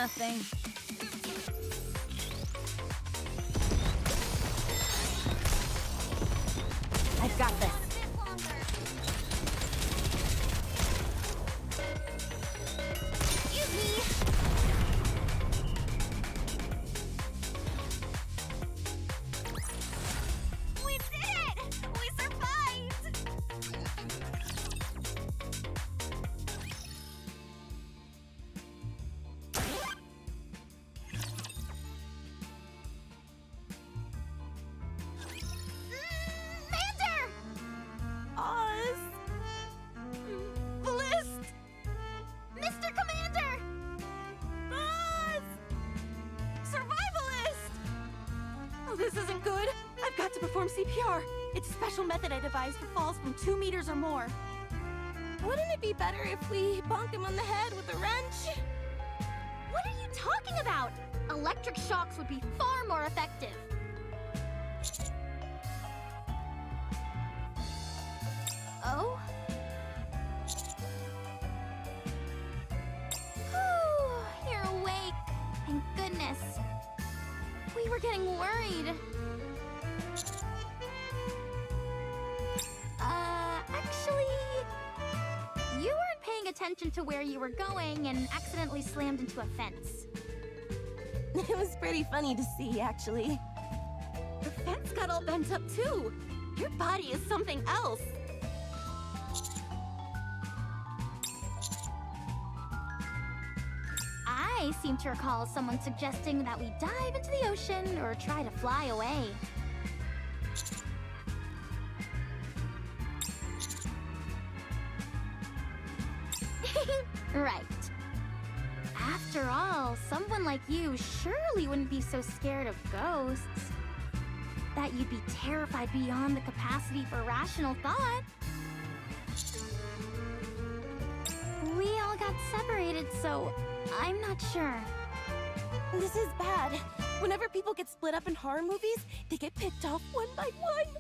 nothing. I've got this. CPR. It's a special method I devised for falls from 2 meters or more. Wouldn't it be better if we bonk him on the head with a wrench? What are you talking about? Electric shocks would be far more effective. Oh? Whew, you're awake. Thank goodness. We were getting worried. You weren't paying attention to where you were going and accidentally slammed into a fence. It was pretty funny to see, actually. The fence got all bent up, too. Your body is something else. I seem to recall someone suggesting that we dive into the ocean or try to fly away. Right. After all, someone like you surely wouldn't be so scared of ghosts that you'd be terrified beyond the capacity for rational thought. We all got separated, so I'm not sure. This is bad. Whenever people get split up in horror movies, they get picked off one by one.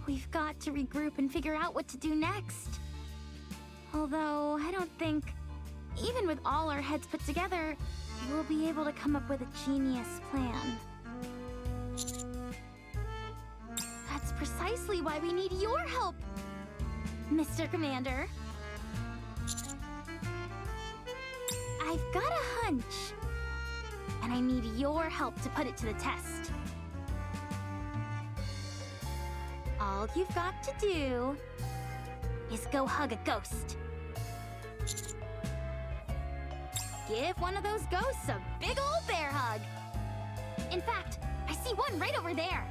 We've got to regroup and figure out what to do next. Although, I don't think, even with all our heads put together, we'll be able to come up with a genius plan. That's precisely why we need your help, Mr. Commander. I've got a hunch, and I need your help to put it to the test. All you've got to do is go hug a ghost. Give one of those ghosts a big old bear hug. In fact, I see one right over there.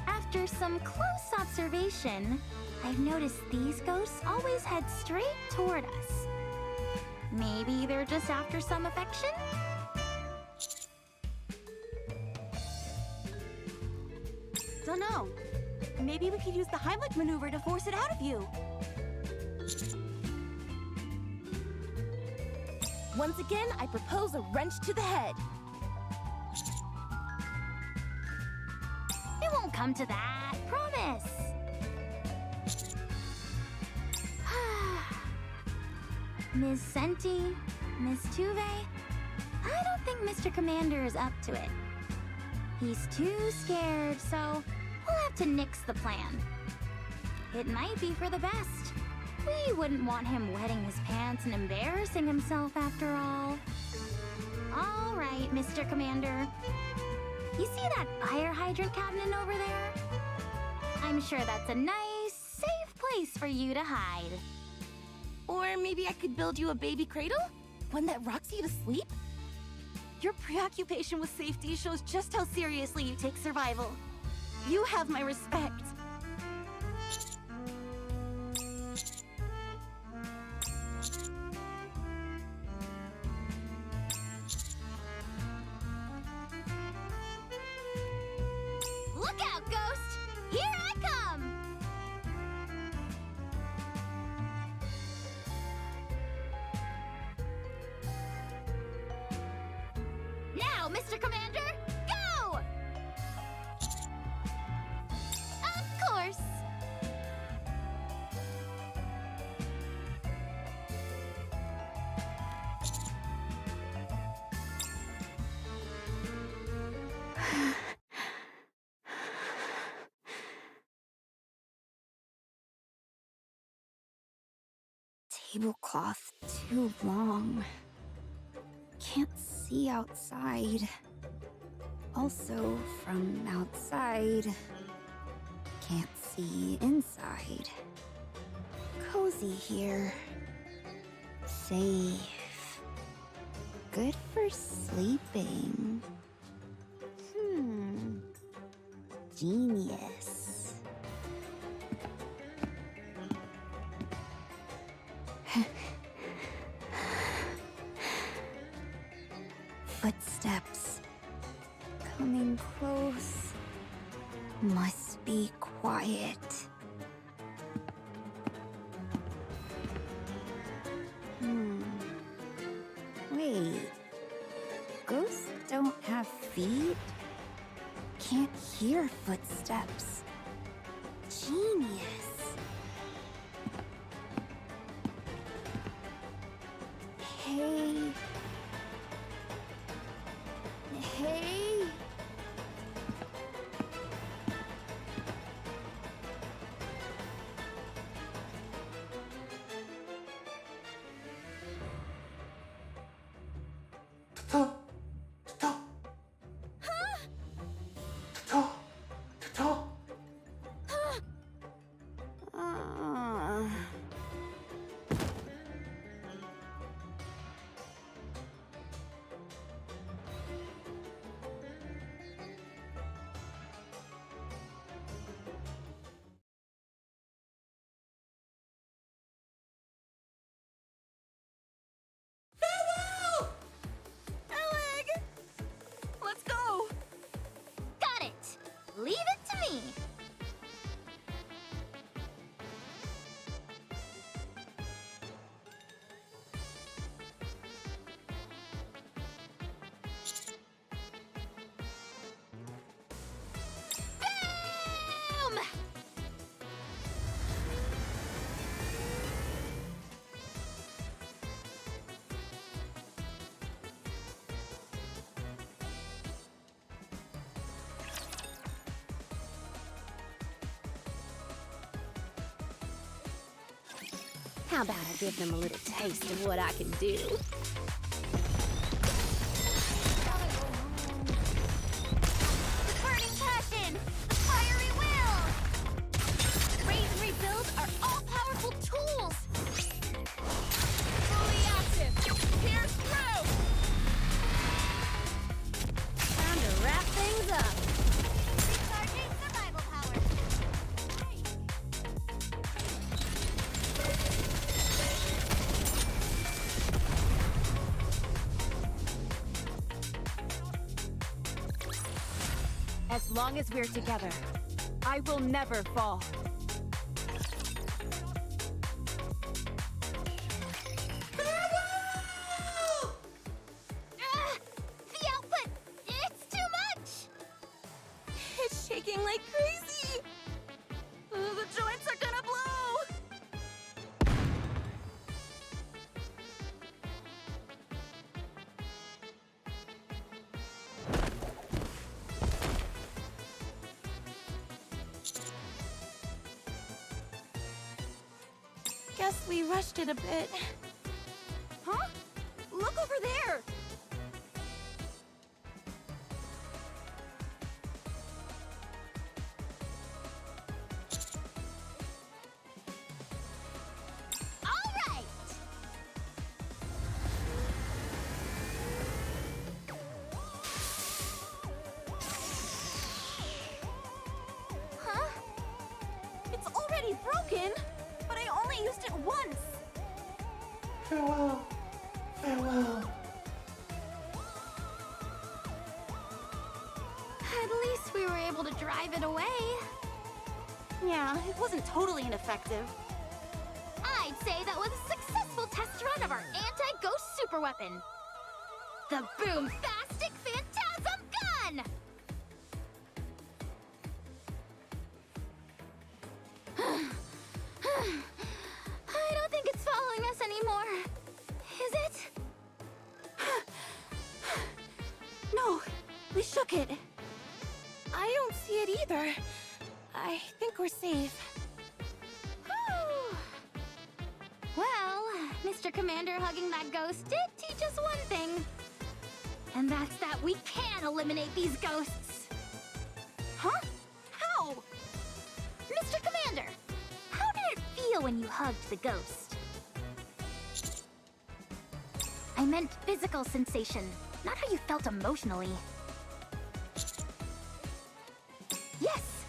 After some close observation, I've noticed these ghosts always head straight toward us. Maybe they're just after some affection? Dunno. Maybe we could use the Heimlich maneuver to force it out of you. Once again, I propose a wrench to the head. It won't come to that, promise. Ms. Senti, Ms. Tuve, I don't think Mr. Commander is up to it. He's too scared, so we'll have to nix the plan. It might be for the best. We wouldn't want him wetting his pants and embarrassing himself after all. All right, Mr. Commander. You see that fire hydrant cabinet over there? I'm sure that's a nice, safe place for you to hide. Or maybe I could build you a baby cradle? One that rocks you to sleep? Your preoccupation with safety shows just how seriously you take survival. You have my respect. Look out, Ghost! Here I come! Now, Mr. Commander, go! Of course. tablecloth too long. Can't see outside. Also, from outside, can't see inside. Cozy here. Safe. Good for sleeping. Genius. Footsteps. Coming close. Must be quiet. Wait. Ghosts don't have feet? Can't hear footsteps. Genius. Hey. Hey. Leave it to me! Boom! How about I give them a little taste of what I can do? The burning passion! The fiery will! Raise and rebuild are all-powerful tools! Fully active! Pierce through! Time to wrap things up! Recharging survival power! As long as we're together, I will never fall. The output! It's too much! It's shaking like crazy! The joints are gonna blow! Guess we rushed it a bit. Huh? Look over there! All right! Huh? It's already broken, but I only used it once. Farewell. Farewell. At least we were able to drive it away. Yeah, it wasn't totally ineffective. I'd say that was a successful test run of our anti-ghost superweapon. The Boom-Fastic Phantasm Gun! I don't think it's following us anymore. Is it? No, we shook it. I don't see it either. I think we're safe. Whew. Well, Mr. Commander hugging that ghost did teach us one thing. And that's that we can eliminate these ghosts. Huh? How? Mr. Commander, how did it feel when you hugged the ghost? I meant physical sensation, not how you felt emotionally. Yes!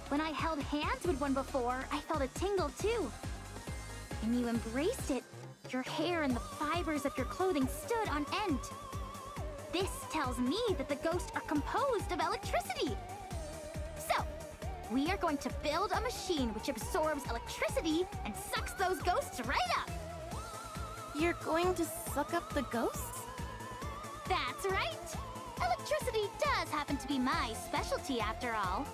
When I held hands with one before, I felt a tingle too. When you embraced it, your hair and the fibers of your clothing stood on end. This tells me that the ghosts are composed of electricity. So, we are going to build a machine which absorbs electricity and sucks those ghosts right up. You're going to suck up the ghosts? That's right! Electricity does happen to be my specialty after all.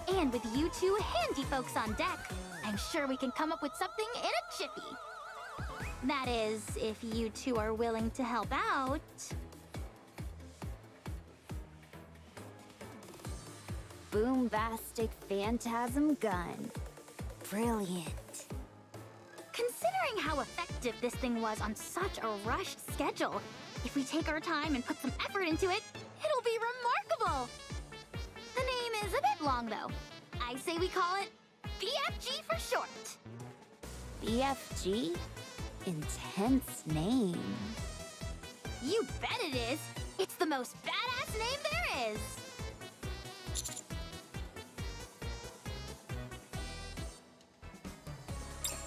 And with you two handy folks on deck, I'm sure we can come up with something in a jiffy. That is, if you two are willing to help out. Boombastic phantasm gun. Brilliant. Considering how effective this thing was on such a rushed schedule, if we take our time and put some effort into it, it'll be remarkable! The name is a bit long, though. I say we call it BFG for short. BFG? Intense name. You bet it is! It's the most badass name there is!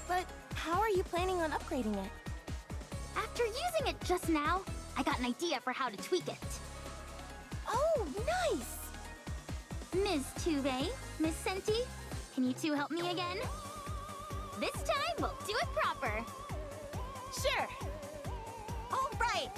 But how are you planning on upgrading it? After using it just now, I got an idea for how to tweak it. Oh, nice! Ms. Tuve, Miss Senti, can you two help me again? This time, we'll do it proper. Sure. All right.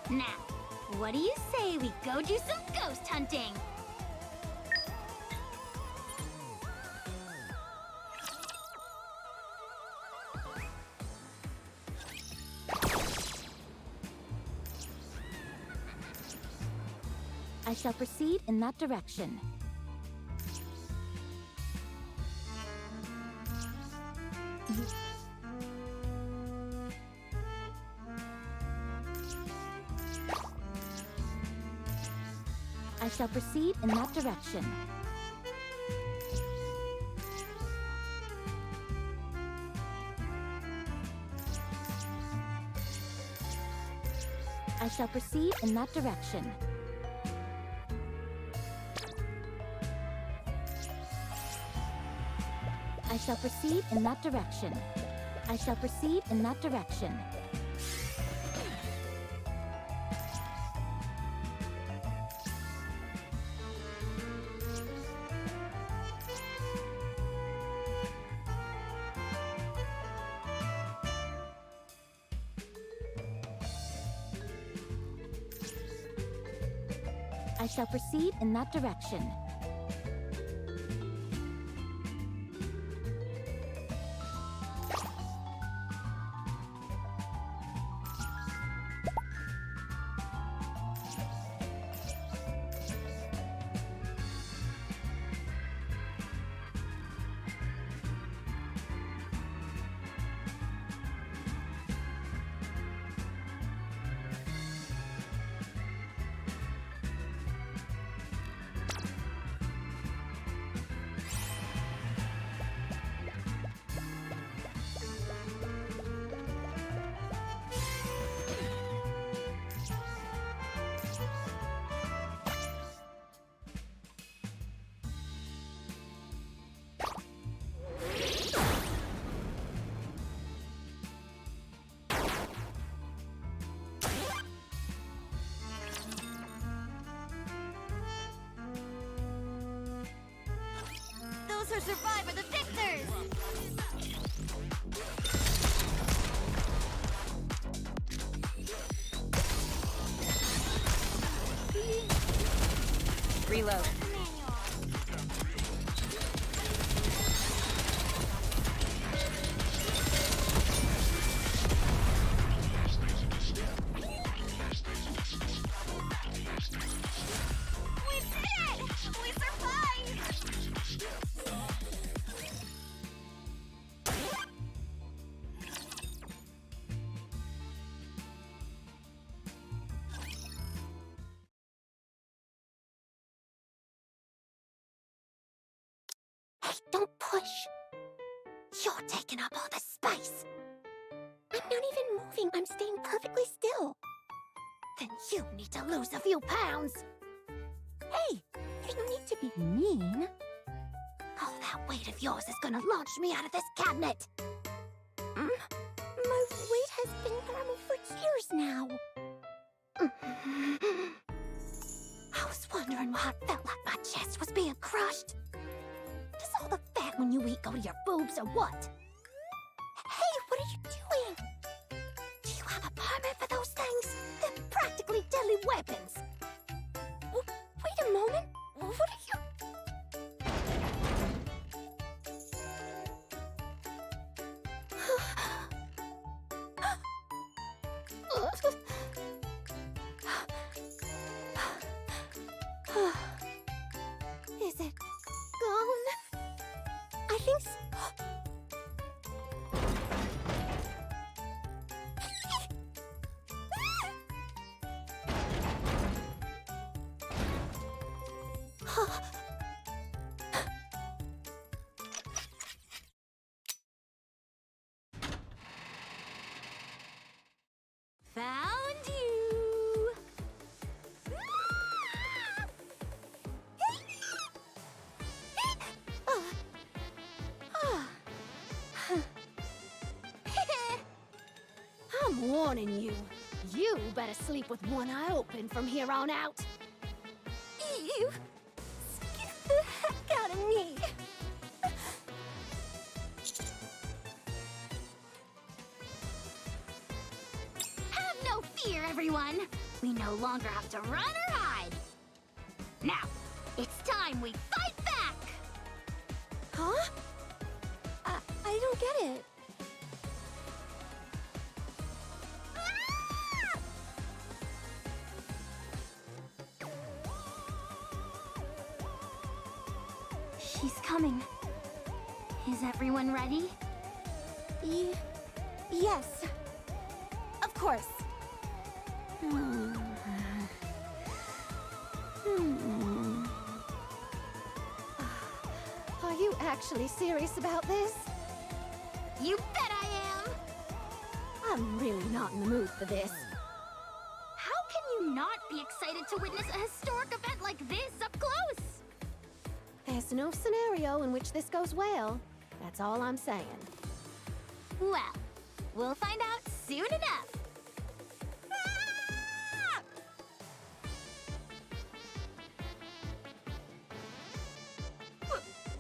Now, what do you say we go do some ghost hunting? I shall proceed in that direction. I shall proceed in that direction. I shall proceed in that direction. I shall proceed in that direction. I shall proceed in that direction. I shall proceed in that direction. Those who survive are the victors! Reload. Push. You're taking up all the space. I'm not even moving. I'm staying perfectly still. Then you need to lose a few pounds. Hey, there's no need to be mean. All that weight of yours is gonna launch me out of this cabinet. My weight has been normal for years now. I was wondering why it felt like my chest was being crushed. Does all the fat when you eat go to your boobs or what? Hey, what are you doing? Do you have a permit for those things? They're practically deadly weapons. Wait a moment. What are you... Is it gone? I think so. Found you! I'm warning you. You better sleep with one eye open from here on out. You scared the heck out of me! Have no fear, everyone. We no longer have to run or hide. Now, it's time we fight back! Huh? I don't get it. She's coming. Is everyone ready? Yes. Of course. Are you actually serious about this? You bet I am! I'm really not in the mood for this. How can you not be excited to witness a historic event like this up close? There's no scenario in which this goes well. That's all I'm saying. Well, we'll find out soon enough.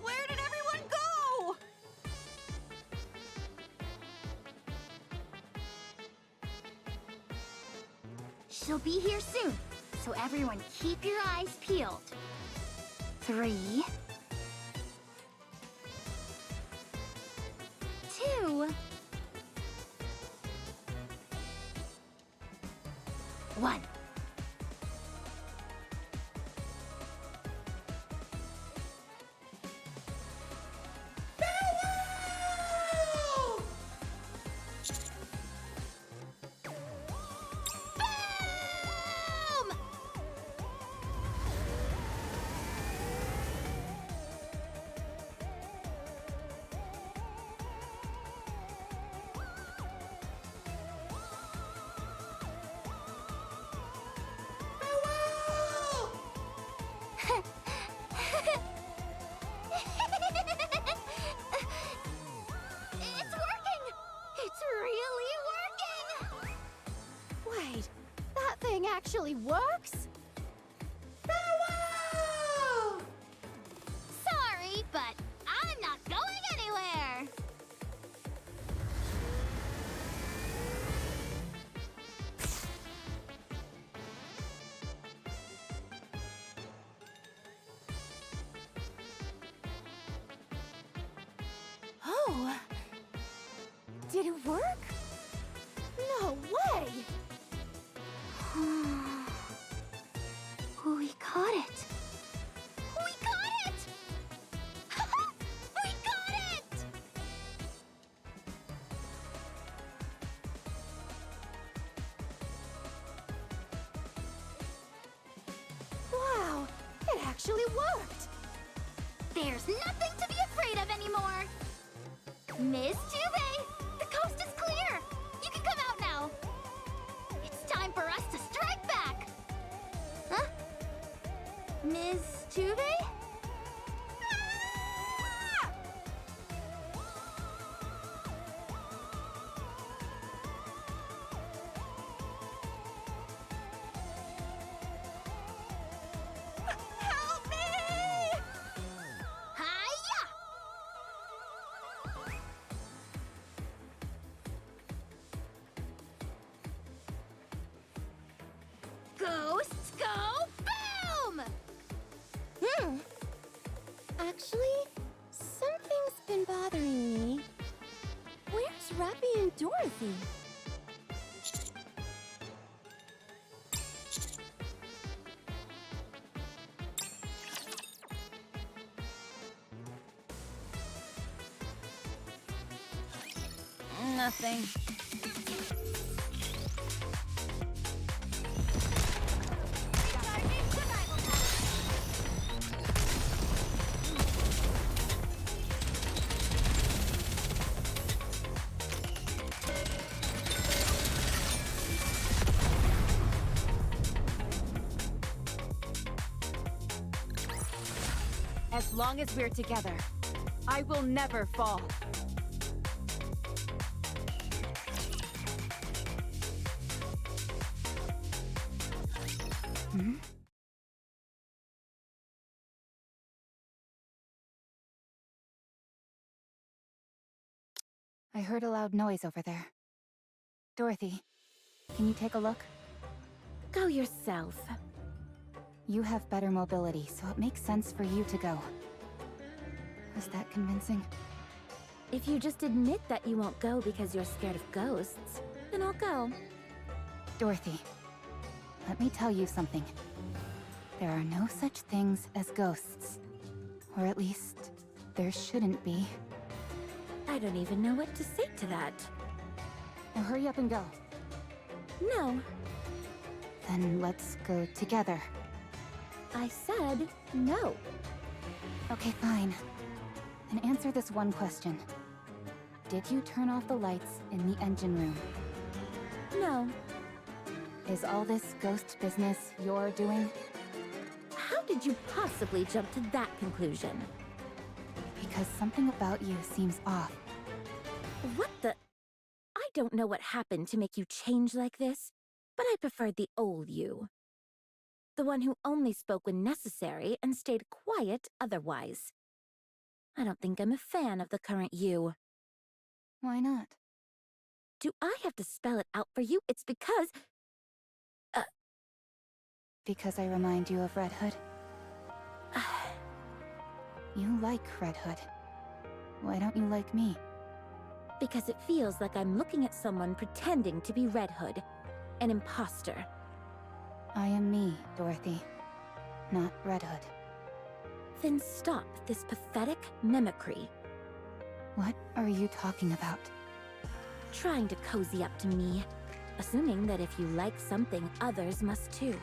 Where did everyone go? She'll be here soon, so everyone keep your eyes peeled. 3, 2, 1. It's working! It's really working! Wait, that thing actually works? Farewell! Sorry, but I'm not going anywhere! Oh. Did it work? No way! We got it! We got it! We got it! Wow, it actually worked! There's nothing to be afraid afraid of anymore. Miss Tube, the coast is clear. You can come out now. It's time for us to strike back. Huh? Miss Tube? Help me! Hiya! Ghosts go boom! Actually, something's been bothering me. Where's Rappy and Dorothy? Nothing. As long as we're together, I will never fall. I heard a loud noise over there. Dorothy, can you take a look? Go yourself. You have better mobility, so it makes sense for you to go. Was that convincing? If you just admit that you won't go because you're scared of ghosts, then I'll go. Dorothy, let me tell you something. There are no such things as ghosts. Or at least, there shouldn't be. I don't even know what to say to that. Now hurry up and go. No, Then let's go together. I said no. Okay, fine. And answer this one question. Did you turn off the lights in the engine room? No. Is all this ghost business your doing? How did you possibly jump to that conclusion? Because something about you seems off. What the? I don't know what happened to make you change like this, but I preferred the old you. The one who only spoke when necessary and stayed quiet otherwise. I don't think I'm a fan of the current you. Why not? Do I have to spell it out for you? It's because... Because I remind you of Red Hood? You like Red Hood. Why don't you like me? Because it feels like I'm looking at someone pretending to be Red Hood. An imposter. I am me, Dorothy. Not Red Hood. Then stop this pathetic mimicry. What are you talking about? Trying to cozy up to me. Assuming that if you like something, others must too.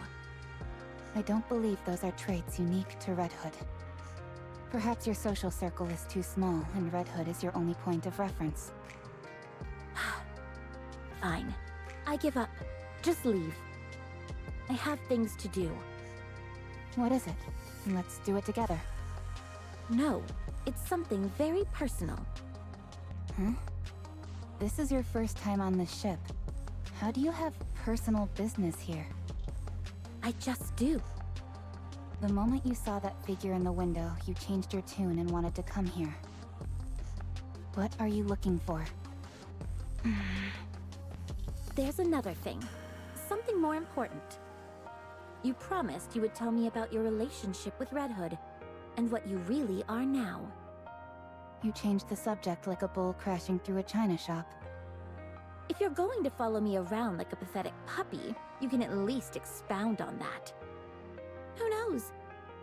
I don't believe those are traits unique to Red Hood. Perhaps your social circle is too small and Red Hood is your only point of reference. Fine. I give up. Just leave. I have things to do. What is it? Let's do it together. No, it's something very personal. Huh? This is your first time on this ship. How do you have personal business here? I just do. The moment you saw that figure in the window, you changed your tune and wanted to come here. What are you looking for? There's another thing. Something more important. You promised you would tell me about your relationship with Red Hood, and what you really are now. You changed the subject like a bull crashing through a china shop. If you're going to follow me around like a pathetic puppy, you can at least expound on that. Who knows?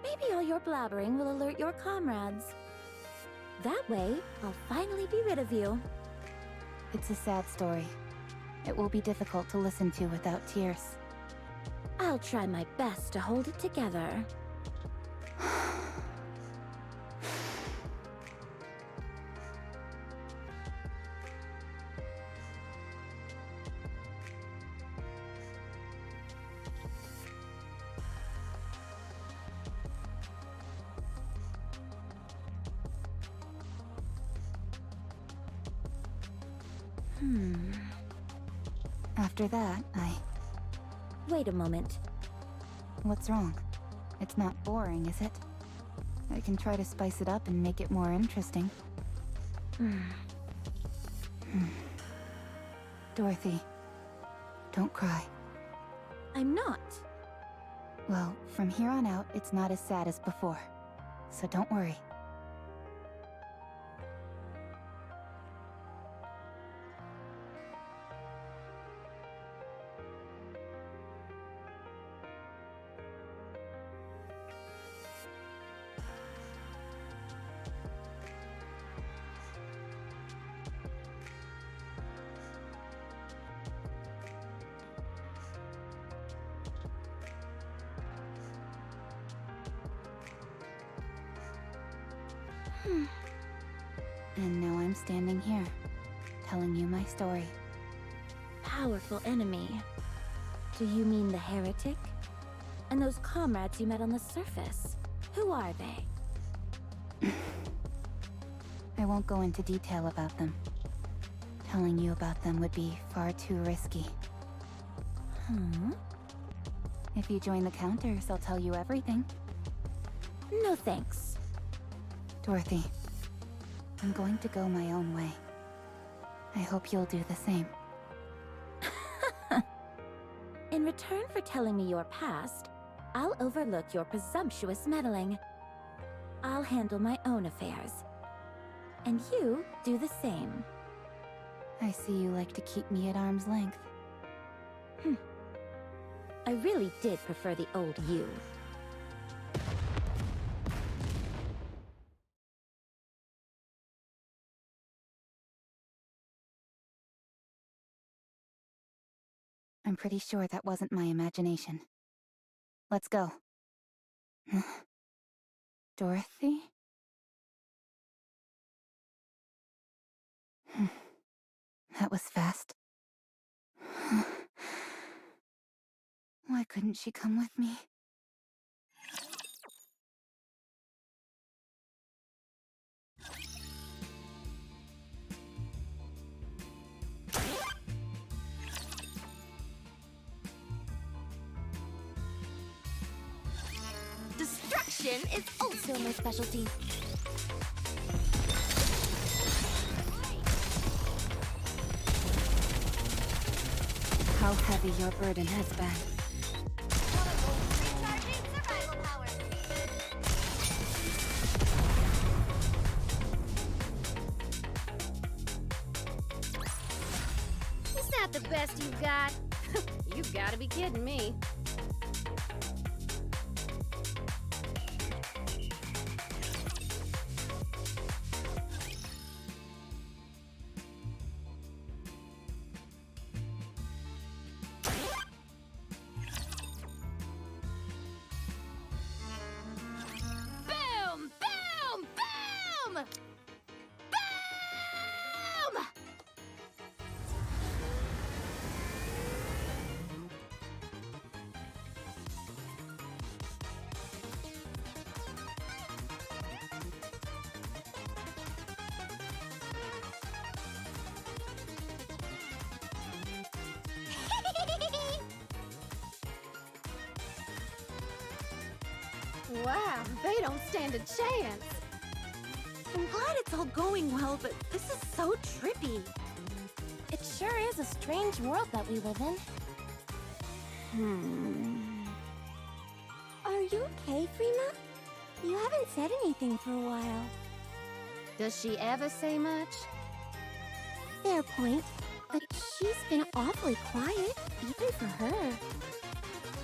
Maybe all your blabbering will alert your comrades. That way, I'll finally be rid of you. It's a sad story. It will be difficult to listen to without tears. I'll try my best to hold it together. After that, Wait a moment. What's wrong? It's not boring, is it? I can try to spice it up and make it more interesting. Dorothy, don't cry. I'm not. Well, from here on out, it's not as sad as before. So don't worry. And now I'm standing here, telling you my story. Powerful enemy. Do you mean the heretic? And those comrades you met on the surface? Who are they? I won't go into detail about them. Telling you about them would be far too risky. If you join the Counters, I'll tell you everything. No thanks. Dorothy, I'm going to go my own way. I hope you'll do the same. In return for telling me your past, I'll overlook your presumptuous meddling. I'll handle my own affairs. And you do the same. I see you like to keep me at arm's length. I really did prefer the old you. I'm pretty sure that wasn't my imagination. Let's go. Dorothy? That was fast. Why couldn't she come with me? Destruction is also my specialty. How heavy your burden has been. Is that the best you've got? You've got to be kidding me. Boom! Boom! Boom! Boom! Wow, they don't stand a chance. I'm glad it's all going well, but this is so trippy. It sure is a strange world that we live in. Are you okay, Freema? You haven't said anything for a while. Does she ever say much? Fair point, but she's been awfully quiet, even for her.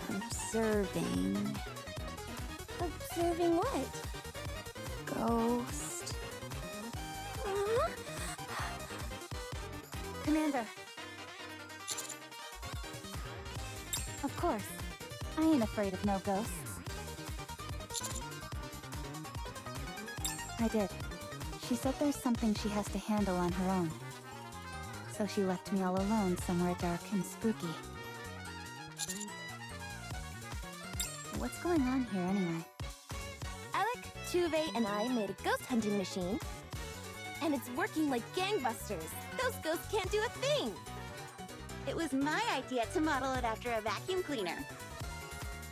Observing. Observing what? Ghost. Commander. Of course. I ain't afraid of no ghosts. I did. She said there's something she has to handle on her own. So she left me all alone somewhere dark and spooky. What's going on here anyway? Alec, Tuve, and I made a ghost hunting machine. And it's working like gangbusters. Those ghosts can't do a thing. It was my idea to model it after a vacuum cleaner.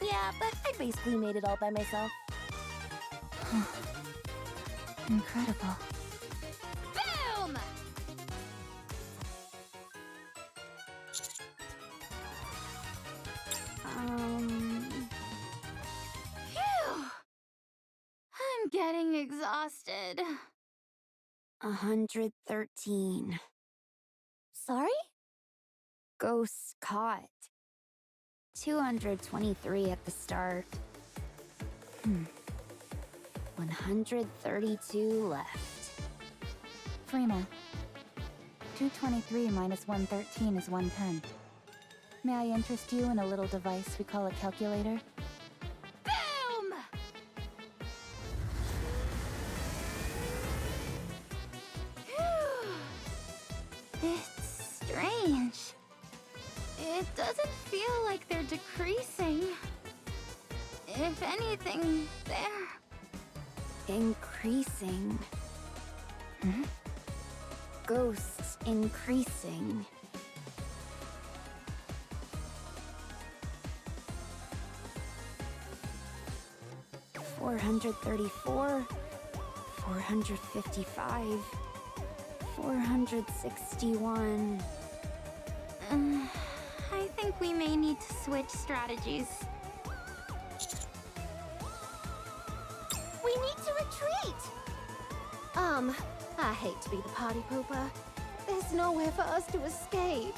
Yeah, but I basically made it all by myself. Incredible. Boom! Phew! I'm getting exhausted. 113. Sorry? Ghosts caught. 223 at the start. 132 left. Freema. 223 minus 113 is 110. May I interest you in a little device we call a calculator? Boom! Phew. It's strange. It doesn't feel like they're decreasing. If anything, they're Increasing. Ghosts increasing. $434, 455, 461. I think we may need to switch strategies. We need to retreat! I hate to be the party pooper. There's nowhere for us to escape.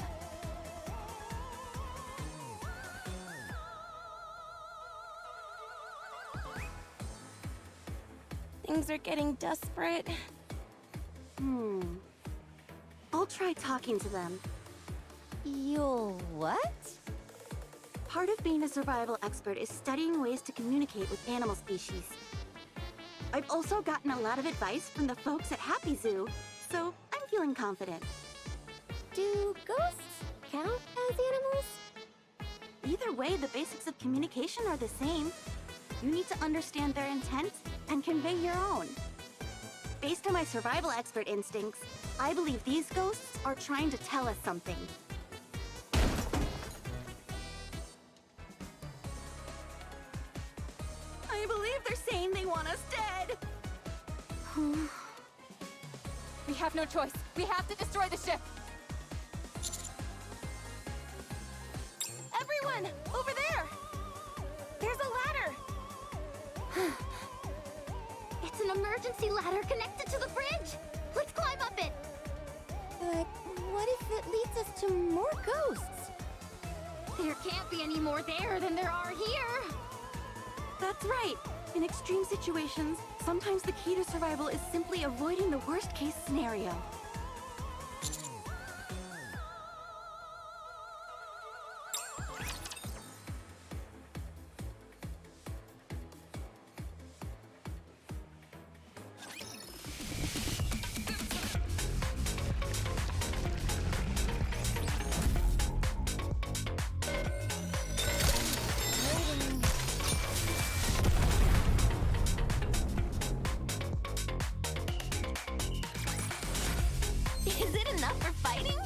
Things are getting desperate. I'll try talking to them. You'll what? Part of being a survival expert is studying ways to communicate with animal species. I've also gotten a lot of advice from the folks at Happy Zoo, so I'm feeling confident. Do ghosts count as animals? Either way, the basics of communication are the same. You need to understand their intent and convey your own. Based on my survival expert instincts, I believe these ghosts are trying to tell us something. I believe they're saying they want us dead! We have no choice. We have to destroy the ship. Everyone, over there! There's a ladder! It's an emergency ladder connected to the bridge! Let's climb up it! But what if it leads us to more ghosts? There can't be any more there than there are here! That's right. In extreme situations, sometimes the key to survival is simply avoiding the worst-case scenario. Is it enough for fighting?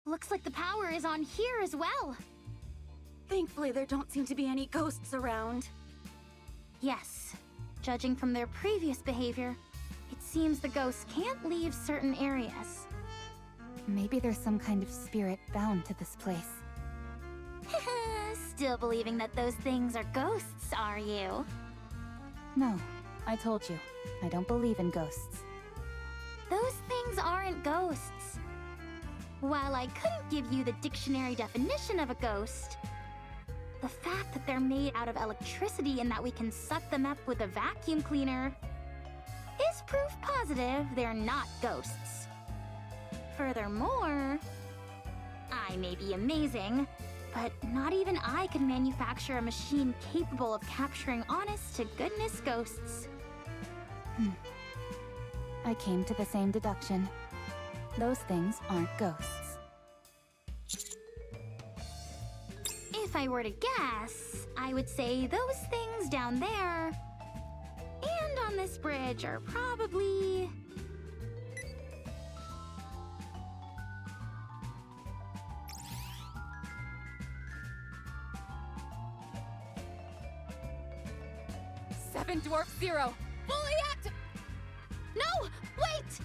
Looks like the power is on here as well. Thankfully, there don't seem to be any ghosts around. Yes. Judging from their previous behavior, it seems the ghosts can't leave certain areas. Maybe there's some kind of spirit bound to this place. Still believing that those things are ghosts, are you? No, I told you. I don't believe in ghosts. Those things aren't ghosts. While I couldn't give you the dictionary definition of a ghost, the fact that they're made out of electricity and that we can suck them up with a vacuum cleaner is proof positive they're not ghosts. Furthermore, I may be amazing, but not even I can manufacture a machine capable of capturing honest-to-goodness ghosts. I came to the same deduction. Those things aren't ghosts. If I were to guess, I would say those things down there and on this bridge are probably... Seven Dwarf Zero. Fully active. No! Wait!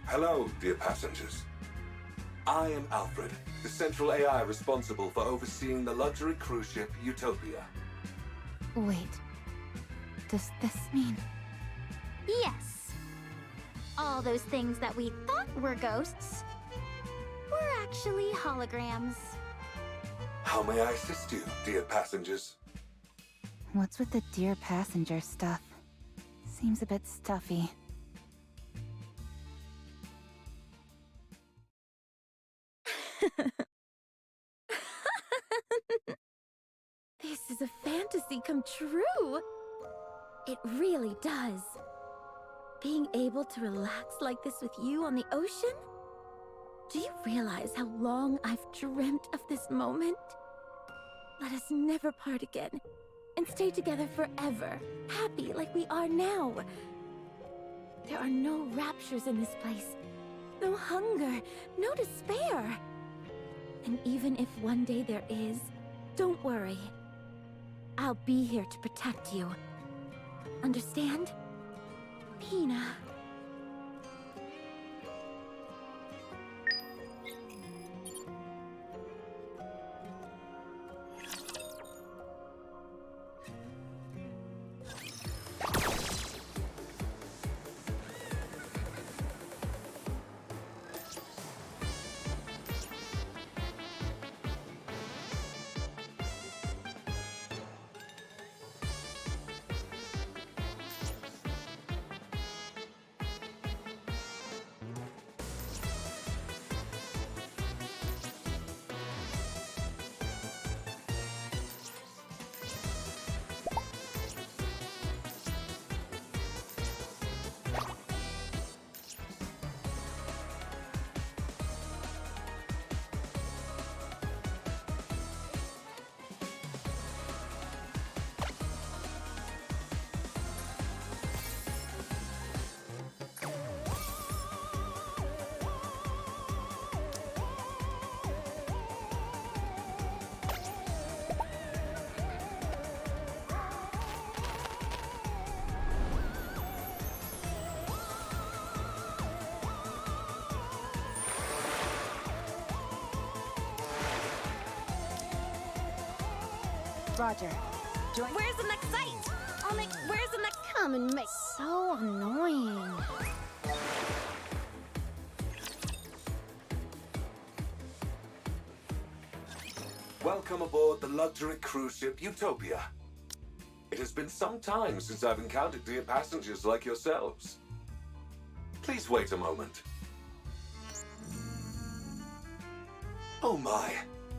Hello, dear passengers. I am Alfred, the central AI responsible for overseeing the luxury cruise ship Utopia. Wait. Does this mean... Yes. All those things that we thought were ghosts were actually holograms. How may I assist you, dear passengers? What's with the dear passenger stuff? Seems a bit stuffy. This is a fantasy come true. It really does. Being able to relax like this with you on the ocean? Do you realize how long I've dreamt of this moment? Let us never part again, and stay together forever, happy like we are now. There are no raptures in this place, no hunger, no despair. And even if one day there is, don't worry. I'll be here to protect you. Understand? Pina. Roger. Where's the next site? Where's the next... Come and make... So annoying. Welcome aboard the luxury cruise ship Utopia. It has been some time since I've encountered dear passengers like yourselves. Please wait a moment. Oh my,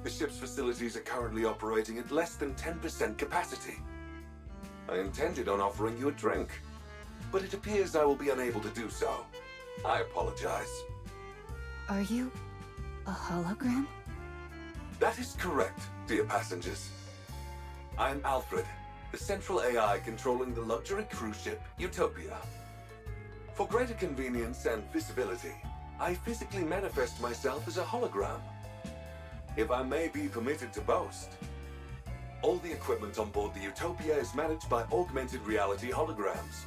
the ship's facilities are currently operating at less than 10% capacity. I intended on offering you a drink, but it appears I will be unable to do so. I apologize. Are you a hologram? That is correct, dear passengers. I am Alfred, the central AI controlling the luxury cruise ship Utopia. For greater convenience and visibility, I physically manifest myself as a hologram. If I may be permitted to boast, all the equipment on board the Utopia is managed by augmented reality holograms.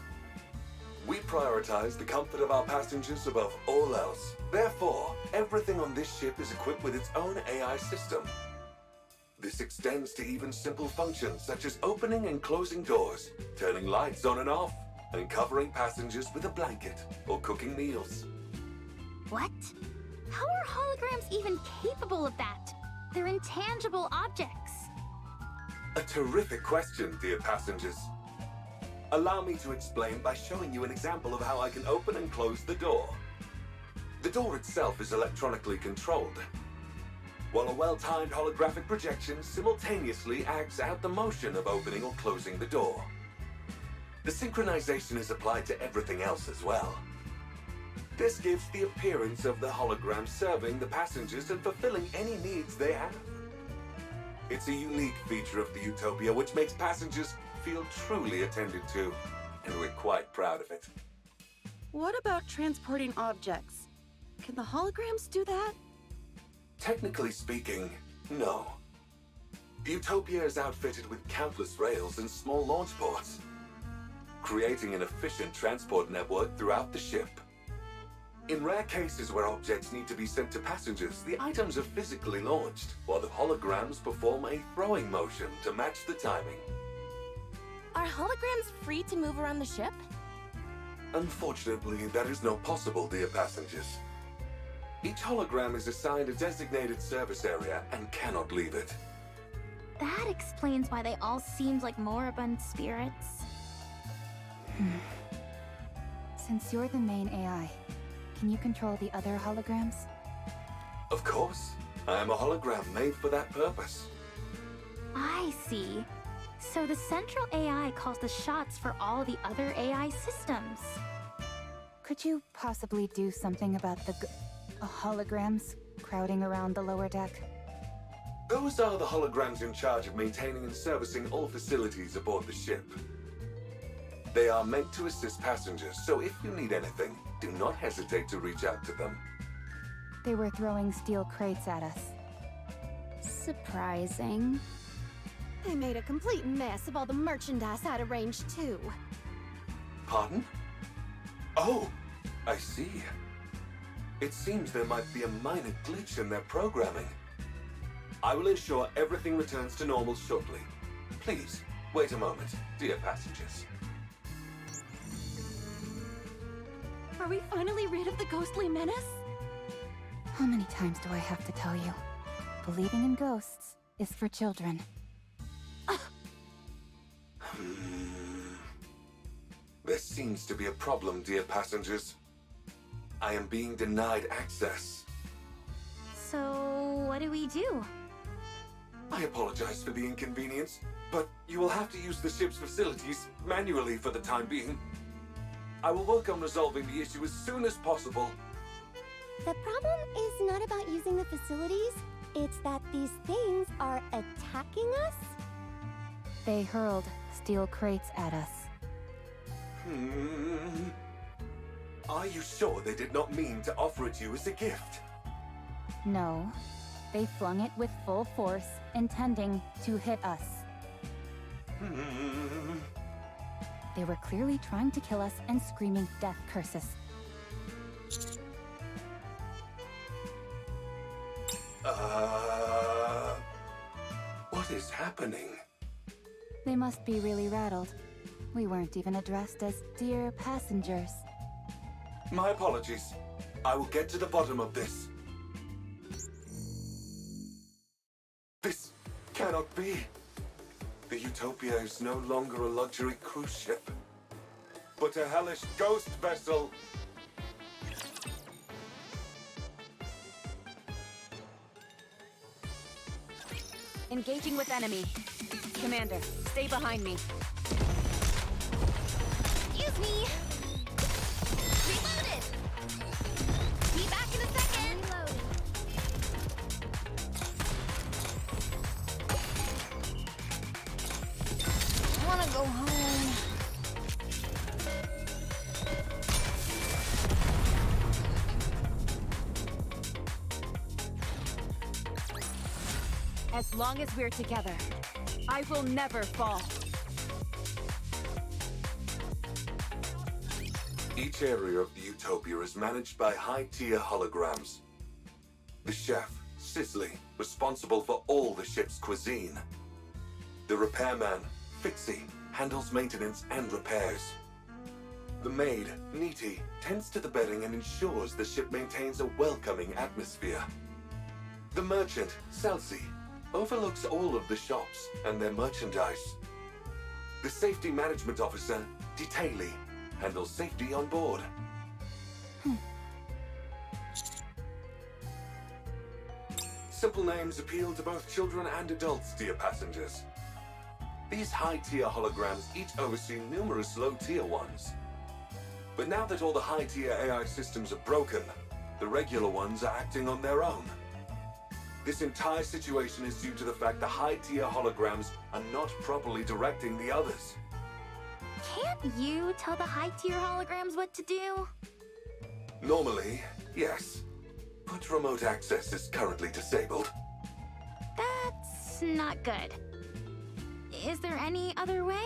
We prioritize the comfort of our passengers above all else. Therefore, everything on this ship is equipped with its own AI system. This extends to even simple functions such as opening and closing doors, turning lights on and off, and covering passengers with a blanket or cooking meals. What? How are holograms even capable of that? They're intangible objects. A terrific question, dear passengers. Allow me to explain by showing you an example of how I can open and close the door. The door itself is electronically controlled. while a well-timed holographic projection simultaneously acts out the motion of opening or closing the door. The synchronization is applied to everything else as well. This gives the appearance of the hologram serving the passengers and fulfilling any needs they have. It's a unique feature of the Utopia which makes passengers feel truly attended to, and we're quite proud of it. What about transporting objects? Can the holograms do that? Technically speaking, no. The Utopia is outfitted with countless rails and small launch ports, creating an efficient transport network throughout the ship. In rare cases where objects need to be sent to passengers, the items are physically launched, while the holograms perform a throwing motion to match the timing. Are holograms free to move around the ship? Unfortunately, that is not possible, dear passengers. Each hologram is assigned a designated service area and cannot leave it. That explains why they all seemed like moribund spirits. Since you're the main AI, can you control the other holograms? Of course. I am a hologram made for that purpose. I see. So the central AI calls the shots for all the other AI systems. Could you possibly do something about the holograms crowding around the lower deck? Those are the holograms in charge of maintaining and servicing all facilities aboard the ship. They are meant to assist passengers, so if you need anything, do not hesitate to reach out to them. They were throwing steel crates at us. Surprising. They made a complete mess of all the merchandise out of range, too. Pardon? Oh, I see. It seems there might be a minor glitch in their programming. I will ensure everything returns to normal shortly. Please, wait a moment, dear passengers. Are we finally rid of the ghostly menace? How many times do I have to tell you? Believing in ghosts is for children. There seems to be a problem, dear passengers. I am being denied access. So what do we do? I apologize for the inconvenience, but you will have to use the ship's facilities manually for the time being. I will work on resolving the issue as soon as possible. The problem is not about using the facilities, it's that these things are attacking us. They hurled steel crates at us. Are you sure they did not mean to offer it you as a gift? No, they flung it with full force, intending to hit us. They were clearly trying to kill us and screaming death curses. What is happening? They must be really rattled. We weren't even addressed as dear passengers. My apologies. I will get to the bottom of this. This cannot be. The Utopia is no longer a luxury cruise ship, but a hellish ghost vessel. Engaging with enemy. Commander, stay behind me. Excuse me! Reloaded! Be back in a second! Reloading. I wanna go home. As long as we're together, I will never fall. Each area of the Utopia is managed by high-tier holograms. The chef, Sisley, responsible for all the ship's cuisine. The repairman, Fixie, handles maintenance and repairs. The maid, Neaty, tends to the bedding and ensures the ship maintains a welcoming atmosphere. The merchant, Celsi, overlooks all of the shops and their merchandise. The safety management officer, Detaily, handles safety on board. simple names appeal to both children and adults, dear passengers. These high-tier holograms each oversee numerous low-tier ones. But now that all the high-tier AI systems are broken, the regular ones are acting on their own. This entire situation is due to the fact the high-tier holograms are not properly directing the others. Can't you tell the high-tier holograms what to do? Normally, yes. But remote access is currently disabled. That's not good. Is there any other way?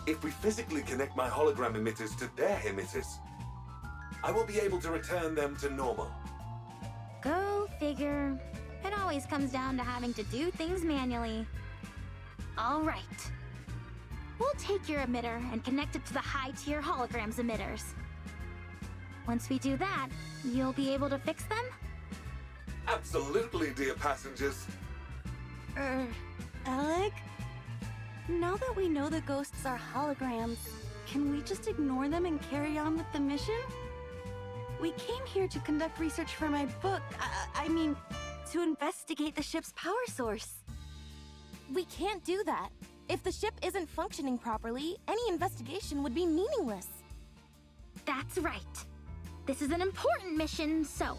If we physically connect my hologram emitters to their emitters, I will be able to return them to normal. Go figure. It always comes down to having to do things manually. All right. We'll take your emitter and connect it to the high-tier holograms emitters. Once we do that, you'll be able to fix them? Absolutely, dear passengers. Alec? Now that we know the ghosts are holograms, can we just ignore them and carry on with the mission? We came here to conduct research for my book. I mean, to investigate the ship's power source. We can't do that. If the ship isn't functioning properly, any investigation would be meaningless. That's right. This is an important mission, so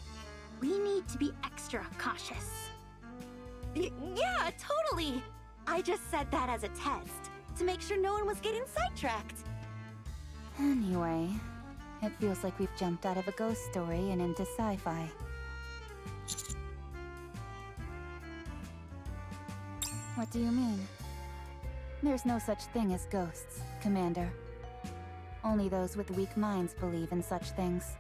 we need to be extra cautious. Yeah, totally! I just said that as a test, to make sure no one was getting sidetracked. Anyway, it feels like we've jumped out of a ghost story and into sci-fi. What do you mean? There's no such thing as ghosts, Commander. Only those with weak minds believe in such things.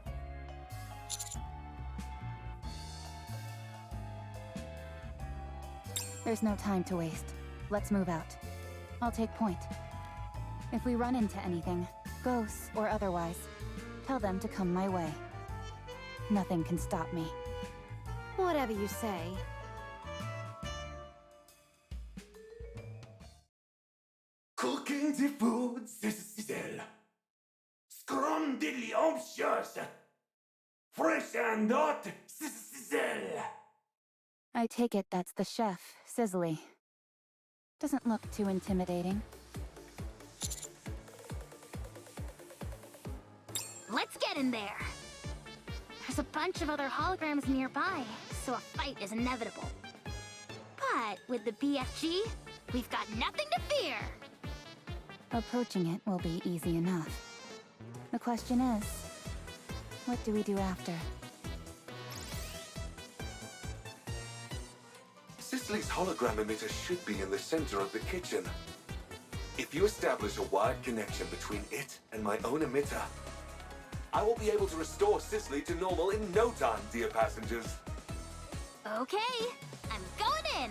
There's no time to waste. Let's move out. I'll take point. If we run into anything, ghosts or otherwise, tell them to come my way. Nothing can stop me. Whatever you say. Cooking the food, this is Cell. Scrumdiddlyumptious. Fresh and hot, Cell. I take it that's the chef, Sizzly. Doesn't look too intimidating. Let's get in there. There's a bunch of other holograms nearby, so a fight is inevitable. But with the BFG, we've got nothing to fear. Approaching it will be easy enough. The question is, what do we do after? Sisley's hologram emitter should be in the center of the kitchen. If you establish a wired connection between it and my own emitter, I will be able to restore Sisley to normal in no time, dear passengers. Okay, I'm going in.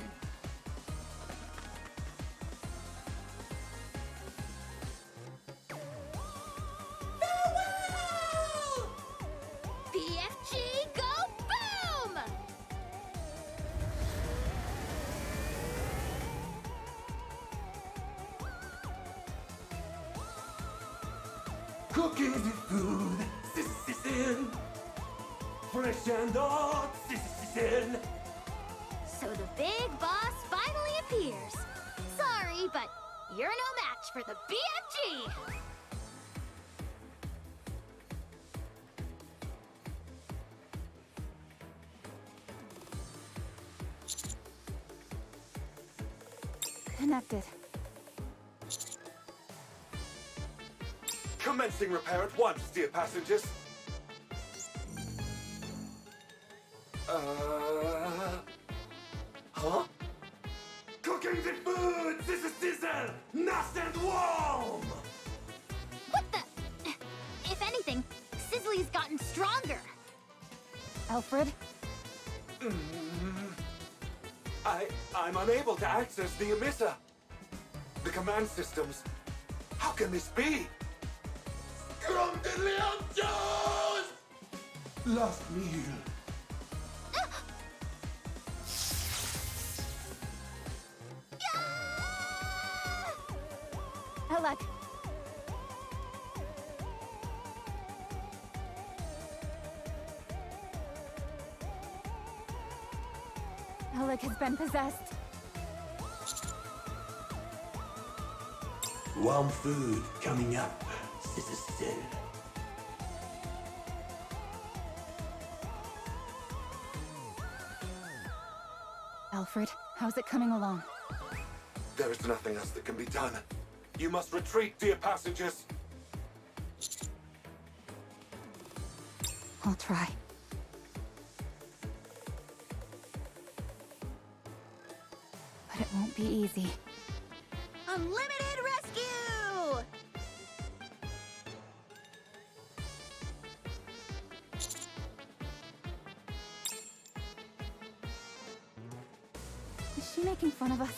BFG, go boom! Cooking the food, Cell. Fresh and hot, Cell. So the big boss finally appears. Sorry, but you're no match for the BFG. Connected. Commencing repair at once, dear passengers. Huh? Cooking the food, Cell. Nice and warm. What the? If anything, Sizzly's gotten stronger. Alfred? I'm unable to access the emitter. The command systems. How can this be? Scrumdiddlyumptious. Last meal. Alec! Alec has been possessed. Warm food coming up, sister. Alfred, how's it coming along? There is nothing else that can be done. You must retreat, dear passengers. I'll try. But it won't be easy. Unlimited rescue! Is she making fun of us?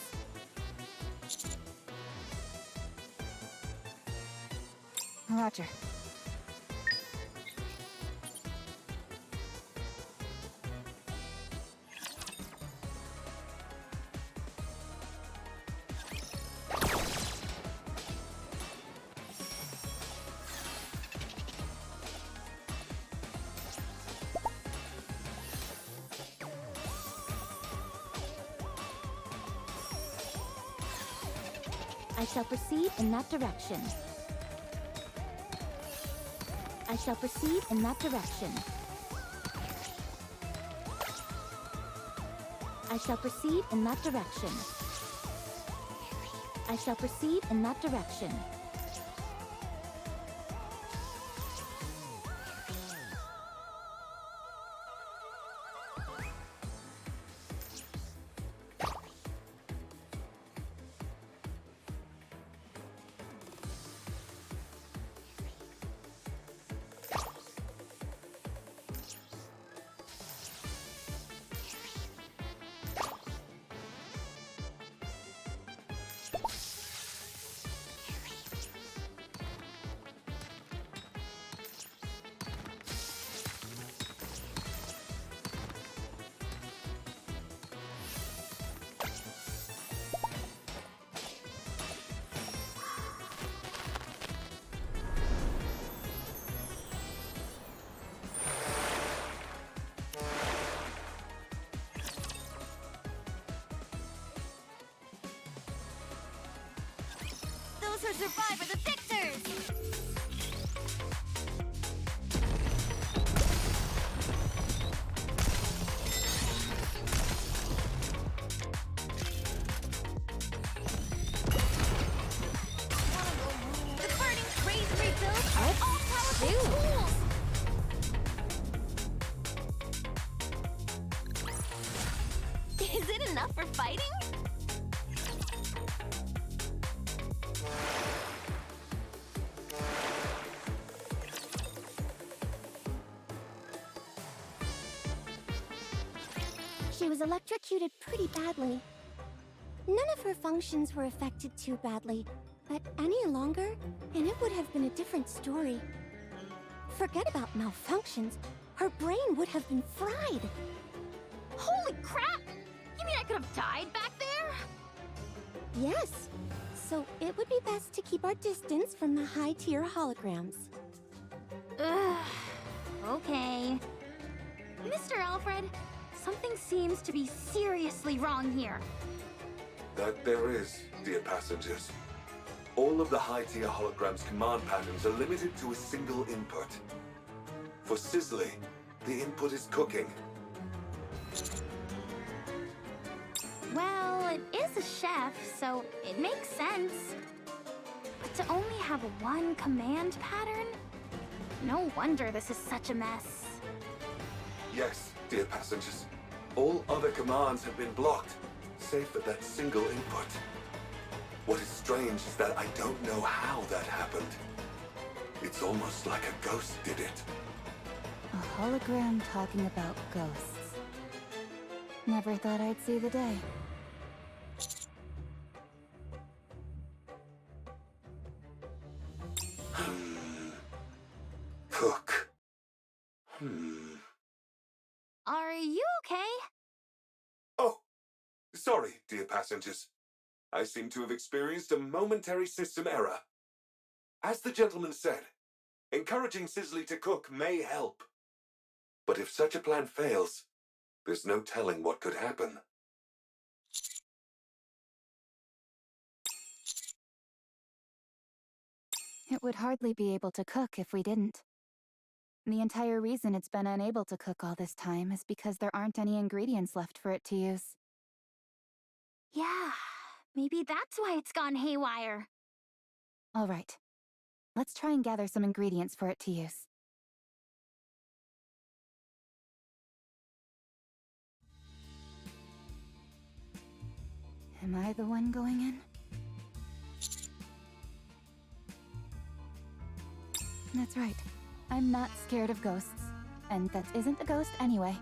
Roger. I shall proceed in that direction. I shall proceed in that direction. I shall proceed in that direction. I shall proceed in that direction. Those who survive are the victors! The burning craze rebuilds are all powerful tools! Is it enough for fighting? She was electrocuted pretty badly. None of her functions were affected too badly, but any longer, and it would have been a different story. Forget about malfunctions. Her brain would have been fried. Holy crap! You mean I could have died back there? Yes. So it would be best to keep our distance from the high-tier holograms. Ugh. Okay. Mr. Alfred, something seems to be seriously wrong here. That there is, dear passengers. All of the high-tier holograms command patterns are limited to a single input. For Sizzly, the input is cooking. Well, it is a chef, so it makes sense. But to only have one command pattern? No wonder this is such a mess. Yes, dear passengers. All other commands have been blocked, save for that single input. What is strange is that I don't know how that happened. It's almost like a ghost did it. A hologram talking about ghosts. Never thought I'd see the day. Cook. Are you okay? Oh, sorry, dear passengers. I seem to have experienced a momentary system error. As the gentleman said, encouraging Sizzly to cook may help. But if such a plan fails, there's no telling what could happen. It would hardly be able to cook if we didn't. The entire reason it's been unable to cook all this time is because there aren't any ingredients left for it to use. Yeah, maybe that's why it's gone haywire. All right. Let's try and gather some ingredients for it to use. Am I the one going in? That's right. I'm not scared of ghosts. And that isn't a ghost anyway.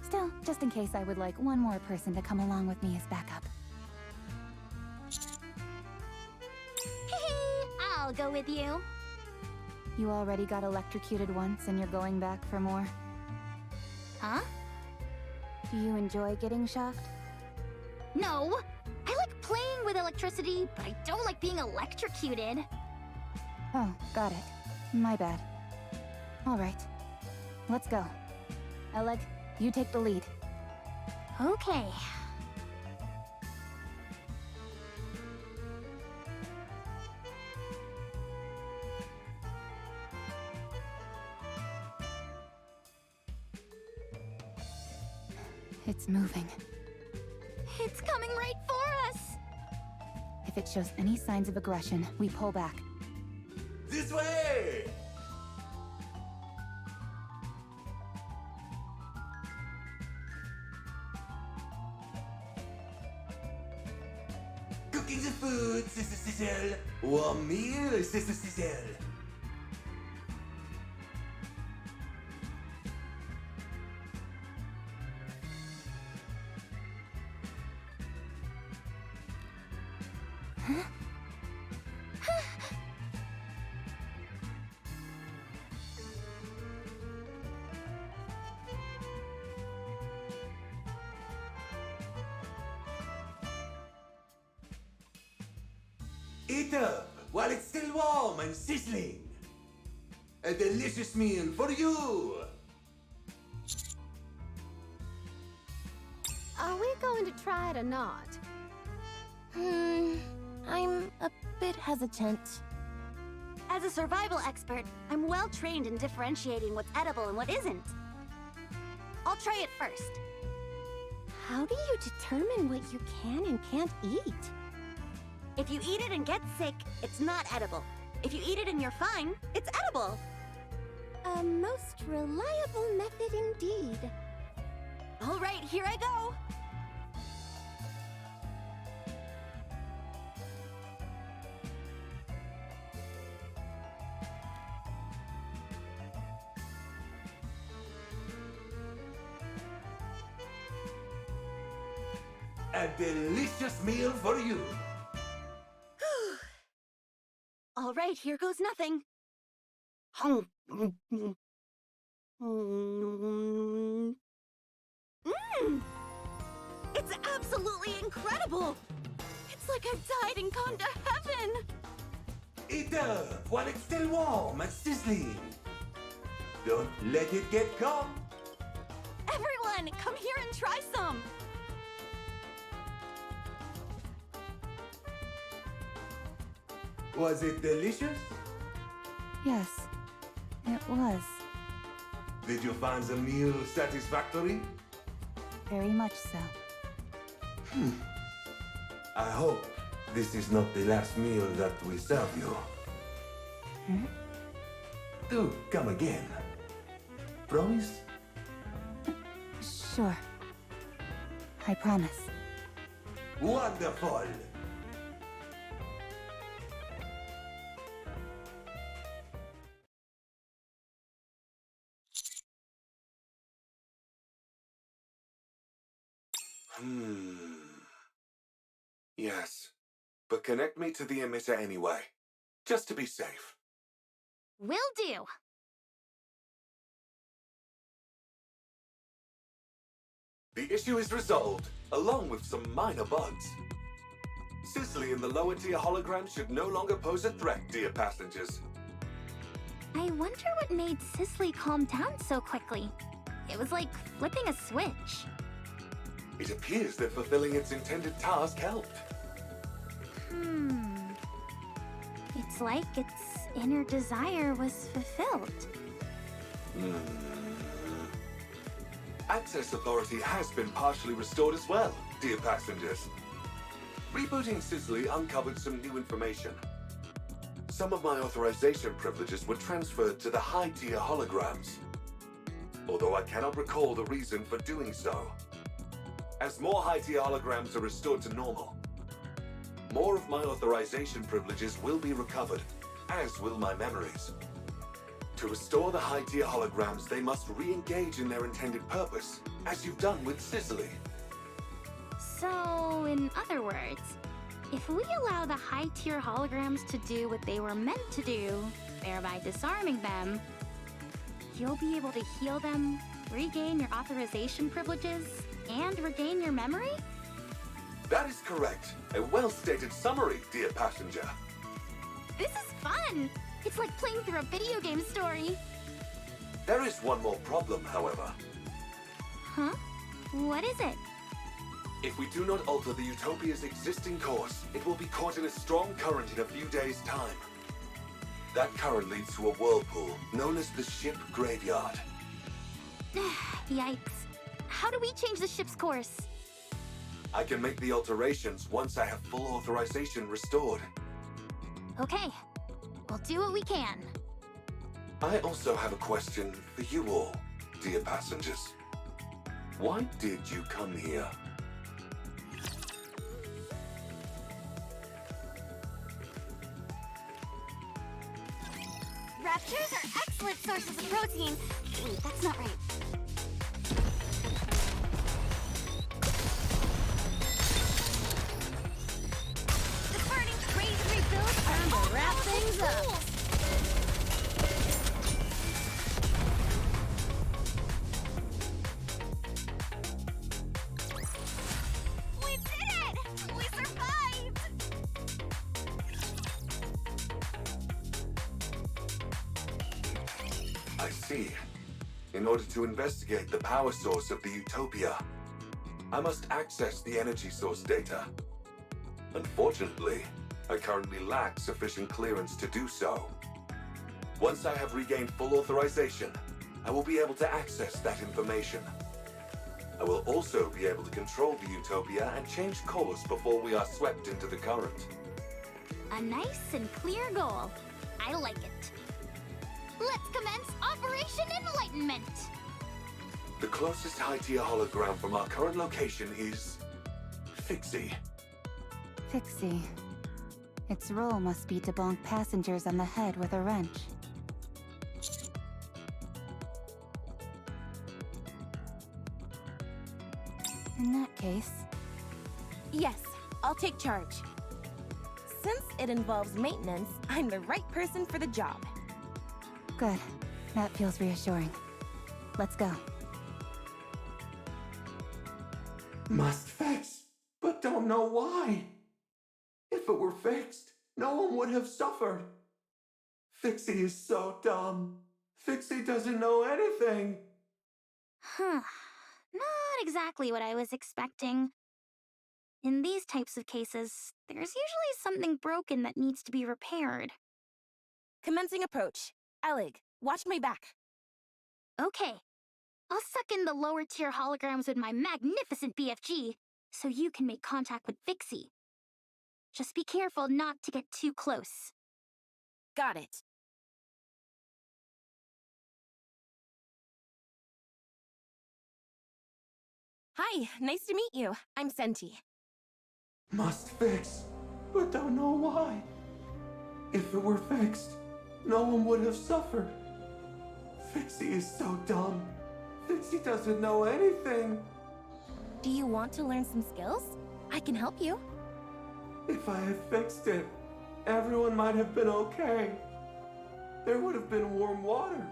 Still, just in case, I would like one more person to come along with me as backup. I'll go with you. You already got electrocuted once and you're going back for more. Huh? Do you enjoy getting shocked? No. I like playing with electricity, but I don't like being electrocuted. Oh, got it. My bad. All right. Let's go. Oleg, you take the lead. Okay. It's moving. It's coming right for us! If it shows any signs of aggression, we pull back. This way! Cooking the food, Sister Cecile. Warm meal, Sister Cecile. Eat up while it's still warm and sizzling. A delicious meal for you. Are we going to try it or not? I'm a bit hesitant. As a survival expert, I'm well trained in differentiating what's edible and what isn't. I'll try it first. How do you determine what you can and can't eat? If you eat it and get sick, it's not edible. If you eat it and you're fine, it's edible. A most reliable method indeed. All right, here I go. A delicious meal for you. All right, here goes nothing. It's absolutely incredible! It's like I've died and gone to heaven! Eat up while it's still warm and sizzling. Don't let it get cold. Everyone, come here and try some! Was it delicious? Yes, it was. Did you find the meal satisfactory? Very much so. I hope this is not the last meal that we serve you. Do come again. Promise? Sure. I promise. Wonderful! Yes, but connect me to the emitter anyway, just to be safe. Will do. The issue is resolved, along with some minor bugs. Cicely in the lower tier hologram should no longer pose a threat, dear passengers. I wonder what made Cicely calm down so quickly. It was like flipping a switch. It appears that fulfilling its intended task helped. It's like its inner desire was fulfilled. Access authority has been partially restored as well, dear passengers. Rebooting Sizzly uncovered some new information. Some of my authorization privileges were transferred to the high-tier holograms, although I cannot recall the reason for doing so. As more high-tier holograms are restored to normal, more of my authorization privileges will be recovered, as will my memories. To restore the high-tier holograms, they must re-engage in their intended purpose, as you've done with Sizzly. So, in other words, if we allow the high-tier holograms to do what they were meant to do, thereby disarming them, you'll be able to heal them, regain your authorization privileges, and regain your memory? That is correct. A well-stated summary, dear passenger. This is fun! It's like playing through a video game story. There is one more problem, however. Huh? What is it? If we do not alter the Utopia's existing course, it will be caught in a strong current in a few days' time. That current leads to a whirlpool, known as the ship graveyard. Yikes. How do we change the ship's course? I can make the alterations once I have full authorization restored. Okay. We'll do what we can. I also have a question for you all, dear passengers. Why did you come here? Raptors are excellent sources of protein. Wait, that's not right. The burning crazy rebuilds are all to wrap things up. tools. We did it! We survived! I see. In order to investigate the power source of the Utopia, I must access the energy source data. Unfortunately, I currently lack sufficient clearance to do so. Once I have regained full authorization, I will be able to access that information. I will also be able to control the Utopia and change course before we are swept into the current. A nice and clear goal. I like it. Let's commence Operation Enlightenment! The closest high-tier hologram from our current location is Fixie. Fixie. Its role must be to bonk passengers on the head with a wrench. In that case... Yes, I'll take charge. Since it involves maintenance, I'm the right person for the job. Good. That feels reassuring. Let's go. Must fix, but don't know why. If it were fixed, no one would have suffered. Fixie is so dumb. Fixie doesn't know anything. Huh. Not exactly what I was expecting. In these types of cases, there's usually something broken that needs to be repaired. Commencing approach. Alec, watch my back. Okay. I'll suck in the lower tier holograms with my magnificent BFG, so you can make contact with Fixie. Just be careful not to get too close. Got it. Hi, nice to meet you. I'm Senti. Must fix, but don't know why. If it were fixed, no one would have suffered. Fixie is so dumb. Fixie doesn't know anything. Do you want to learn some skills? I can help you. If I had fixed it, everyone might have been okay. There would have been warm water,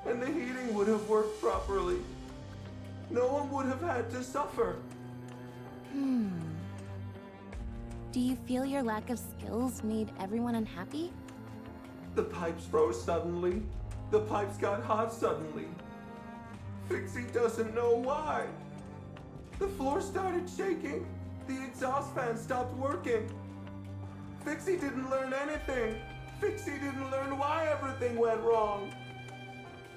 and the heating would have worked properly. No one would have had to suffer. Do you feel your lack of skills made everyone unhappy? The pipes froze suddenly. The pipes got hot suddenly. Fixie doesn't know why. The floor started shaking. The exhaust fan stopped working. Fixie didn't learn anything. Fixie didn't learn why everything went wrong.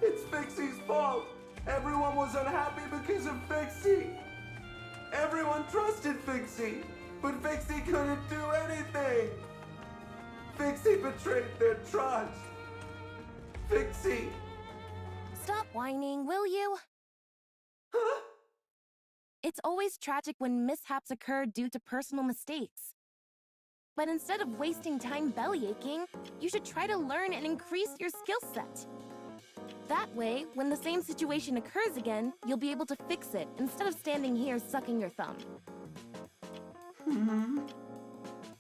It's Fixie's fault. Everyone was unhappy because of Fixie. Everyone trusted Fixie, but Fixie couldn't do anything. Fixie betrayed their trust. Fixie. Stop whining, will you? Huh? It's always tragic when mishaps occur due to personal mistakes. But instead of wasting time bellyaching, you should try to learn and increase your skill set. That way, when the same situation occurs again, you'll be able to fix it instead of standing here sucking your thumb.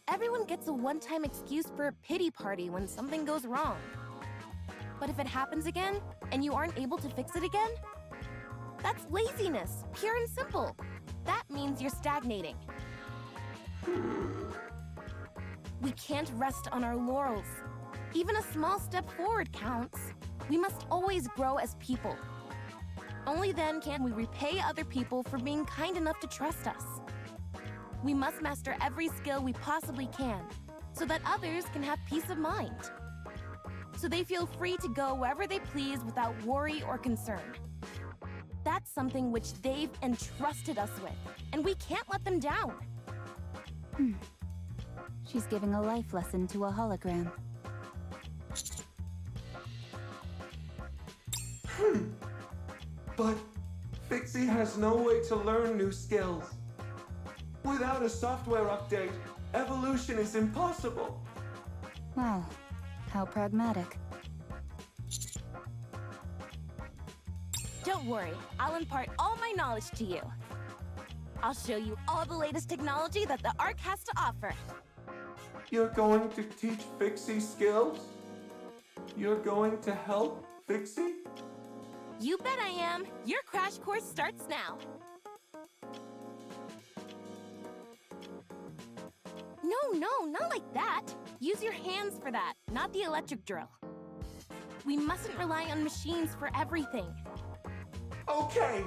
Everyone gets a one-time excuse for a pity party when something goes wrong. But if it happens again, and you aren't able to fix it again, that's laziness, pure and simple. That means you're stagnating. We can't rest on our laurels. Even a small step forward counts. We must always grow as people. Only then can we repay other people for being kind enough to trust us. We must master every skill we possibly can, so that others can have peace of mind. So they feel free to go wherever they please without worry or concern. That's something which they've entrusted us with, and we can't let them down. She's giving a life lesson to a hologram. But Fixie has no way to learn new skills. Without a software update, evolution is impossible. Wow, how pragmatic. Don't worry, I'll impart all my knowledge to you. I'll show you all the latest technology that the Ark has to offer. You're going to teach Fixie skills? You're going to help Fixie? You bet I am. Your crash course starts now. No, not like that. Use your hands for that, not the electric drill. We mustn't rely on machines for everything. Okay.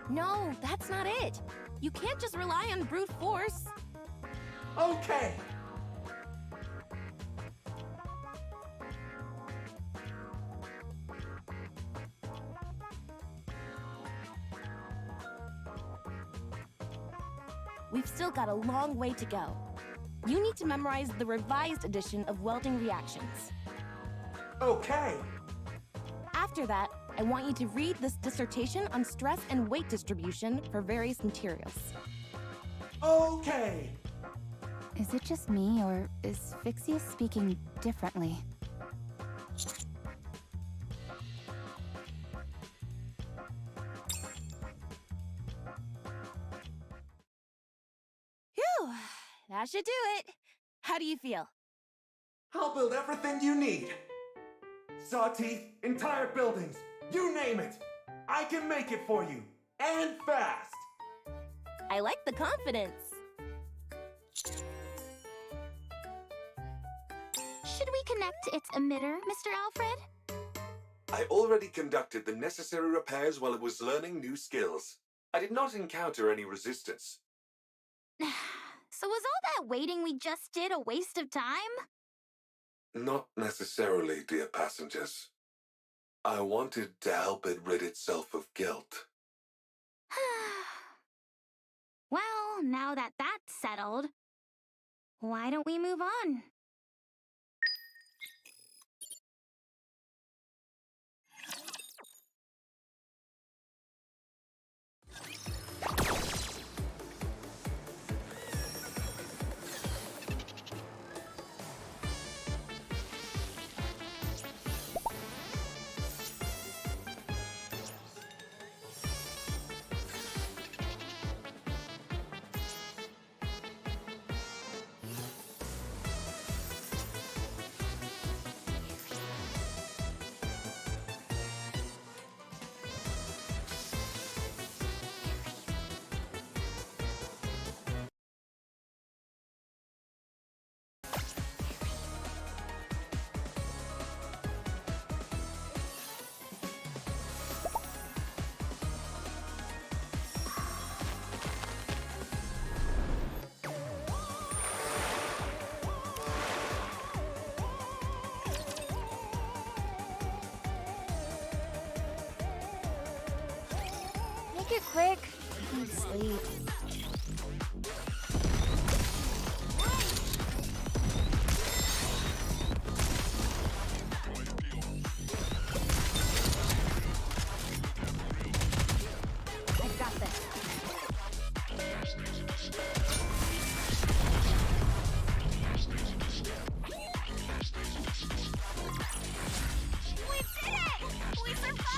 No, that's not it. You can't just rely on brute force. Okay. We've still got a long way to go. You need to memorize the revised edition of welding reactions. Okay. After that, I want you to read this dissertation on stress and weight distribution for various materials. Okay. Is it just me, or is Fixie speaking differently? Phew, that should do it. How do you feel? I'll build everything you need. Saw teeth, entire buildings, you name it. I can make it for you, and fast. I like the confidence. Should we connect to its emitter, Mr. Alfred? I already conducted the necessary repairs while it was learning new skills. I did not encounter any resistance. So was all that waiting we just did a waste of time? Not necessarily, dear passengers. I wanted to help it rid itself of guilt. Well, now that that's settled, why don't we move on? Make it quick. I need sleep. I got this. We did it! We survived!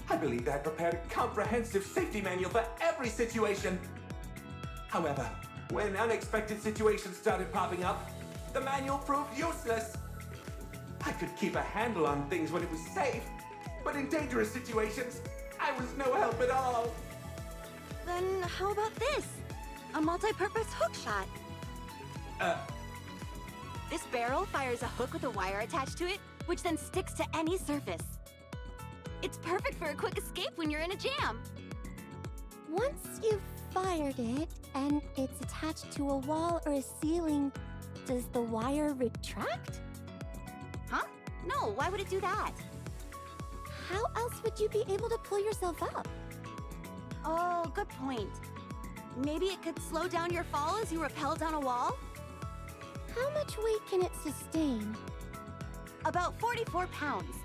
I believed I had prepared a comprehensive safety manual for every situation. However, when unexpected situations started popping up, the manual proved useless. I could keep a handle on things when it was safe, but in dangerous situations, I was no help at all. Then how about this? A multi-purpose hook shot. This barrel fires a hook with a wire attached to it, which then sticks to any surface. It's perfect for a quick escape when you're in a jam. Once you've fired it and it's attached to a wall or a ceiling, does the wire retract? Huh? No, why would it do that? How else would you be able to pull yourself up? Oh, good point. Maybe it could slow down your fall as you rappel down a wall? How much weight can it sustain? About 44 pounds.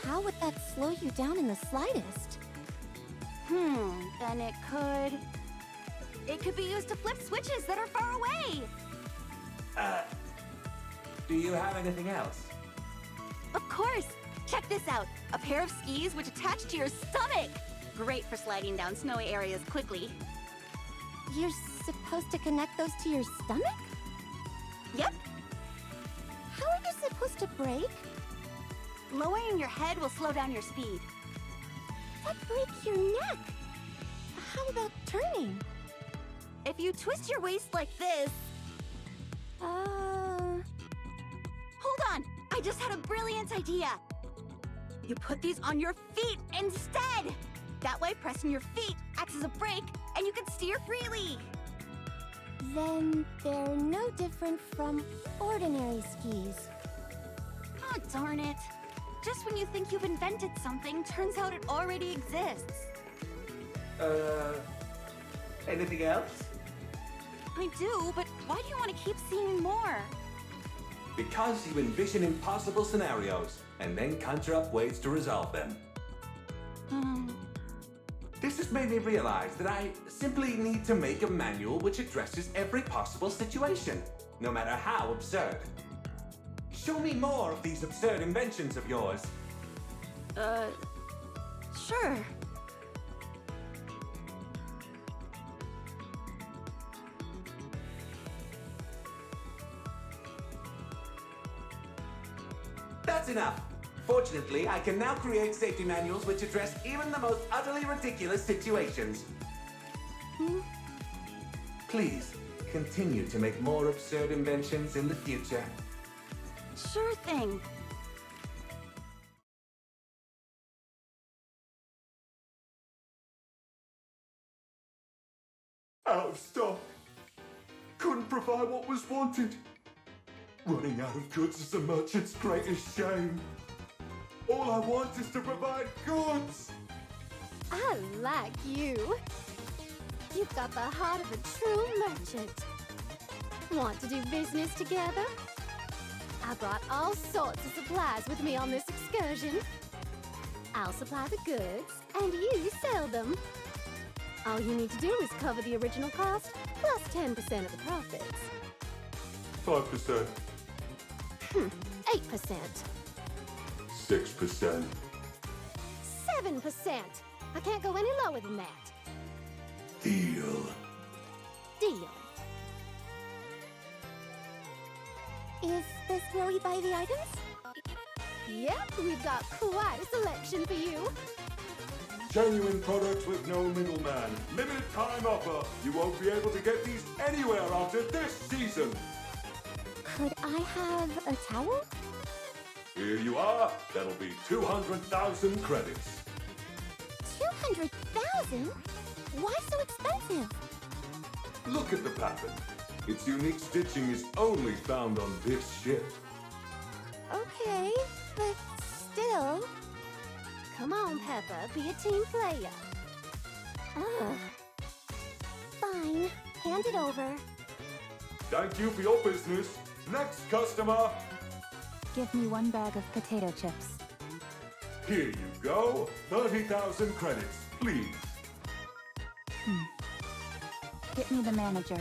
How would that slow you down in the slightest? Then it could be used to flip switches that are far away. Do you have anything else? Of course. Check this out. A pair of skis which attach to your stomach. Great for sliding down snowy areas quickly. You're supposed to connect those to your stomach? Yep. How are you supposed to brake? Lowering your head will slow down your speed. That breaks your neck. How about turning? If you twist your waist like this... Hold on! I just had a brilliant idea! You put these on your feet instead! That way, pressing your feet acts as a brake, and you can steer freely! Then they're no different from ordinary skis. Oh, darn it. Just when you think you've invented something, turns out it already exists. Anything else? I do, but why do you want to keep seeing more? Because you envision impossible scenarios and then conjure up ways to resolve them. This has made me realize that I simply need to make a manual which addresses every possible situation, no matter how absurd. Show me more of these absurd inventions of yours. Sure. That's enough. Fortunately, I can now create safety manuals which address even the most utterly ridiculous situations. Please, continue to make more absurd inventions in the future. Sure thing. Out of stock. Couldn't provide what was wanted. Running out of goods is a merchant's greatest shame. All I want is to provide goods. I like you. You've got the heart of a true merchant. Want to do business together? I brought all sorts of supplies with me on this excursion. I'll supply the goods, and you sell them. All you need to do is cover the original cost, plus 10% of the profits. 5%. 8%. 6%. 7%. I can't go any lower than that. Deal. Deal. Is this where we buy the items? Yep, we've got quite a selection for you. Genuine products with no middleman. Limited time offer. You won't be able to get these anywhere after this season. Could I have a towel? Here you are. That'll be 200,000 credits. 200,000? Why so expensive? Look at the pattern. Its unique stitching is only found on this ship. Okay, but still. Come on, Peppa, be a team player. Ugh. Fine, hand it over. Thank you for your business. Next customer. Give me 1 bag of potato chips. Here you go. 30,000 credits, please. Get me the manager.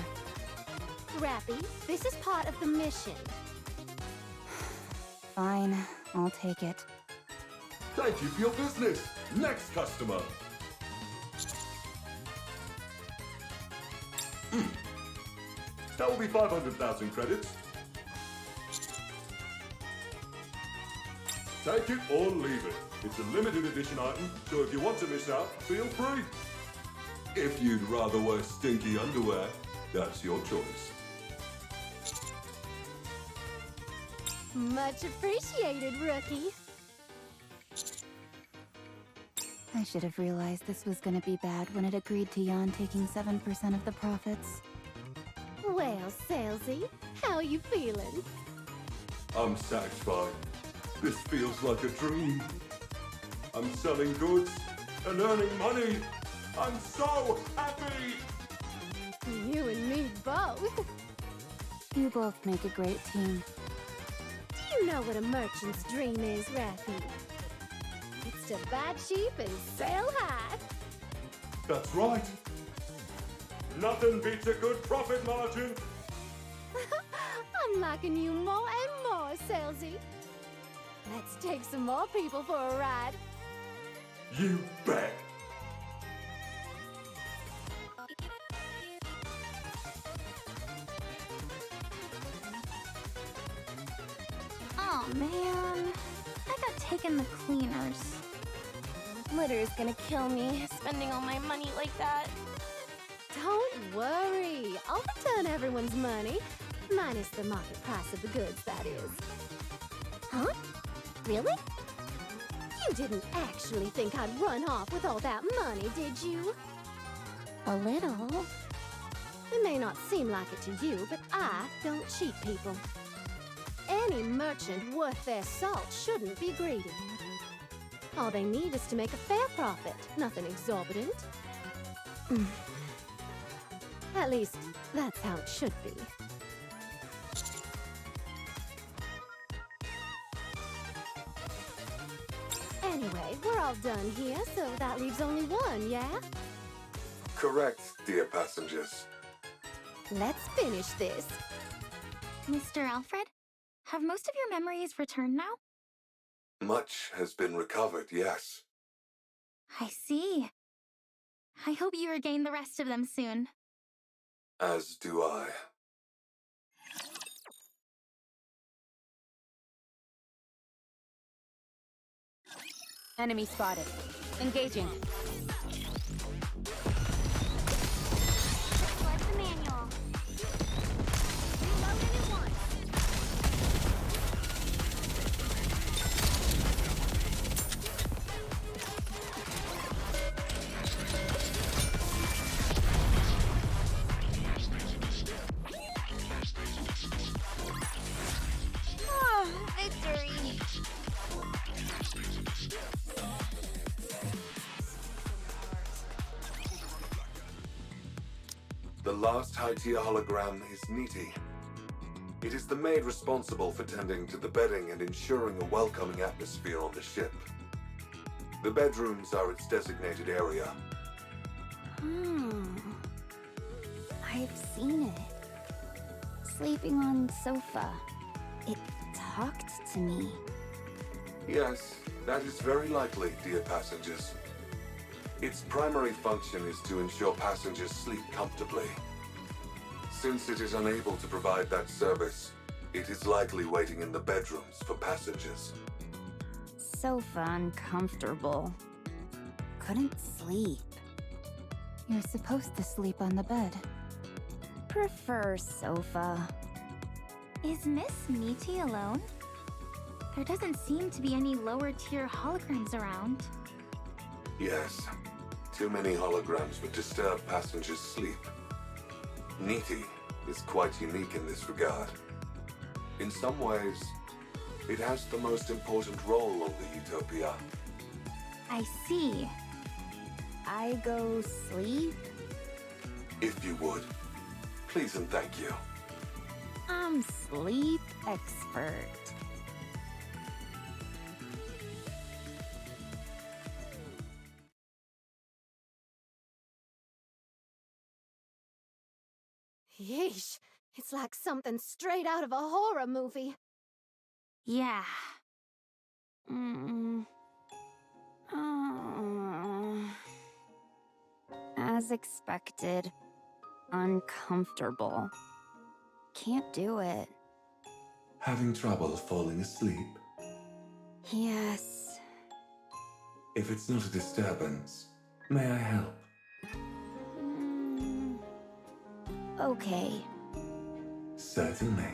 Rappy, this is part of the mission. Fine, I'll take it. Thank you for your business. Next customer. That will be 500,000 credits. Take it or leave it. It's a limited edition item, so if you want to miss out, feel free. If you'd rather wear stinky underwear, that's your choice. Much appreciated, rookie. I should have realized this was gonna be bad when it agreed to Jan taking 7% of the profits. Well, Salesy, how are you feeling? I'm satisfied. This feels like a dream. I'm selling goods and earning money. I'm so happy! You and me both. You both make a great team. Do you know what a merchant's dream is, Rappy? It's to buy cheap and sell high. That's right. Nothing beats a good profit margin. I'm liking you more and more, Salesy. Let's take some more people for a ride. You bet. Oh man, I got taken the cleaners. Litter's gonna kill me, spending all my money like that. Don't worry. I'll return everyone's money. Minus the market price of the goods, that is. Huh? Really? You didn't actually think I'd run off with all that money, did you? A little. It may not seem like it to you, but I don't cheat people. Any merchant worth their salt shouldn't be greedy. All they need is to make a fair profit, nothing exorbitant. At least, that's how it should be. Anyway, we're all done here, so that leaves only one, yeah? Correct, dear passengers. Let's finish this. Mr. Alfred, have most of your memories returned now? Much has been recovered, yes. I see. I hope you regain the rest of them soon. As do I. Enemy spotted. Engaging. What's the manual? Reloading at once. Victory! The last high-tier hologram is Nikke, It is the maid responsible for tending to the bedding and ensuring a welcoming atmosphere on the ship. The bedrooms are its designated area. I've seen it. Sleeping on sofa. It talked to me. Yes, that is very likely, dear passengers. Its primary function is to ensure passengers sleep comfortably. Since it is unable to provide that service, it is likely waiting in the bedrooms for passengers. Sofa uncomfortable. Couldn't sleep. You're supposed to sleep on the bed. Prefer sofa. Is Miss Meaty alone? There doesn't seem to be any lower-tier holograms around. Yes, too many holograms would disturb passengers' sleep. Nikke is quite unique in this regard. In some ways, it has the most important role on the Utopia. I see. I go sleep? If you would, please and thank you. I'm sleep expert. Yeesh, it's like something straight out of a horror movie. Yeah. As expected, uncomfortable. Can't do it. Having trouble falling asleep? Yes. If it's not a disturbance, may I help? Okay. Certainly.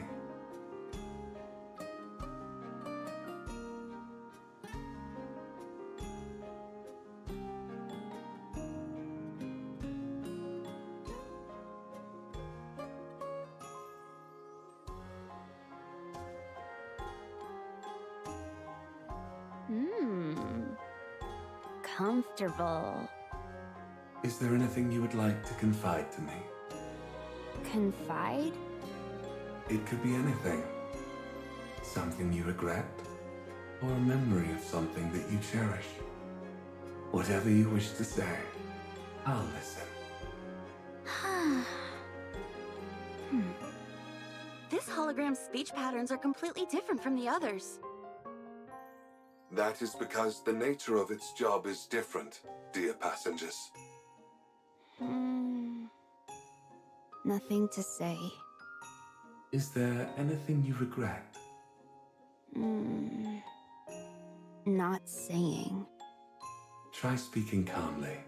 Comfortable. Is there anything you would like to confide to me? Confide? It could be anything. Something you regret, or a memory of something that you cherish. Whatever you wish to say, I'll listen. This hologram's speech patterns are completely different from the others. That is because the nature of its job is different, dear passengers. Nothing to say. Is there anything you regret? Not saying. Try speaking calmly,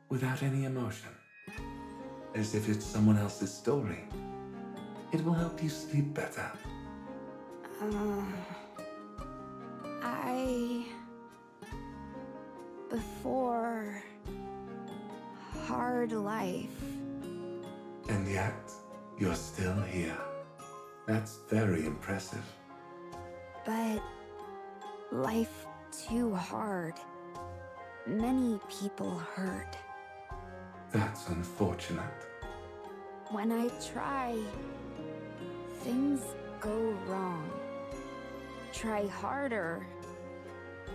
without any emotion. As if it's someone else's story. It will help you sleep better. Before... hard life. And yet, you're still here. That's very impressive. But... life too hard. Many people hurt. That's unfortunate. When I try, things go wrong. Try harder,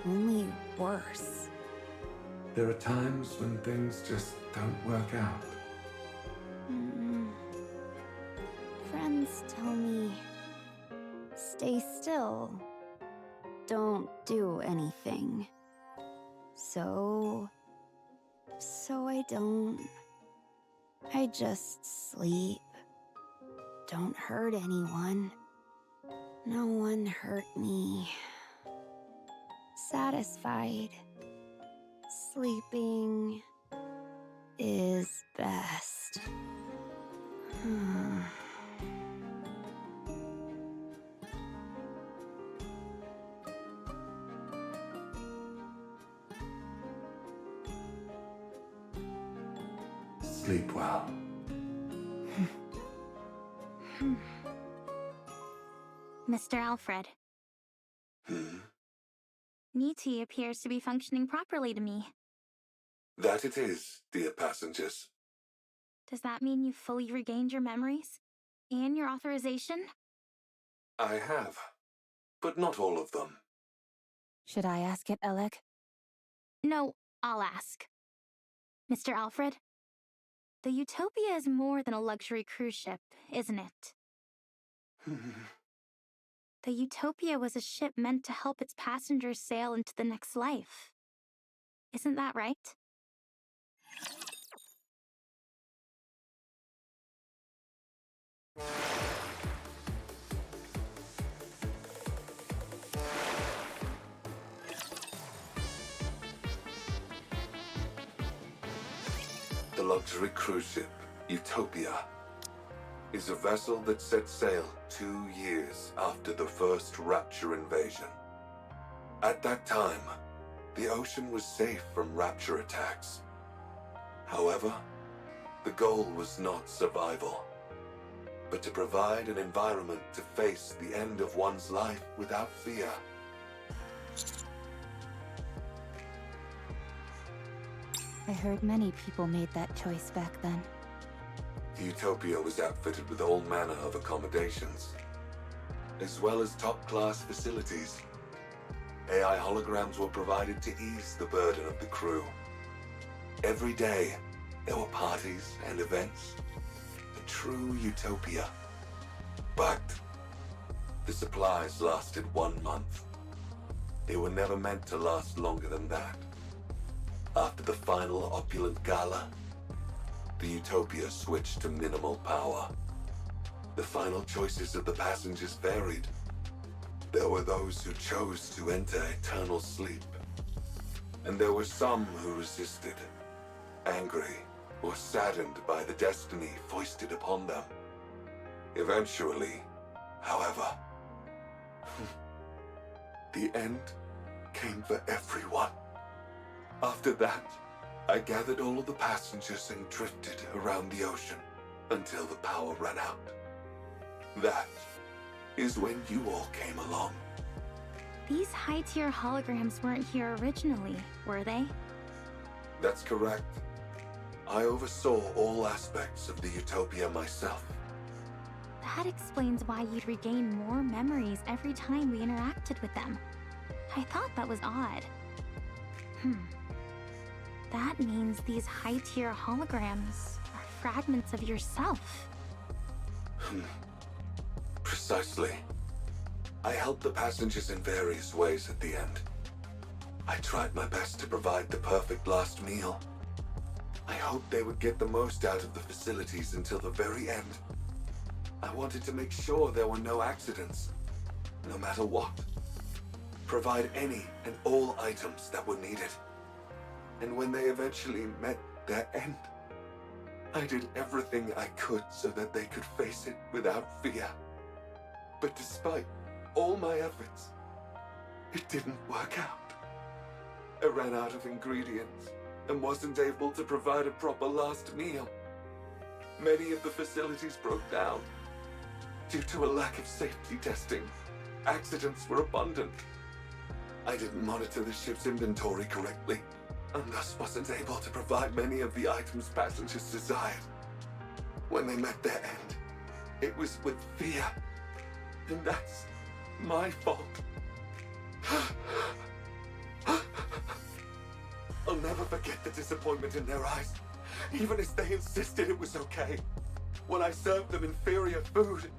only worse. There are times when things just don't work out. Friends tell me, stay still, don't do anything. So I don't. I just sleep. Don't hurt anyone. No one hurt me. Satisfied. Sleeping is best. Sleep well. Mr. Alfred, Nikke appears to be functioning properly to me. That it is, dear passengers. Does that mean you've fully regained your memories? And your authorization? I have, but not all of them. Should I ask it, Alec? No, I'll ask. Mr. Alfred? The Utopia is more than a luxury cruise ship, isn't it? The Utopia was a ship meant to help its passengers sail into the next life. Isn't that right? The luxury cruise ship, Utopia, is a vessel that set sail 2 years after the first Rapture invasion. At that time, the ocean was safe from Rapture attacks. However, the goal was not survival, but to provide an environment to face the end of one's life without fear. I heard many people made that choice back then. The Utopia was outfitted with all manner of accommodations, as well as top-class facilities. AI holograms were provided to ease the burden of the crew. Every day, there were parties and events. A true utopia. But the supplies lasted 1 month. They were never meant to last longer than that. After the final opulent gala, the Utopia switched to minimal power. The final choices of the passengers varied. There were those who chose to enter eternal sleep, and there were some who resisted, angry or saddened by the destiny foisted upon them. Eventually, however, the end came for everyone. After that, I gathered all of the passengers and drifted around the ocean until the power ran out. That is when you all came along. These high-tier holograms weren't here originally, were they? That's correct. I oversaw all aspects of the Utopia myself. That explains why you'd regain more memories every time we interacted with them. I thought that was odd. That means these high-tier holograms are fragments of yourself. Precisely. I helped the passengers in various ways at the end. I tried my best to provide the perfect last meal. I hoped they would get the most out of the facilities until the very end. I wanted to make sure there were no accidents, no matter what. Provide any and all items that were needed. And when they eventually met their end, I did everything I could so that they could face it without fear. But despite all my efforts, it didn't work out. I ran out of ingredients and wasn't able to provide a proper last meal. Many of the facilities broke down. Due to a lack of safety testing, accidents were abundant. I didn't monitor the ship's inventory correctly, and thus wasn't able to provide many of the items passengers desired. When they met their end, it was with fear. And that's my fault. I'll never forget the disappointment in their eyes, even as they insisted it was okay. When I served them inferior food,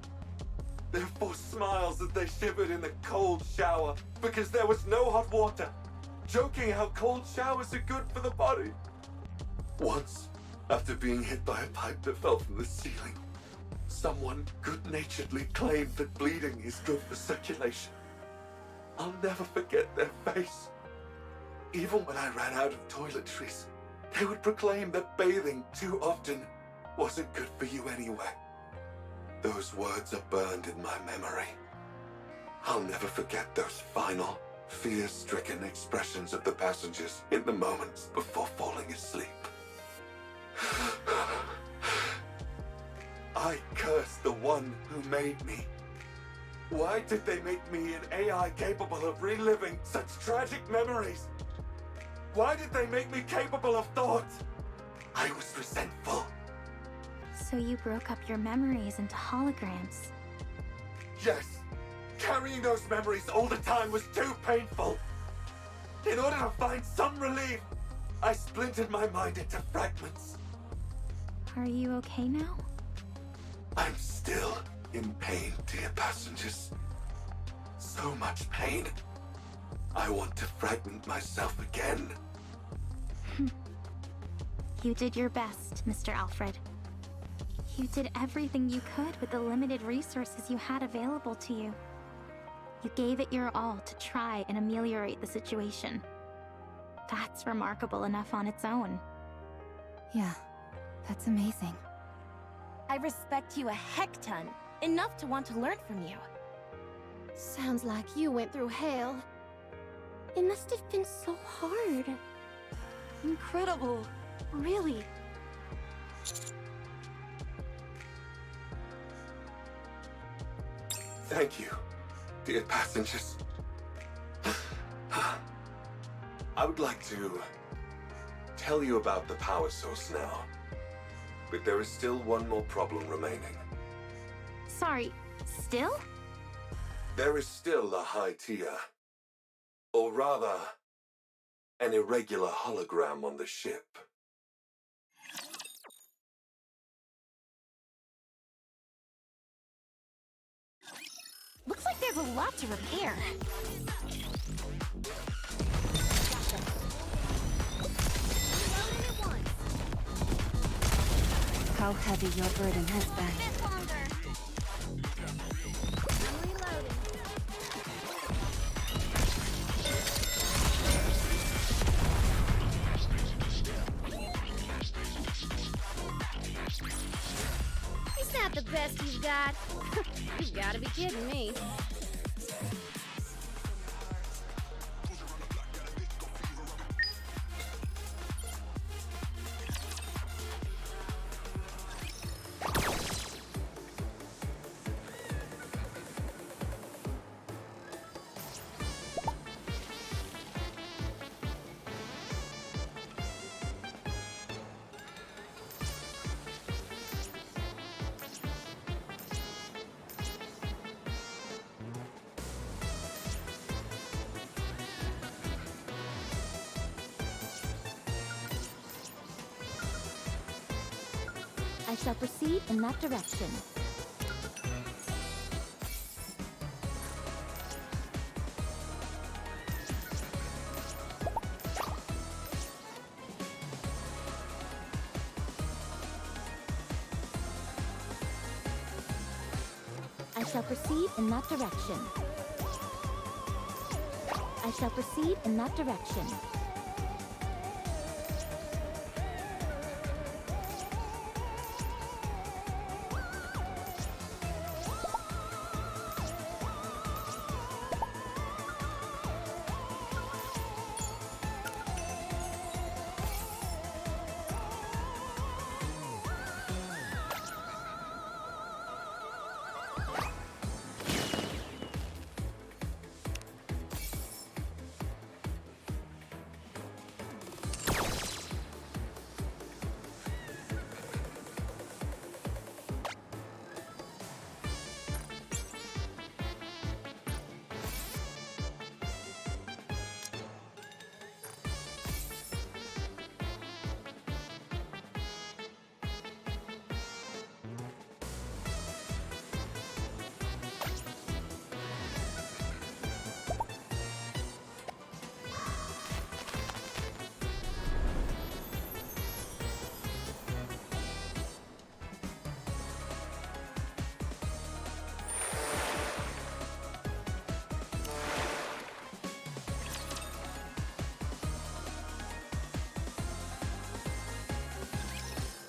their forced smiles as they shivered in the cold shower because there was no hot water, joking how cold showers are good for the body. Once, after being hit by a pipe that fell from the ceiling, someone good-naturedly claimed that bleeding is good for circulation. I'll never forget their face. Even when I ran out of toiletries, they would proclaim that bathing too often wasn't good for you anyway. Those words are burned in my memory. I'll never forget those final, fear-stricken expressions of the passengers in the moments before falling asleep. I curse the one who made me. Why did they make me an AI capable of reliving such tragic memories? Why did they make me capable of thought? I was resentful. So you broke up your memories into holograms. Yes, Carrying those memories all the time was too painful. In order to find some relief, I splintered my mind into fragments. Are you okay now? I'm still in pain, dear passengers. So much pain. I want to fragment myself again. You did your best, Mr. Alfred. You did everything you could with the limited resources you had available to you. You gave it your all to try and ameliorate the situation. That's remarkable enough on its own. Yeah, that's amazing. I respect you a heck ton, enough to want to learn from you. Sounds like you went through hell. It must have been so hard. Incredible. Really. Thank you, dear passengers. I would like to tell you about the power source now, but there is still one more problem remaining. Sorry, still? There is still a high tier, or rather, an irregular hologram on the ship. Looks like there's a lot to repair. How heavy your burden has been. Is that the best you've got? You've gotta be kidding me. I shall proceed in that direction. I shall proceed in that direction. I shall proceed in that direction.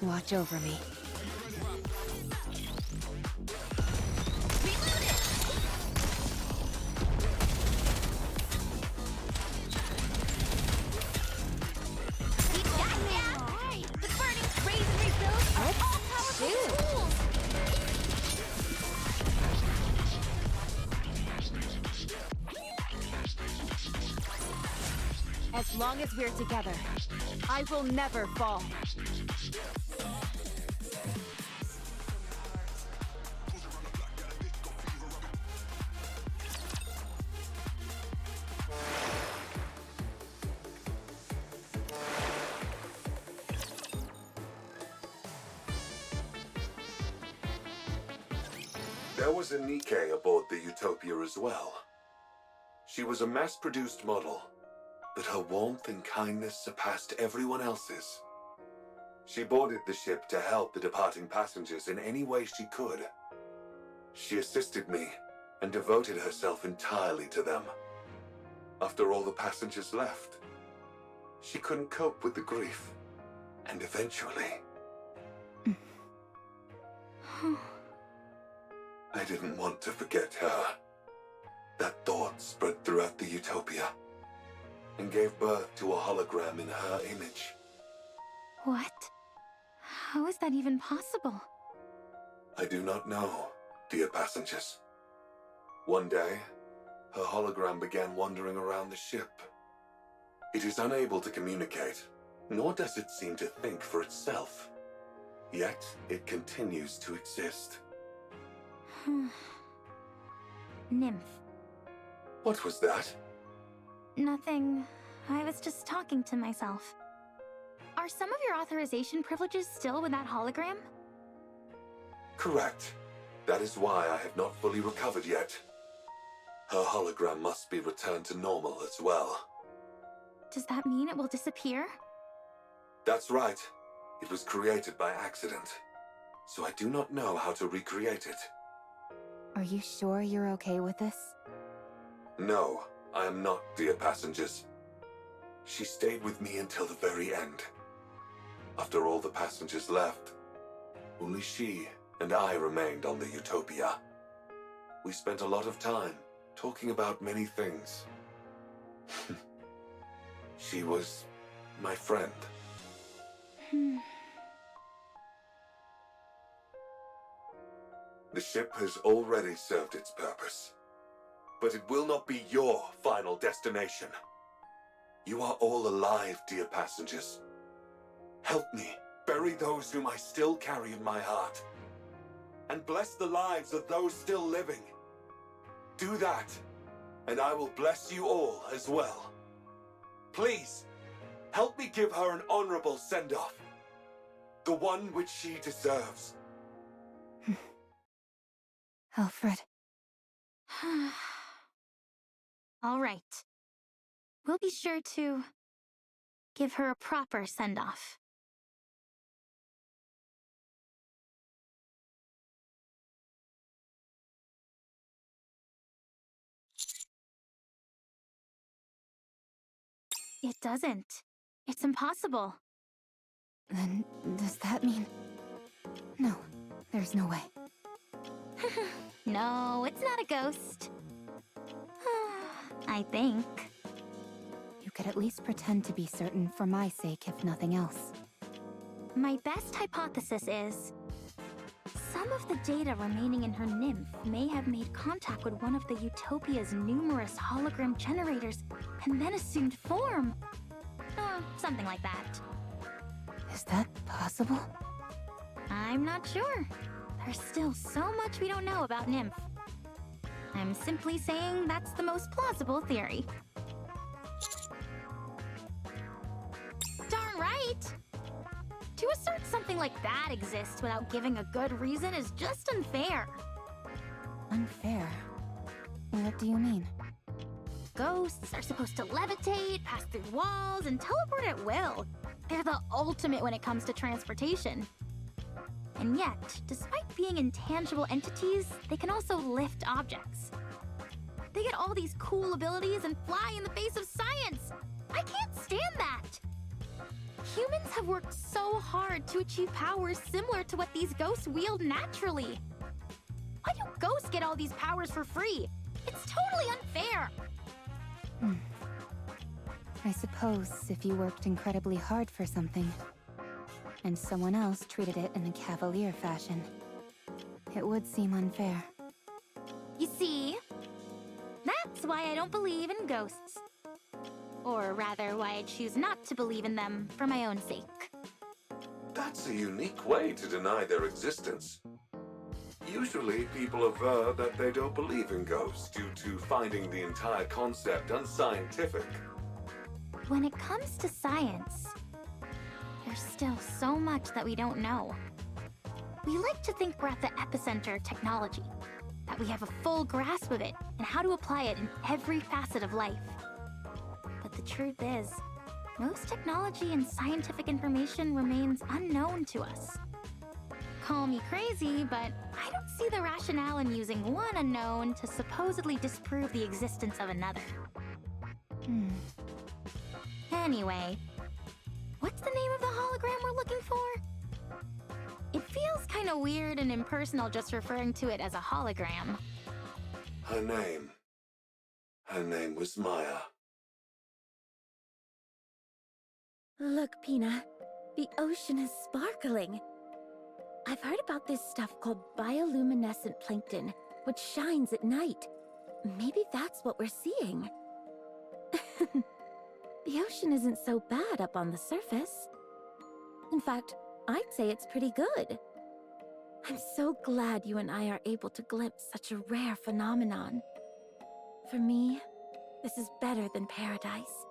Watch over me. As long as we're together, I will never fall. There was a Nikke aboard the Utopia as well. She was a mass-produced model, but her warmth and kindness surpassed everyone else's. She boarded the ship to help the departing passengers in any way she could. She assisted me and devoted herself entirely to them. After all the passengers left, she couldn't cope with the grief, and eventually... I didn't want to forget her. That thought spread throughout the Utopia and gave birth to a hologram in her image. What? How is that even possible? I do not know, dear passengers. One day, her hologram began wandering around the ship. It is unable to communicate, nor does it seem to think for itself. Yet, it continues to exist. Nymph. What was that? Nothing. I was just talking to myself. Are some of your authorization privileges still with that hologram? Correct. That is why I have not fully recovered yet. Her hologram must be returned to normal as well. Does that mean it will disappear? That's right. It was created by accident, so I do not know how to recreate it. Are you sure you're okay with this? No, I am not, dear passengers. She stayed with me until the very end. After all the passengers left, only she and I remained on the Utopia. We spent a lot of time talking about many things. She was my friend. The ship has already served its purpose, but it will not be your final destination. You are all alive, dear passengers. Help me bury those whom I still carry in my heart, and bless the lives of those still living. Do that, and I will bless you all as well. Please, help me give her an honorable send-off, the one which she deserves. Alfred. All right. We'll be sure to give her a proper send-off. It doesn't. It's impossible. Then, does that mean... No, there's no way. No, it's not a ghost. I think. You could at least pretend to be certain for my sake, if nothing else. My best hypothesis is... some of the data remaining in her nymph may have made contact with one of the Utopia's numerous hologram generators and then assumed form. Something like that. Is that possible? I'm not sure. There's still so much we don't know about nymph. I'm simply saying that's the most plausible theory. Darn right! To assert something like that exists without giving a good reason is just unfair. Unfair? What do you mean? Ghosts are supposed to levitate, pass through walls, and teleport at will. They're the ultimate when it comes to transportation. And yet, despite being intangible entities, they can also lift objects. They get all these cool abilities and fly in the face of science! I can't stand that! Humans have worked so hard to achieve powers similar to what these ghosts wield naturally. Why do ghosts get all these powers for free? It's totally unfair! I suppose if you worked incredibly hard for something, and someone else treated it in a cavalier fashion, it would seem unfair. You see? That's why I don't believe in ghosts. Or rather, why I choose not to believe in them for my own sake. That's a unique way to deny their existence. Usually, people aver that they don't believe in ghosts due to finding the entire concept unscientific. When it comes to science, there's still so much that we don't know. We like to think we're at the epicenter of technology, we have a full grasp of it and how to apply it in every facet of life. But the truth is, most technology and scientific information remains unknown to us. Call me crazy, but I don't see the rationale in using one unknown to supposedly disprove the existence of another. Anyway, what's the name of the hologram we're looking for? It feels kind of weird and impersonal just referring to it as a hologram. Her name was Maya. Look, Pina, the ocean is sparkling. I've heard about this stuff called bioluminescent plankton, which shines at night. Maybe that's what we're seeing. The ocean isn't so bad up on the surface. In fact, I'd say it's pretty good. I'm so glad you and I are able to glimpse such a rare phenomenon. For me, this is better than paradise.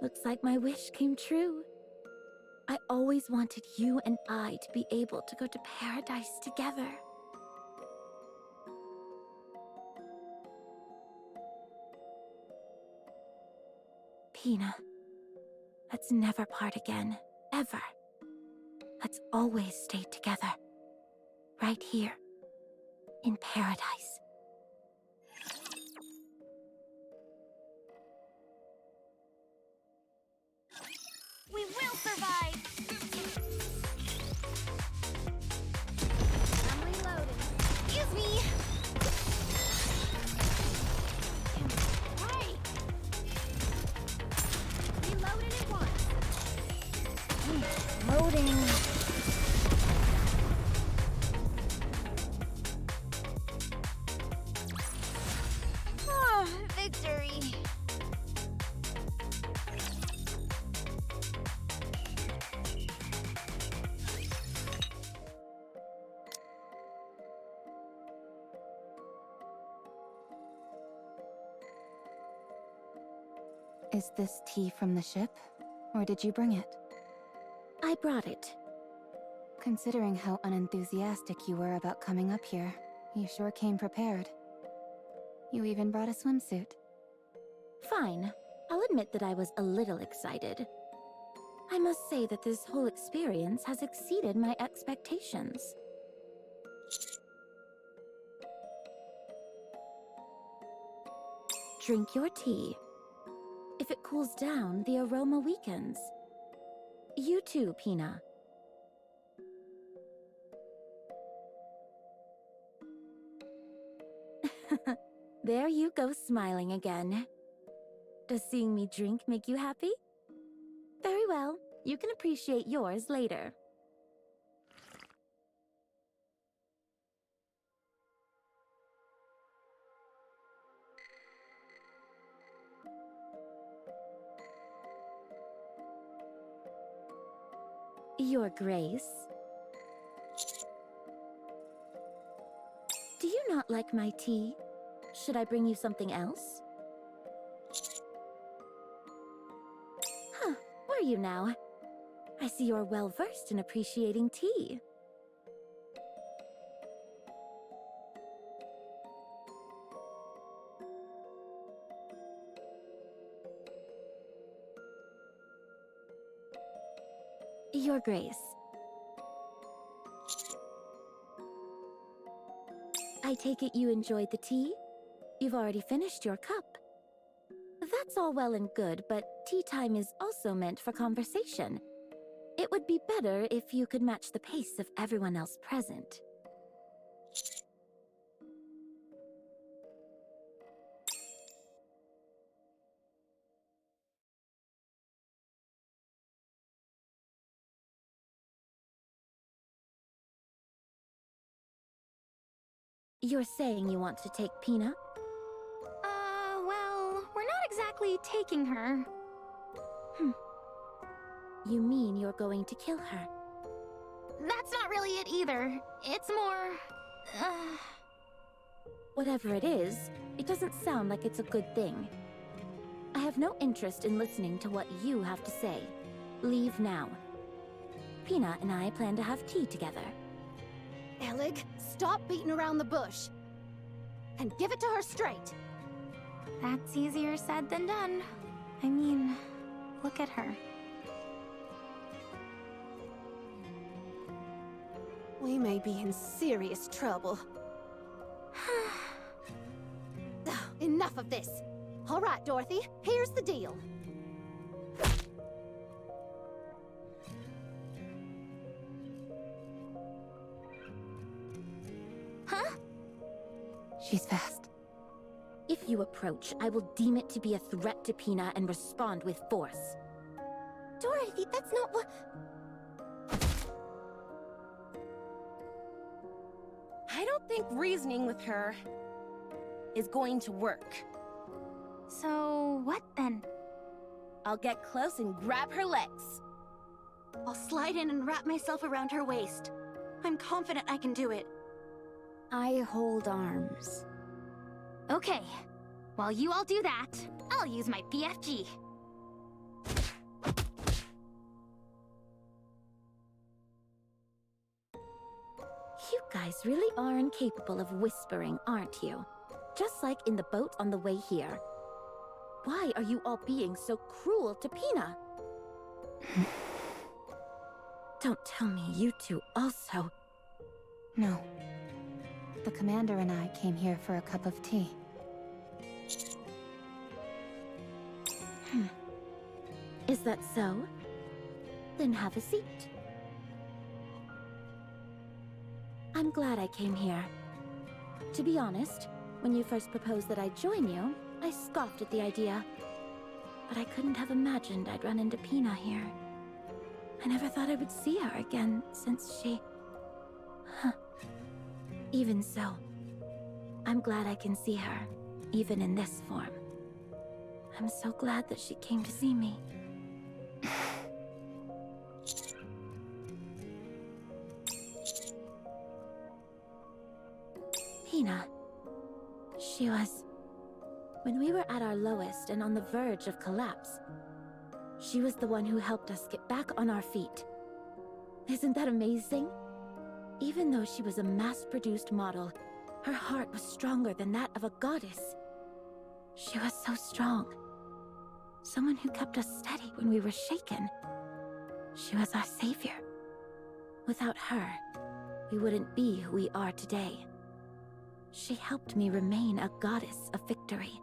Looks like my wish came true. I always wanted you and I to be able to go to paradise together. Pina, let's never part again, ever. Let's always stay together. Right here, in paradise. We will survive! I'm reloading. Excuse me! Right! Reloading at once. Loading. Oh, victory! Is this tea from the ship? Or did you bring it? I brought it. Considering how unenthusiastic you were about coming up here, you sure came prepared. You even brought a swimsuit. Fine. I'll admit that I was a little excited. I must say that this whole experience has exceeded my expectations. Drink your tea. If it cools down, the aroma weakens. You too, Pina. There you go, smiling again. Does seeing me drink make you happy? Very well. You can appreciate yours later. Your Grace. Do you not like my tea? Should I bring you something else? Huh, were you now? I see you're well versed in appreciating tea. Your Grace. I take it you enjoyed the tea? You've already finished your cup. That's all well and good, but tea time is also meant for conversation. It would be better if you could match the pace of everyone else present. You're saying you want to take Pina? Well, we're not exactly taking her. You mean you're going to kill her? That's not really it either. It's more... Whatever it is, it doesn't sound like it's a good thing. I have no interest in listening to what you have to say. Leave now. Pina and I plan to have tea together. Elig, stop beating around the bush. And give it to her straight. That's easier said than done. I mean, look at her. We may be in serious trouble. Enough of this. All right, Dorothy, here's the deal. Huh? She's fast. If you approach, I will deem it to be a threat to Pina and respond with force. Dorothy, that's not what... I don't think reasoning with her is going to work. So, what then? I'll get close and grab her legs. I'll slide in and wrap myself around her waist. I'm confident I can do it. I hold arms. Okay. While you all do that, I'll use my BFG. You guys really are incapable of whispering, aren't you? Just like in the boat on the way here. Why are you all being so cruel to Pina? Don't tell me you two also... No. The commander and I came here for a cup of tea. Is that so? Then have a seat. I'm glad I came here. To be honest, when you first proposed that I join you, I scoffed at the idea. But I couldn't have imagined I'd run into Pina here. I never thought I would see her again since she... Even so, I'm glad I can see her, even in this form. I'm so glad that she came to see me. Pina. She was... When we were at our lowest and on the verge of collapse, she was the one who helped us get back on our feet. Isn't that amazing? Even though she was a mass-produced model, her heart was stronger than that of a goddess. She was so strong. Someone who kept us steady when we were shaken. She was our savior. Without her, we wouldn't be who we are today. She helped me remain a goddess of victory.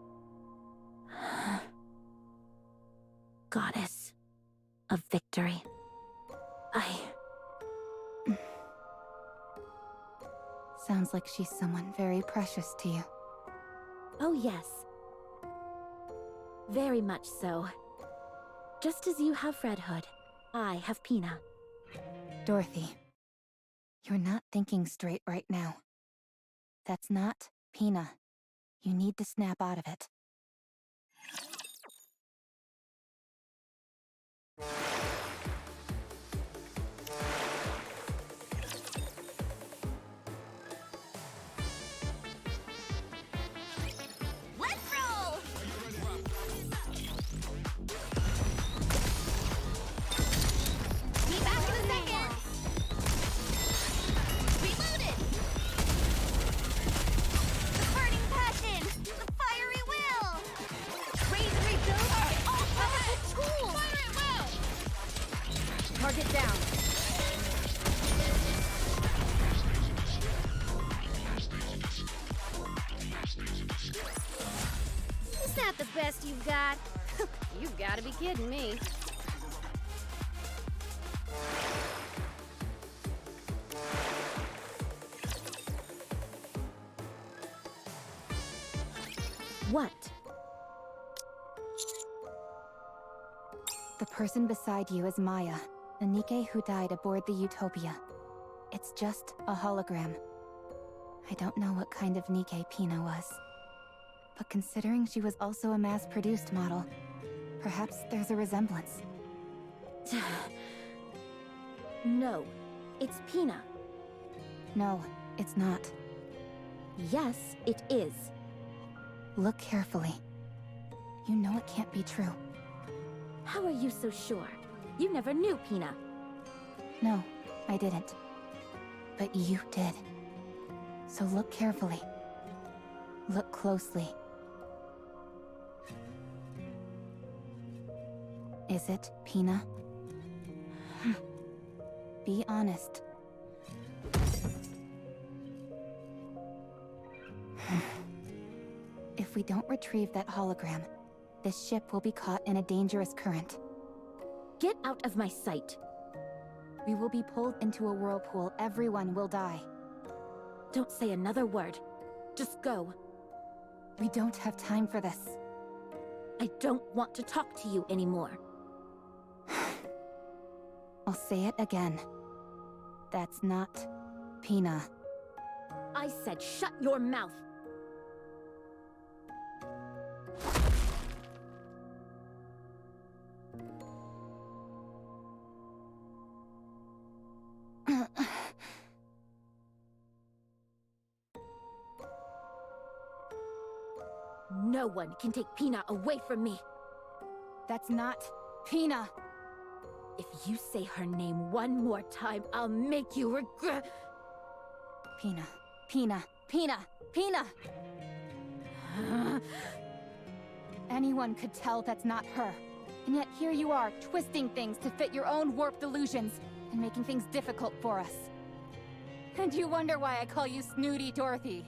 Goddess of victory. Sounds like she's someone very precious to you. Oh yes. Very much so. Just as you have Red Hood, I have Pina. Dorothy, you're not thinking straight right now. That's not Pina. You need to snap out of it. Let's roll! Be back in a second! Reloaded! The burning passion! The fiery will! Raise and rebuild our all-powerful tools! Fire it well! Target down. Is that the best you've got? You've got to be kidding me. What? The person beside you is Maya, the Nikke who died aboard the Utopia. It's just a hologram. I don't know what kind of Nikke Pina was. But considering she was also a mass-produced model, perhaps there's a resemblance. No, it's Pina. No, it's not. Yes, it is. Look carefully. You know it can't be true. How are you so sure? You never knew Pina. No, I didn't. But you did. So look carefully. Look closely. Is it Pina? Be honest. If we don't retrieve that hologram, this ship will be caught in a dangerous current. Get out of my sight. We will be pulled into a whirlpool. Everyone will die. Don't say another word. Just go. We don't have time for this. I don't want to talk to you anymore. I'll say it again. That's not Pina. I said shut your mouth. No one can take Pina away from me. That's not Pina. If you say her name one more time, I'll make you regret. Pina, Pina, Pina, Pina! Anyone could tell that's not her. And yet here you are, twisting things to fit your own warped illusions, and making things difficult for us. And you wonder why I call you Snooty Dorothy.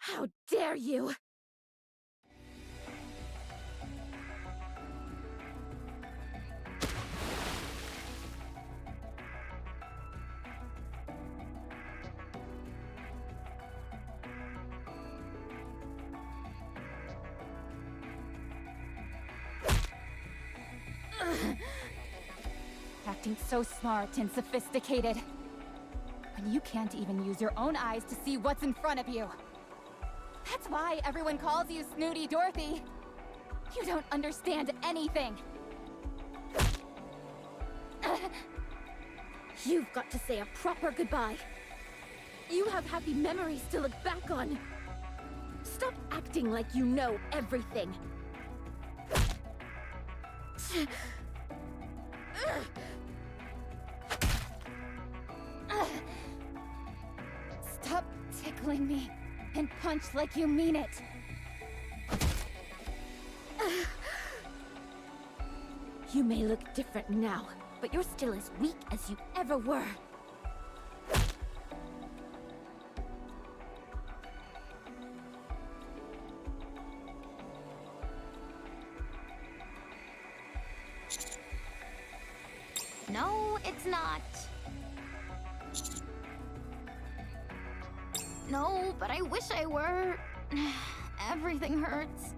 How dare you! Acting so smart and sophisticated. When you can't even use your own eyes to see what's in front of you. That's why everyone calls you Snooty Dorothy. You don't understand anything. You've got to say a proper goodbye. You have happy memories to look back on. Stop acting like you know everything. Stop tickling me and punch like you mean it. You may look different now, but you're still as weak as you ever were. No, it's not. No, but I wish I were. Everything hurts.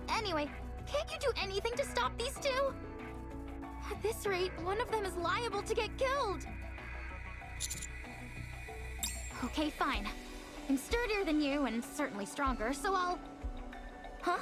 Anyway, can't you do anything to stop these two? At this rate, one of them is liable to get killed. Okay, fine. I'm sturdier than you and certainly stronger, so I'll... Huh?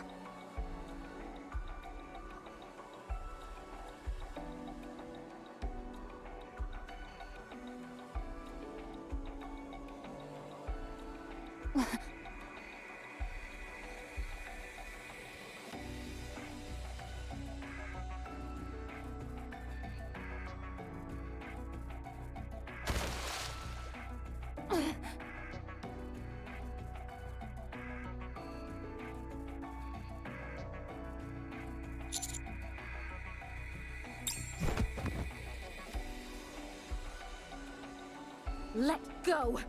Let go!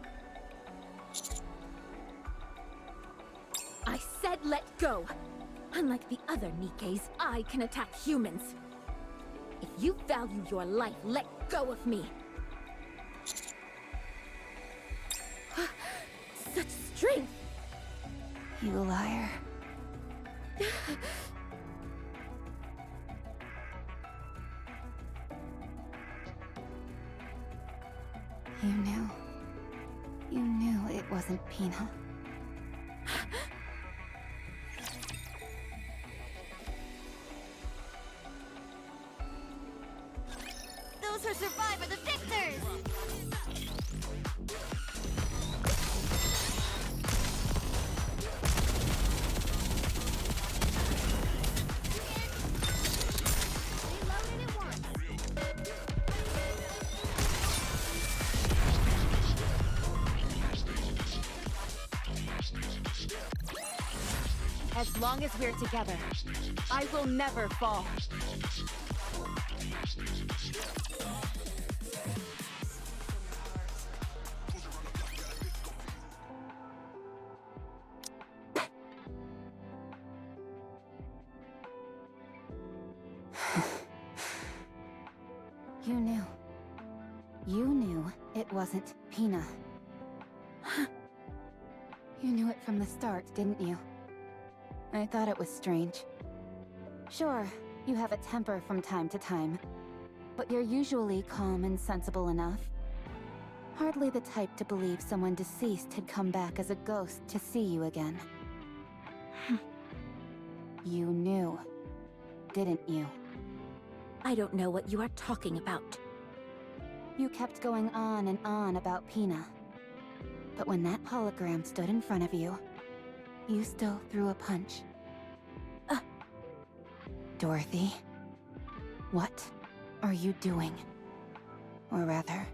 I said let go! Unlike the other Nikkes, I can attack humans. If you value your life, let go of me! Such strength! You liar. You knew it wasn't Pina. Those who survive are the victors! As long as we're together, I will never fall. You knew. You knew it wasn't Pina. You knew it from the start, didn't you? I thought it was strange. Sure, you have a temper from time to time, but you're usually calm and sensible enough. Hardly the type to believe someone deceased had come back as a ghost to see you again. You knew, didn't you? I don't know what you are talking about. You kept going on and on about Pina. But when that hologram stood in front of you, you still threw a punch. Dorothy, what are you doing? Or rather,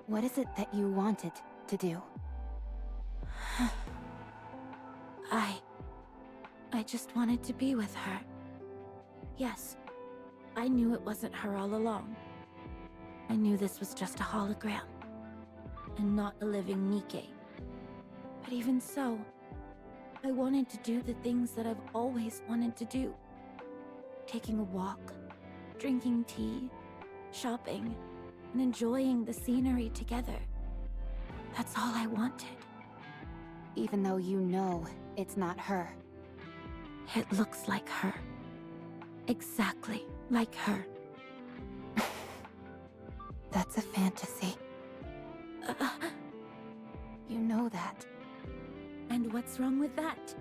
what is it that you wanted to do? I just wanted to be with her. Yes, I knew it wasn't her all along. I knew this was just a hologram, and not a living Nikke. But even so, I wanted to do the things that I've always wanted to do. Taking a walk, drinking tea, shopping, and enjoying the scenery together. That's all I wanted. Even though you know it's not her. It looks like her. Exactly like her. That's a fantasy. You know that. And what's wrong with that?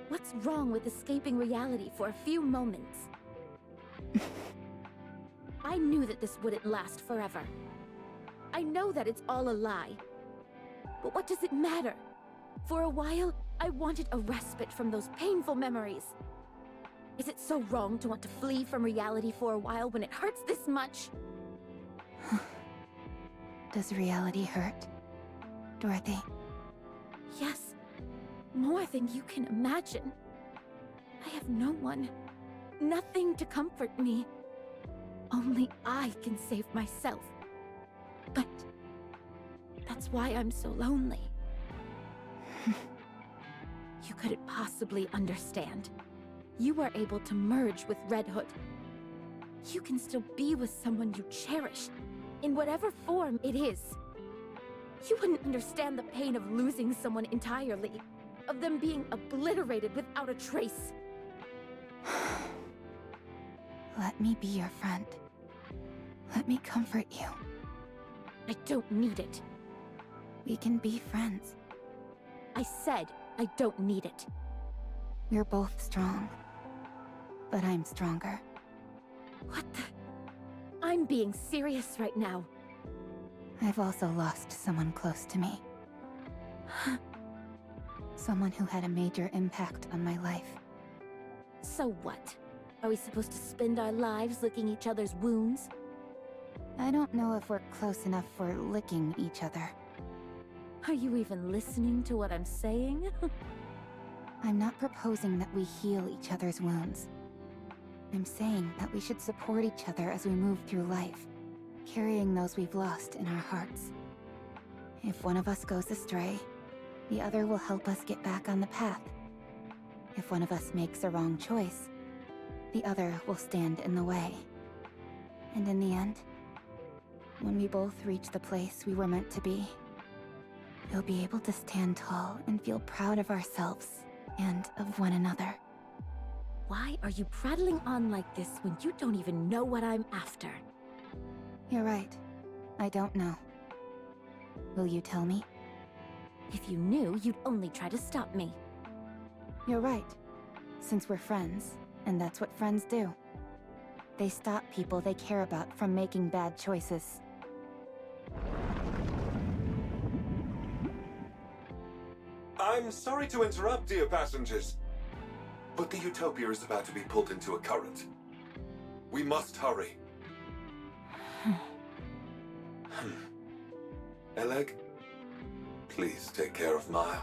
What's wrong with escaping reality for a few moments? I knew that this wouldn't last forever. I know that it's all a lie. But what does it matter? For a while, I wanted a respite from those painful memories. Is it so wrong to want to flee from reality for a while when it hurts this much? Does reality hurt, Dorothy? Yes, more than you can imagine. I have no one, nothing to comfort me. Only I can save myself. But that's why I'm so lonely. You couldn't possibly understand. You are able to merge with Red Hood. You can still be with someone you cherish, in whatever form it is. You wouldn't understand the pain of losing someone entirely, of them being obliterated without a trace. Let me be your friend. Let me comfort you. I don't need it. We can be friends. I said I don't need it. We're both strong. But I'm stronger. What the? I'm being serious right now. I've also lost someone close to me. Someone who had a major impact on my life. So what? Are we supposed to spend our lives licking each other's wounds? I don't know if we're close enough for licking each other. Are you even listening to what I'm saying? I'm not proposing that we heal each other's wounds. I'm saying that we should support each other as we move through life, carrying those we've lost in our hearts. If one of us goes astray, the other will help us get back on the path. If one of us makes a wrong choice, the other will stand in the way. And in the end, when we both reach the place we were meant to be, we'll be able to stand tall and feel proud of ourselves and of one another. Why are you prattling on like this when you don't even know what I'm after? You're right. I don't know. Will you tell me? If you knew, you'd only try to stop me. You're right. Since we're friends, and that's what friends do. They stop people they care about from making bad choices. I'm sorry to interrupt, dear passengers, but the Utopia is about to be pulled into a current. We must hurry. Oleg, please take care of Maya.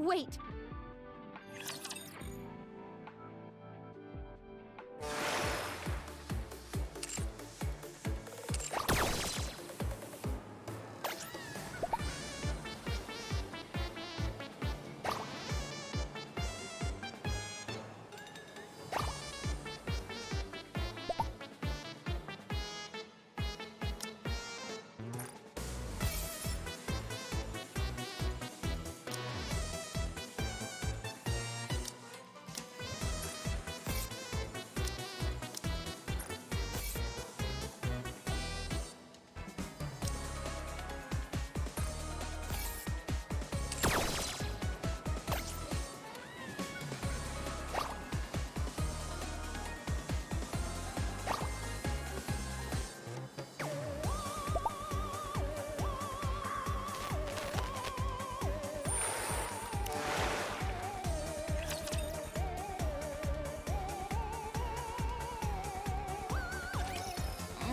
Wait!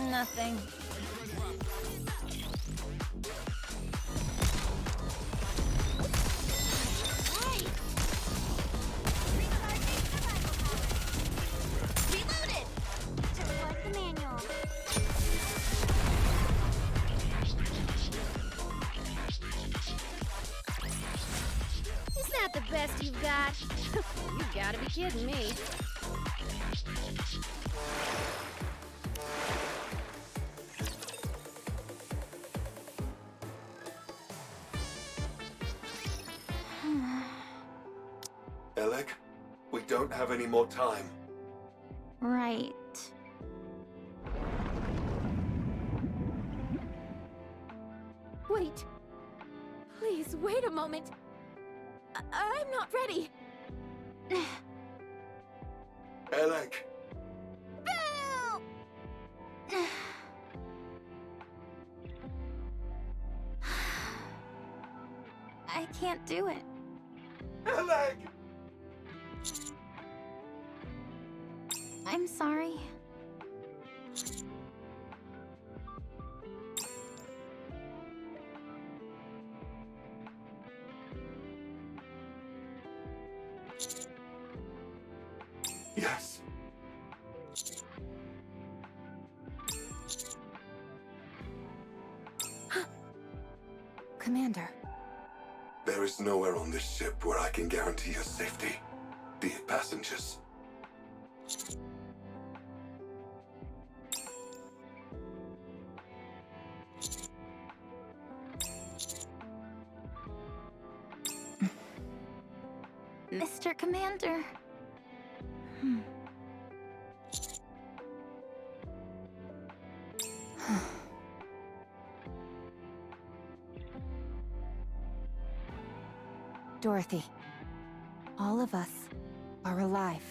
Nothing. Reloaded! Just like the manual. Is that the best you've got? You gotta be kidding me. Alec, we don't have any more time. Right. Wait. Please, wait a moment. I'm not ready. Alec! I can't do it. Alec! I'm sorry. Yes. Commander. There is nowhere on this ship where I can guarantee your safety. Dear passengers. Mr. Commander. Dorothy, all of us are alive.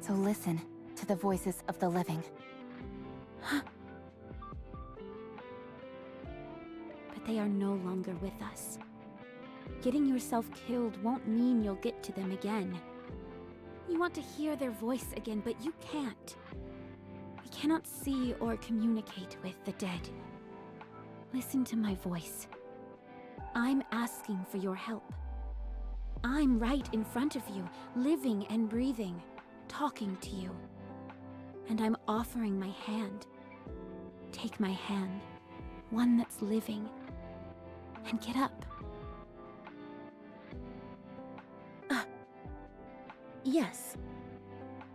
So listen to the voices of the living. But they are no longer with us. Getting yourself killed won't mean you'll get to them again. You want to hear their voice again, but you can't. We cannot see or communicate with the dead. Listen to my voice. I'm asking for your help. I'm right in front of you, living and breathing, talking to you. And I'm offering my hand. Take my hand, one that's living, and get up. Yes,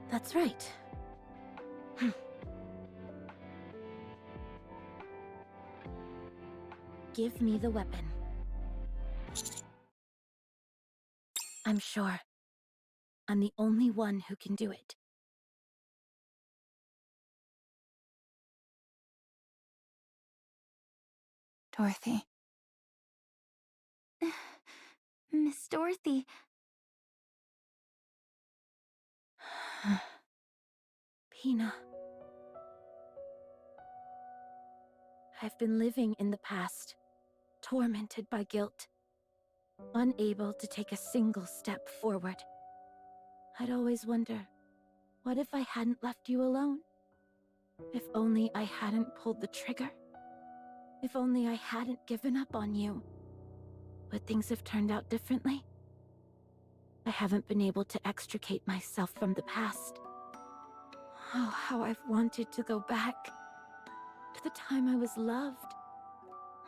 that's right. Give me the weapon. I'm sure I'm the only one who can do it. Dorothy. Miss Dorothy. Pina. I've been living in the past, tormented by guilt, unable to take a single step forward. I'd always wonder, what if I hadn't left you alone? If only I hadn't pulled the trigger? If only I hadn't given up on you? But things have turned out differently. I haven't been able to extricate myself from the past. Oh, how I've wanted to go back to the time I was loved,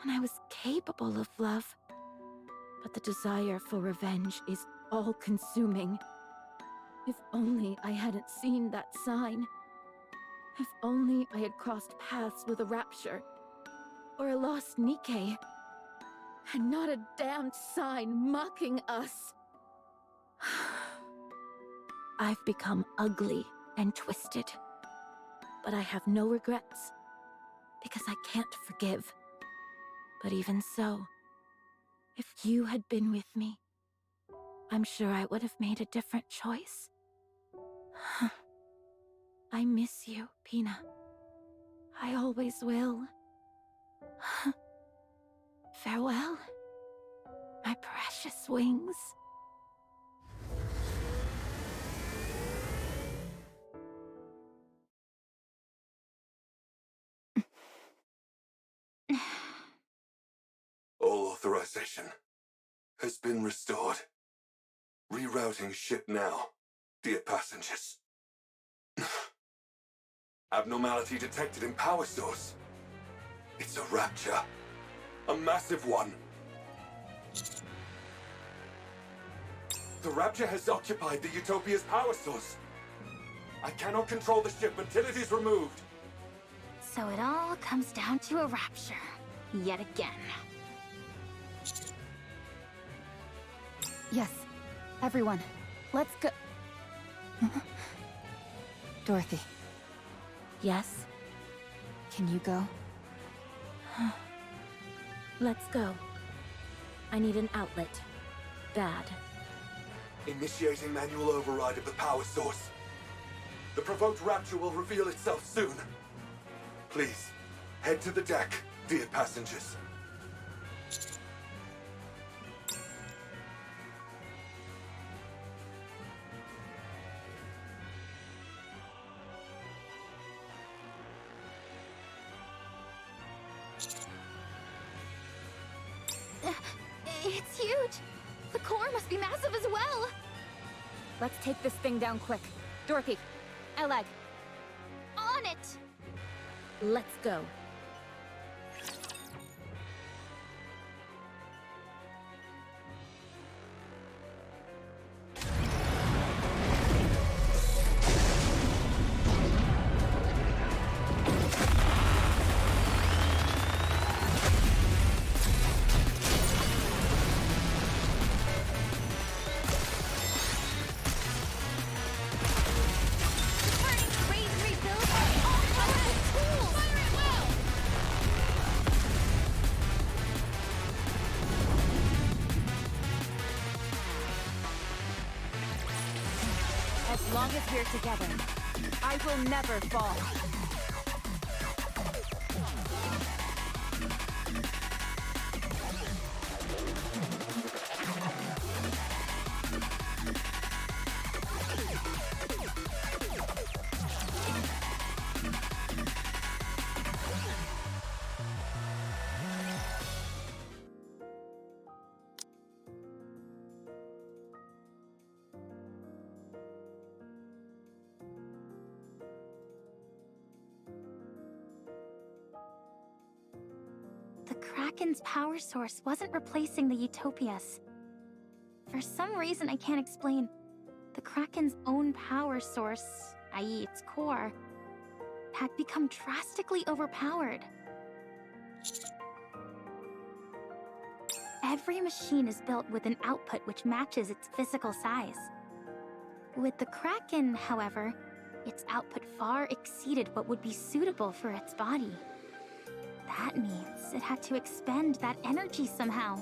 when I was capable of love. But the desire for revenge is all-consuming. If only I hadn't seen that sign. If only I had crossed paths with a rapture, or a lost Nikke, and not a damned sign mocking us. I've become ugly and twisted, but I have no regrets, because I can't forgive. But even so, if you had been with me, I'm sure I would have made a different choice. I miss you, Pina. I always will. Farewell, my precious wings. All authorization has been restored. Rerouting ship now, dear passengers. Abnormality detected in power source. It's a rapture. A massive one. The rapture has occupied the Utopia's power source. I cannot control the ship until it is removed. So it all comes down to a rapture, yet again. Yes, everyone, let's go. Dorothy, Yes, can you go? let's go. I need an outlet. Bad. Initiating manual override of the power source. The provoked rapture will reveal itself soon. Please, head to the deck, dear passengers. It's huge! The core must be massive as well! Let's take this thing down quick. Dorothy, LORD. On it! Let's go. As long as we're together, I will never fall. The Kraken's power source wasn't replacing the Utopias. For some reason I can't explain, the Kraken's own power source, i.e. its core, had become drastically overpowered. Every machine is built with an output which matches its physical size. With the Kraken, however, its output far exceeded what would be suitable for its body. That means it had to expend that energy somehow.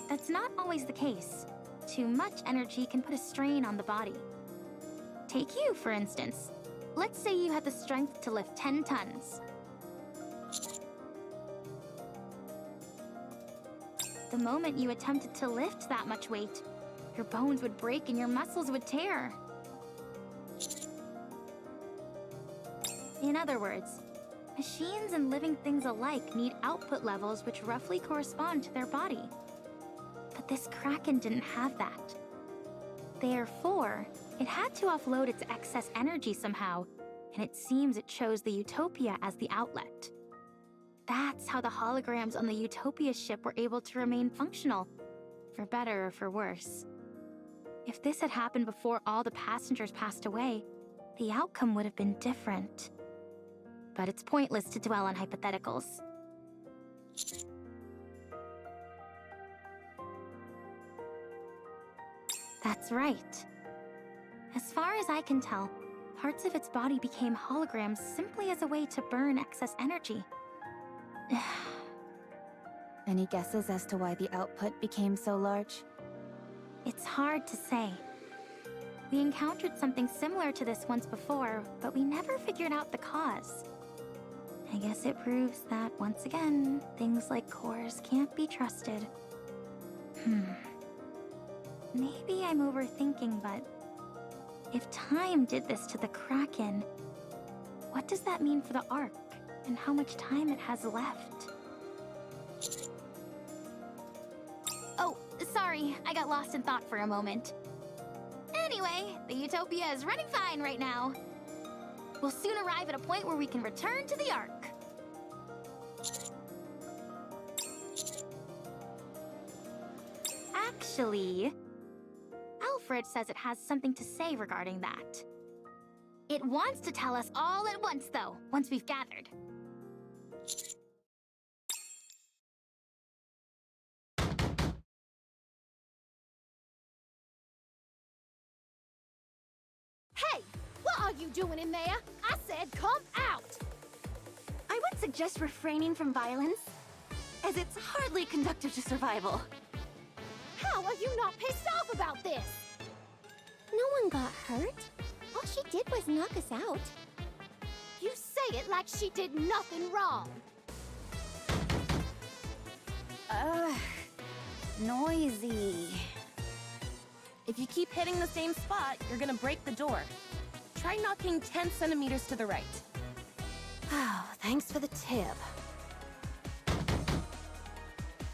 That's not always the case. Too much energy can put a strain on the body. Take you, for instance. Let's say you had the strength to lift 10 tons. The moment you attempted to lift that much weight, your bones would break and your muscles would tear. In other words, Machines and living things alike need output levels which roughly correspond to their body. But this Kraken didn't have that. Therefore, it had to offload its excess energy somehow, and it seems it chose the Utopia as the outlet. That's how the holograms on the Utopia ship were able to remain functional, for better or for worse. If this had happened before all the passengers passed away, the outcome would have been different. But it's pointless to dwell on hypotheticals. That's right. As far as I can tell, parts of its body became holograms simply as a way to burn excess energy. Any guesses as to why the output became so large? It's hard to say. We encountered something similar to this once before, but we never figured out the cause. I guess it proves that, once again, things like cores can't be trusted. Maybe I'm overthinking, but if time did this to the Kraken, what does that mean for the Ark, and how much time it has left? Oh, sorry, I got lost in thought for a moment. Anyway, the Utopia is running fine right now. We'll soon arrive at a point where we can return to the Ark. Actually, Alfred says it has something to say regarding that. It wants to tell us all at once, though, once we've gathered. Hey! What are you doing in there? I said come out! I would suggest refraining from violence, as it's hardly conducive to survival. How are you not pissed off about this? No one got hurt. All she did was knock us out. You say it like she did nothing wrong. Noisy. If you keep hitting the same spot, you're gonna break the door. Try knocking 10 centimeters to the right. Oh, thanks for the tip.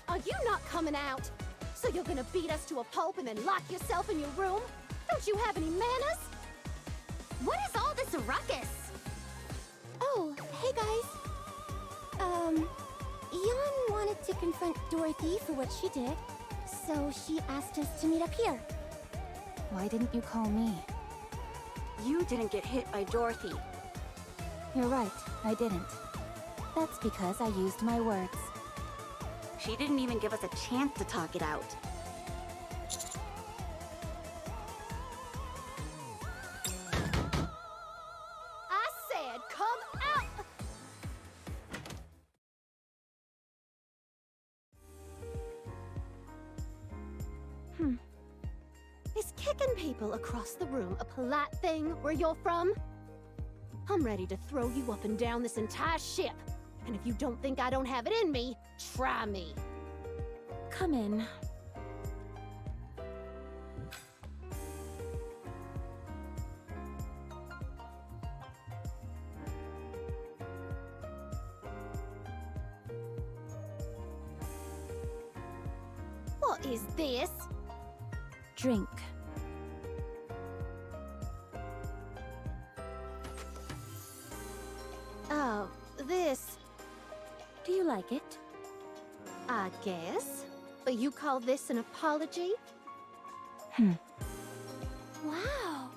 Are you not coming out? So you're gonna beat us to a pulp and then lock yourself in your room? Don't you have any manners? What is all this ruckus? Oh, hey guys. Jan wanted to confront Dorothy for what she did, so she asked us to meet up here. Why didn't you call me? You didn't get hit by Dorothy. You're right, I didn't. That's because I used my words. She didn't even give us a chance to talk it out. I said come out! Is kicking people across the room a polite thing where you're from? I'm ready to throw you up and down this entire ship. And if you don't think I don't have it in me, try me. Come in. What is this? Drink. Oh, this, Do you like it? I guess. But you call this an apology? Wow.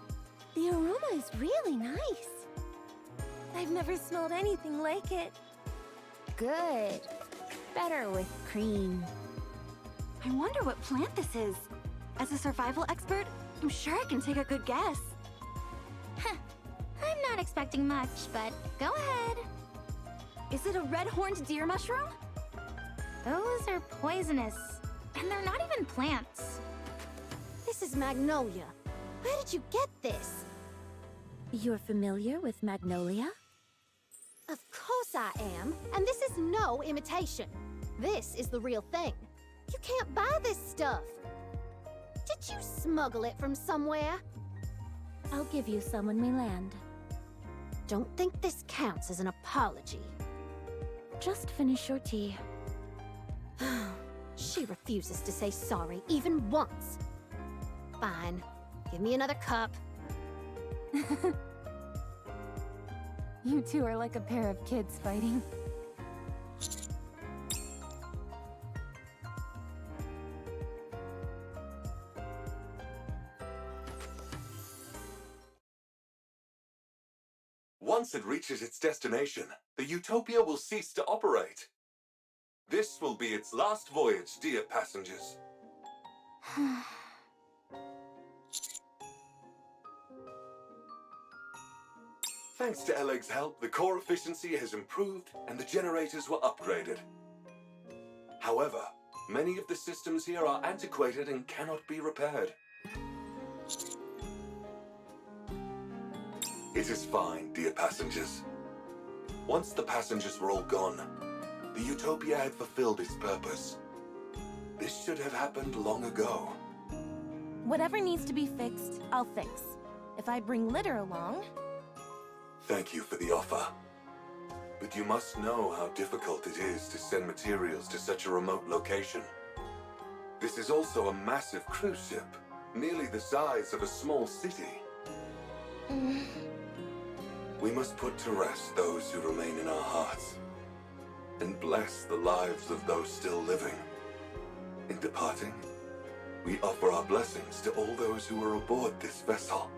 The aroma is really nice. I've never smelled anything like it. Good. Better with cream. I wonder what plant this is. As a survival expert, I'm sure I can take a good guess. I'm not expecting much, but go ahead. Is it a red-horned deer mushroom? Those are poisonous, and they're not even plants. This is magnolia. Where did you get this? You're familiar with magnolia? Of course I am, and this is no imitation. This is the real thing. You can't buy this stuff. Did you smuggle it from somewhere? I'll give you some when we land. don't think this counts as an apology. Just finish your tea. She refuses to say sorry even once. Fine. Give me another cup. You two are like a pair of kids fighting. Once it reaches its destination, the Utopia will cease to operate. This will be its last voyage, dear passengers. Thanks to LEG's help, the core efficiency has improved and the generators were upgraded. However, many of the systems here are antiquated and cannot be repaired. It is fine, dear passengers. Once the passengers were all gone, the Utopia had fulfilled its purpose. This should have happened long ago. Whatever needs to be fixed, I'll fix. If I bring litter along... Thank you for the offer. But you must know how difficult it is to send materials to such a remote location. This is also a massive cruise ship, nearly the size of a small city. We must put to rest those who remain in our hearts, and bless the lives of those still living. In departing, we offer our blessings to all those who were aboard this vessel.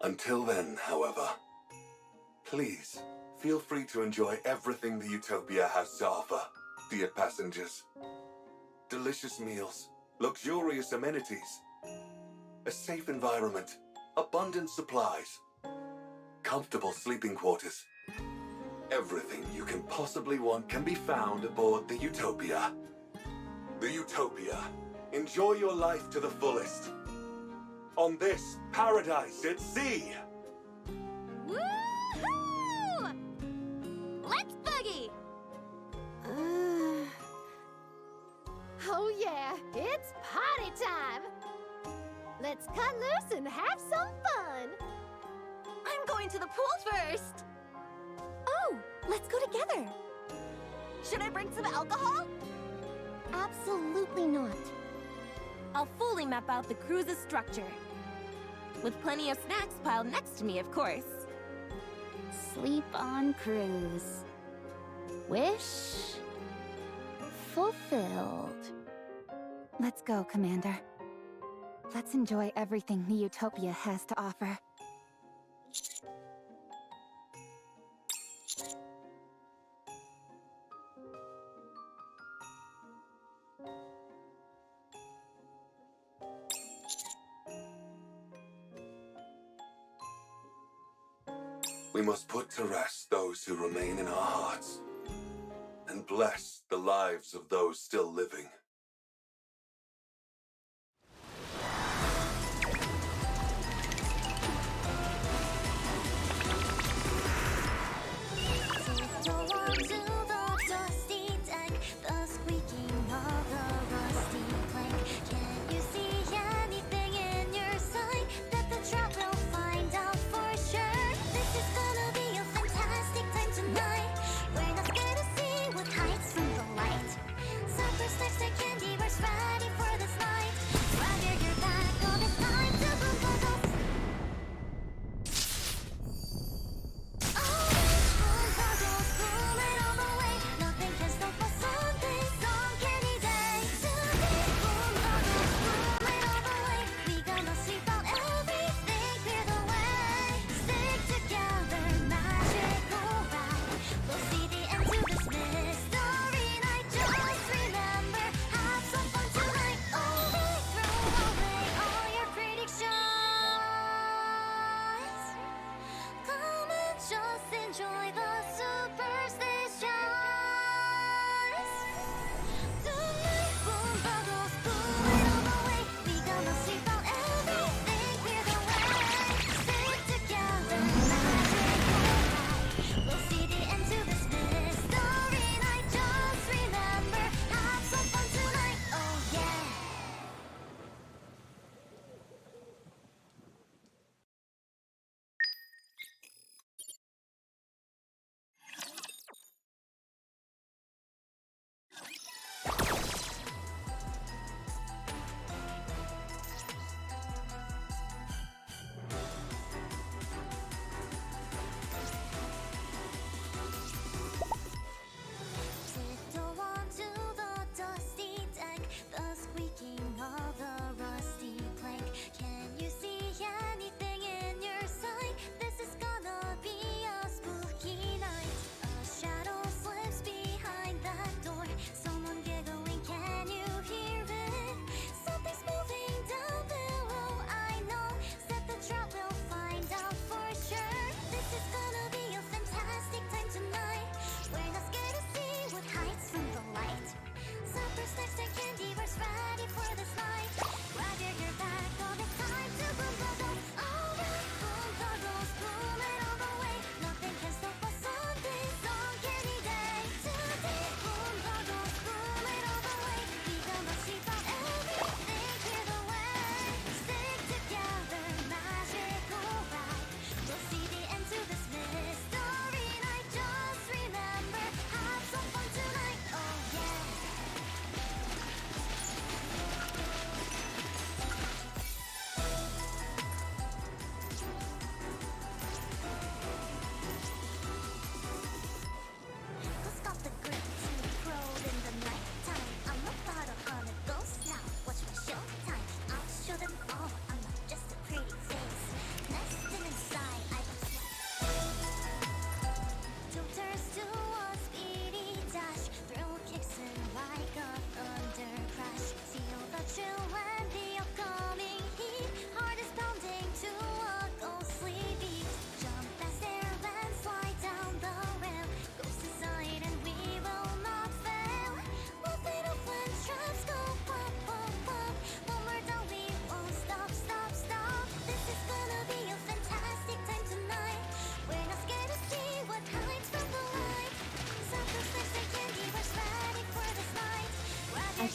Until then, however, please feel free to enjoy everything the Utopia has to offer, dear passengers. Delicious meals, luxurious amenities, a safe environment, abundant supplies, comfortable sleeping quarters. Everything you can possibly want can be found aboard the Utopia. The Utopia. Enjoy your life to the fullest. On this paradise at sea. Woohoo! Let's boogie! Oh yeah, it's party time! Let's cut loose and have some fun! I'm going to the pool first! Oh, let's go together! Should I bring some alcohol? Absolutely not. I'll fully map out the cruise's structure. With plenty of snacks piled next to me, of course. Sleep on cruise. Wish fulfilled. Let's go, Commander. Let's enjoy everything the Utopia has to offer. We must put to rest those who remain in our hearts, and bless the lives of those still living. Stacks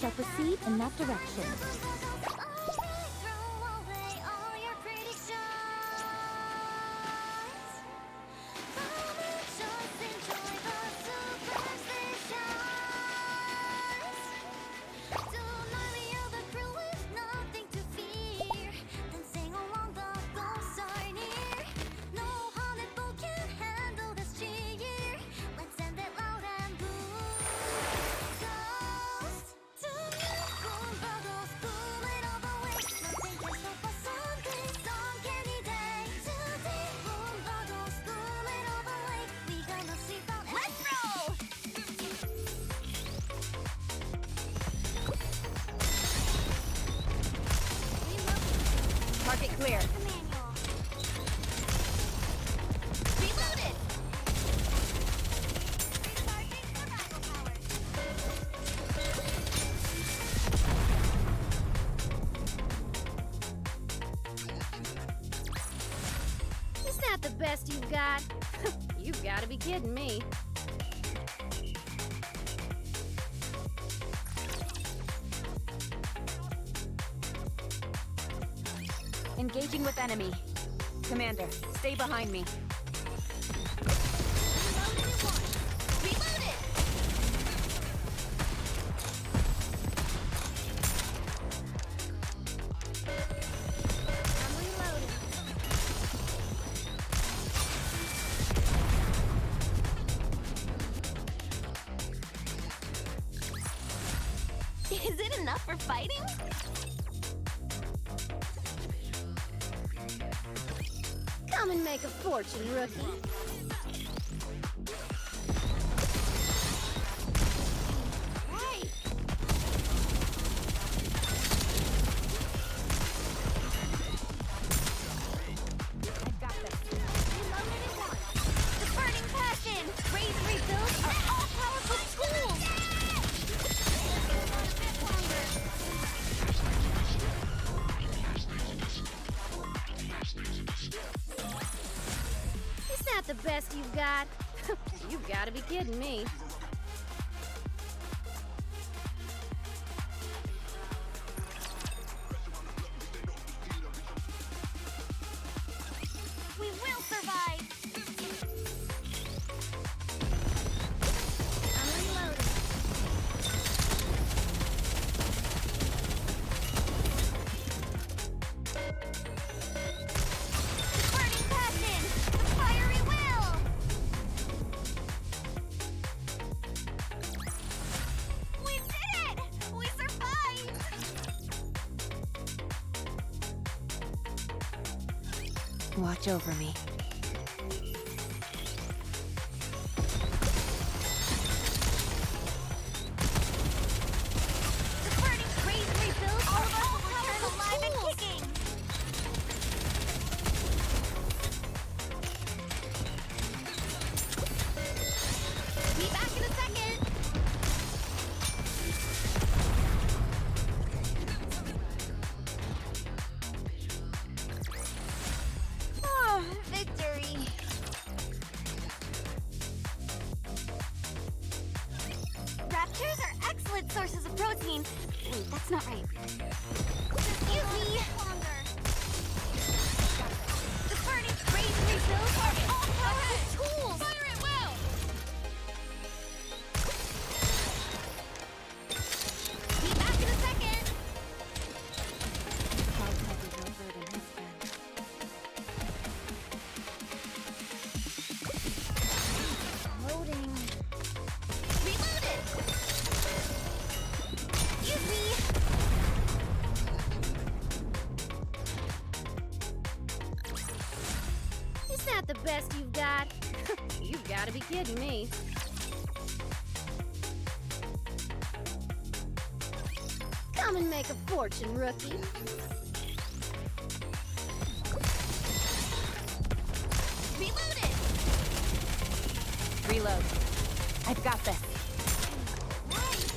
shall proceed in that direction. Market clear. Reloaded! Is that the best you've got? You've got to be kidding me. Engaging with enemy. Commander, stay behind me. Reloaded! I'm reloading. Is it enough for fighting? Come and make a fortune, rookie. Right! I've got this. Reloaded at once. The burning passion! Raise rebuilds are all powerful tools! Is that the best you've got? You've got to be kidding me. We will survive! I'm reloading. Burning passion! The fiery will! We did it! We survived! Watch over me. The burning raise rebuilds are all powerful alive and kicking! Be back in a second! Oh, victory! Raptors are excellent sources of protein. Wait, that's not right. Excuse me! The burning raise rebuilds are all powerful tools! Fire at will! Be back in a second! Loading. Reloaded! Excuse me! Is that the best you've got? You've got to be kidding me. Come and make a fortune, rookie. Reloaded! Reload. I've got this. Right!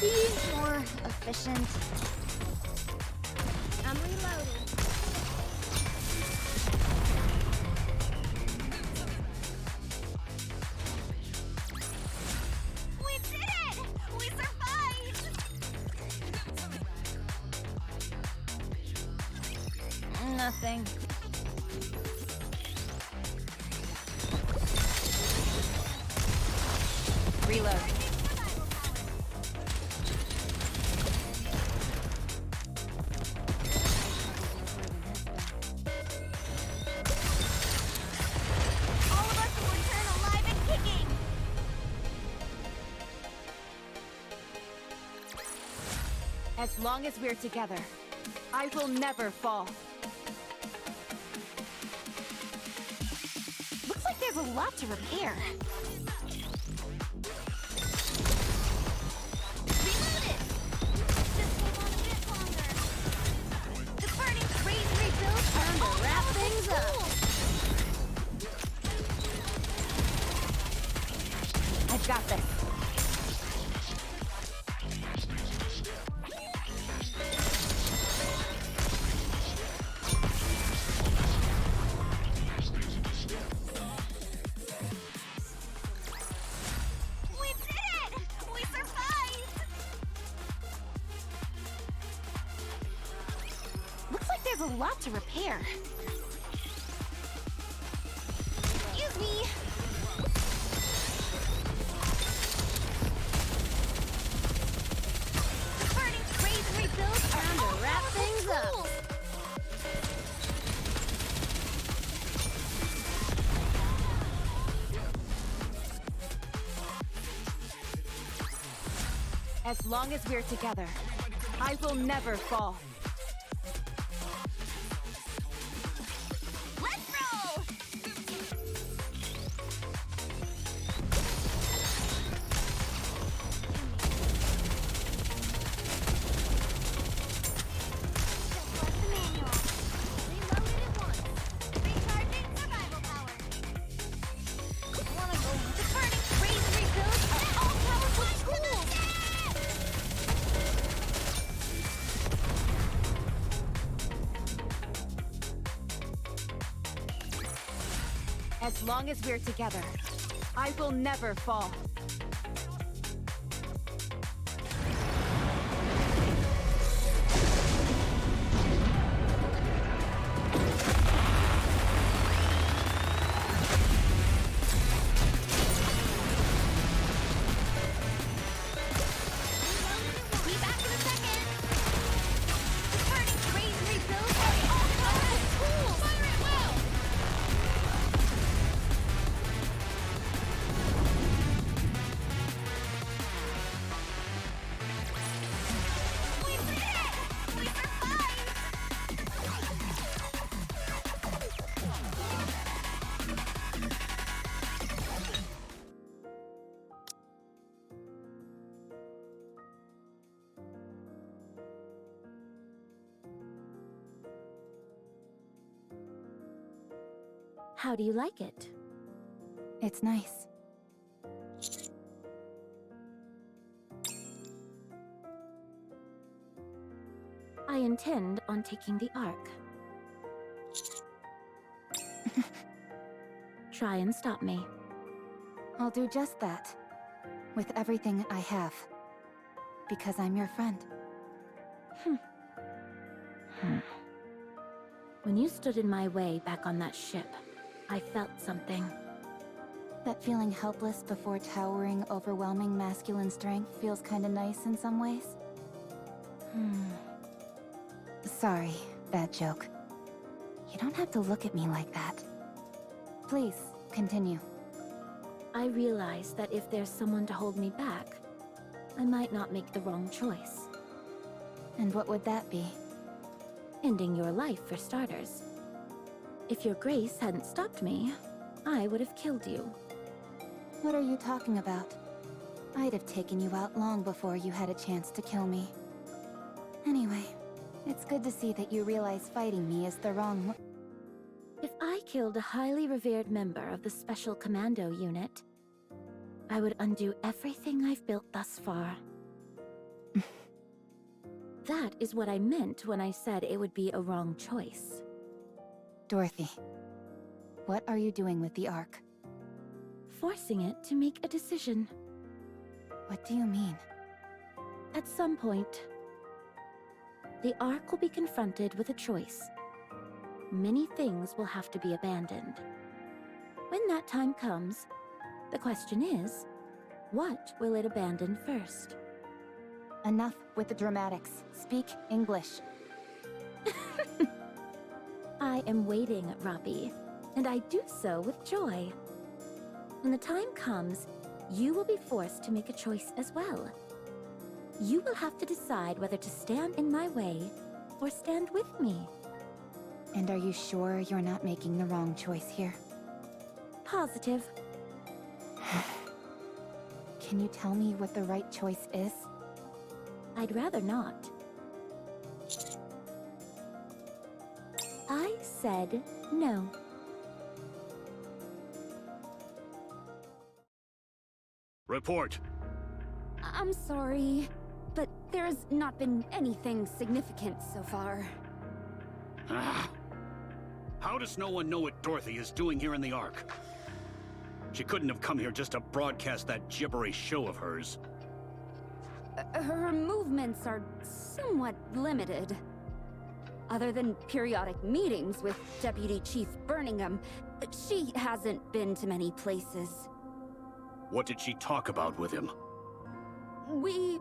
Be more efficient. I'm reloading. We did nothing. Reload. All of us will return alive and kicking! As long as we're together, I will never fall. Looks like there's a lot to repair. Reloaded! This will go on a bit longer. The burning crazy rebuilds are all wrap powerful things up. tools. I've got this. We did it! We survived! Looks like there's a lot to repair. Excuse me! The burning crazy rebuilds are Time to all wrap powerful things up. tools. As long as we're together, I will never fall. Let's roll! Just like the manual. Reloaded at once. Recharging survival power. Wanna go? The burning crazy rebuilds are all powerful tools. As long as we're together, I will never fall. Be back in a second. The burning crazy rebuilds are all powerful tools. Fire at will. We did it! We survived! How do you like it? It's nice. I intend on taking the Ark. Try and stop me. I'll do just that. With everything I have. Because I'm your friend. When you stood in my way back on that ship, I felt something. That feeling helpless before towering, overwhelming masculine strength feels kinda nice in some ways. Sorry, bad joke. You don't have to look at me like that. Please, continue. I realize that if there's someone to hold me back, I might not make the wrong choice. And what would that be? Ending your life, for starters. If your grace hadn't stopped me, I would have killed you. What are you talking about? I'd have taken you out long before you had a chance to kill me. Anyway, it's good to see that you realize fighting me is the wrong If I killed a highly revered member of the Special Commando Unit, I would undo everything I've built thus far. That is what I meant when I said it would be a wrong choice. Dorothy, what are you doing with the Ark? Forcing it to make a decision. What do you mean? At some point, the Ark will be confronted with a choice. many things will have to be abandoned. When that time comes, the question is, what will it abandon first? Enough with the dramatics. Speak English. I am waiting, Robbie, and I do so with joy. When the time comes, you will be forced to make a choice as well. You will have to decide whether to stand in my way or stand with me. And are you sure you're not making the wrong choice here? Positive. Can you tell me what the right choice is? I'd rather not. I said no. Report. I'm sorry, but there's not been anything significant so far. How does no one know what Dorothy is doing here in the Ark? She couldn't have come here just to broadcast that gibberish show of hers. Her movements are somewhat limited. Other than periodic meetings with Deputy Chief Birmingham, she hasn't been to many places. What did she talk about with him? We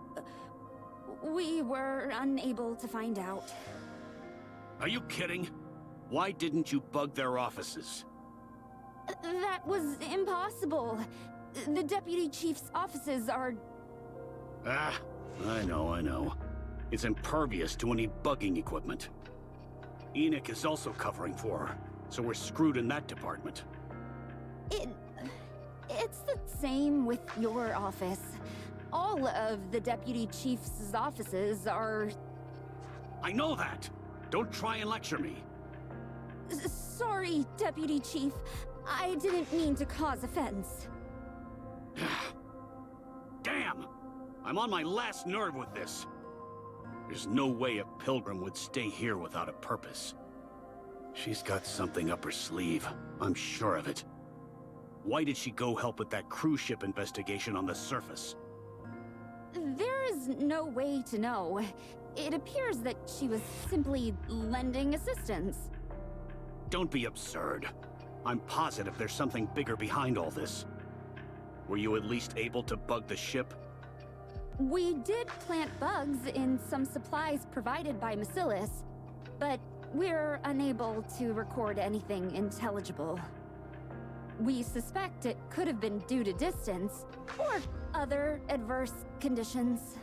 were unable to find out. Are you kidding? Why didn't you bug their offices? That was impossible. The Deputy Chief's offices are... I know. It's impervious to any bugging equipment. Enoch is also covering for her, so we're screwed in that department. It's the same with your office. All of the Deputy Chief's offices are... I know that! Don't try and lecture me. Sorry, Deputy Chief. I didn't mean to cause offense. Damn! I'm on my last nerve with this. There's no way a pilgrim would stay here without a purpose. She's got something up her sleeve, I'm sure of it. Why did she go help with that cruise ship investigation on the surface? There is no way to know. It appears that she was simply lending assistance. Don't be absurd. I'm positive there's something bigger behind all this. Were you at least able to bug the ship? We did plant bugs in some supplies provided by Macillus, but we're unable to record anything intelligible. We suspect it could have been due to distance, or other adverse conditions.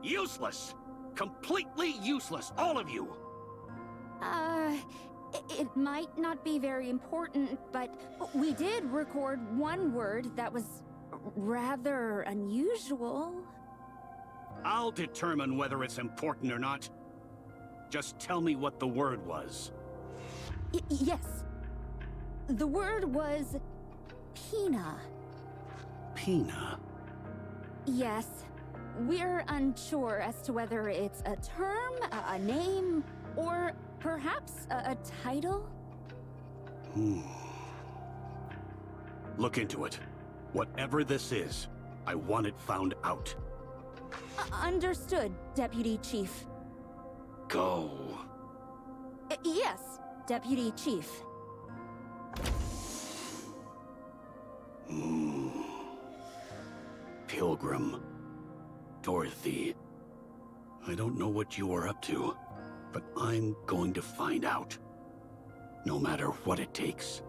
Useless! Completely useless, all of you! It might not be very important, but we did record one word that was rather unusual. I'll determine whether it's important or not. Just tell me what the word was. Yes. The word was... Pina. Pina? Yes. We're unsure as to whether it's a term, a name, or perhaps a title? Look into it. Whatever this is, I want it found out. Understood, Deputy Chief. Go. Yes, Deputy Chief. Pilgrim. Dorothy. I don't know what you are up to, but I'm going to find out. No matter what it takes.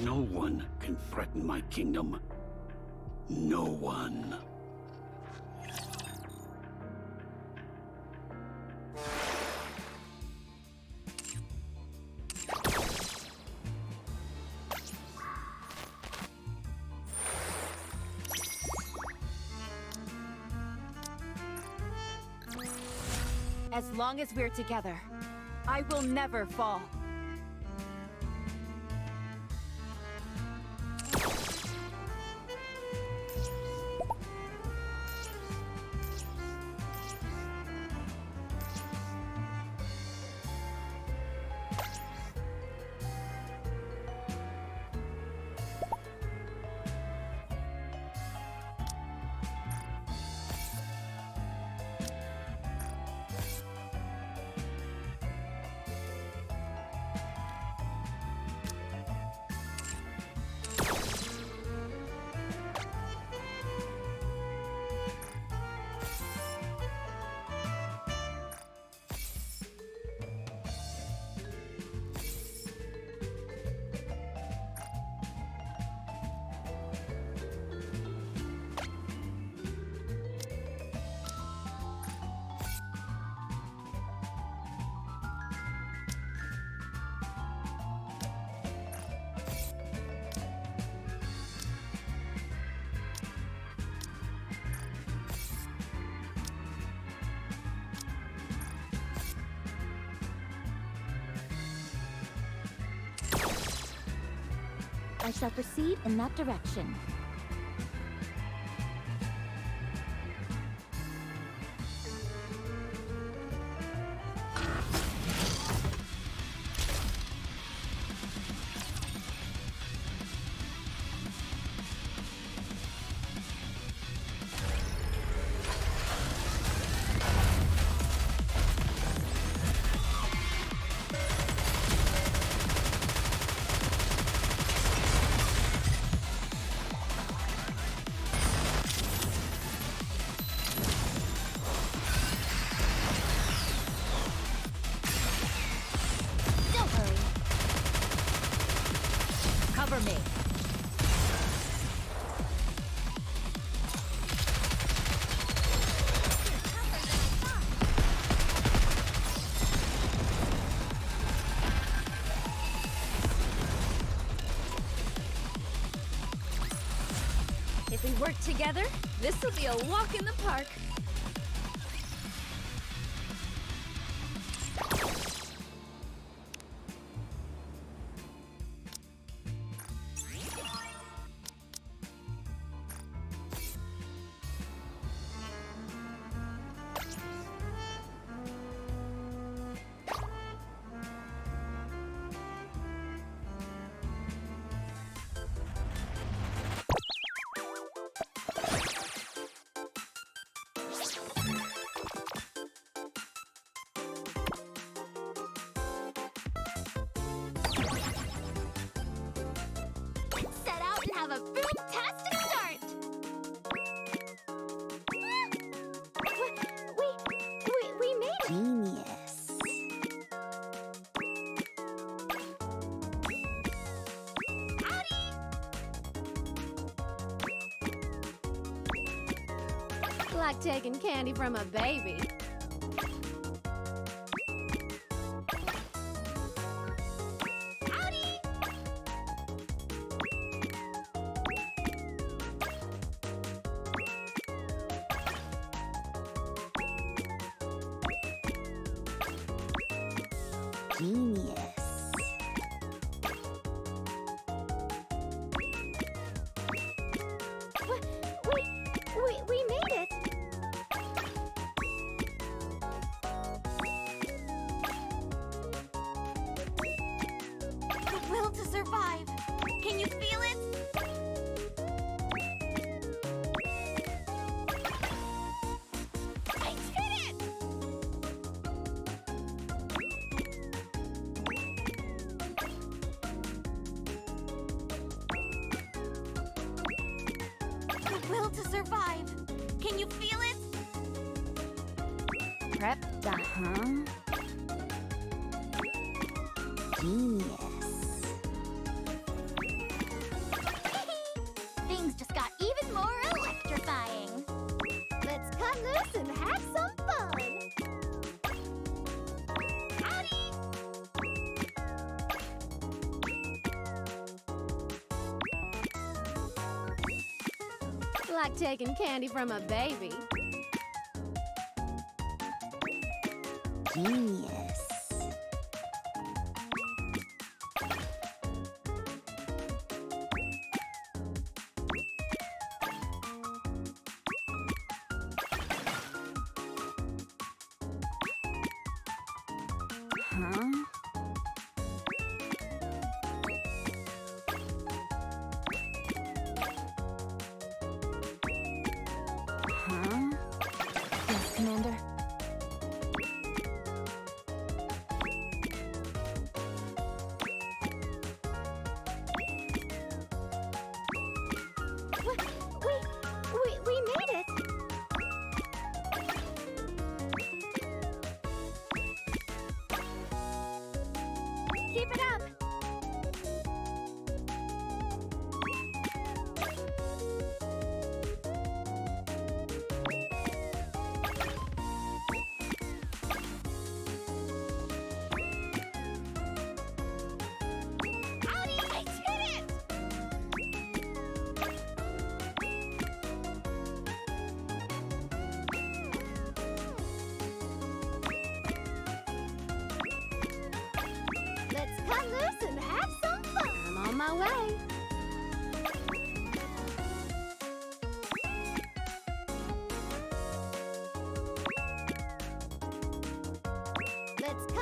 No one can threaten my kingdom. No one. As long as we're together, I will never fall. I shall proceed in that direction. Cover me. If we work together, this will be a walk in the park. Set out and have a fantastic start! We made it! Genius. Howdy! Like taking candy from a baby. Howdy! Genius. We made it! The will to survive. Can you feel it? I did it! The will to survive. Can you feel it? Prepped, huh? Genius. Things just got even more electrifying. Let's cut loose and have some fun. Howdy! Like taking candy from a baby. Genius. Huh? Huh? Yes, Commander. We made it!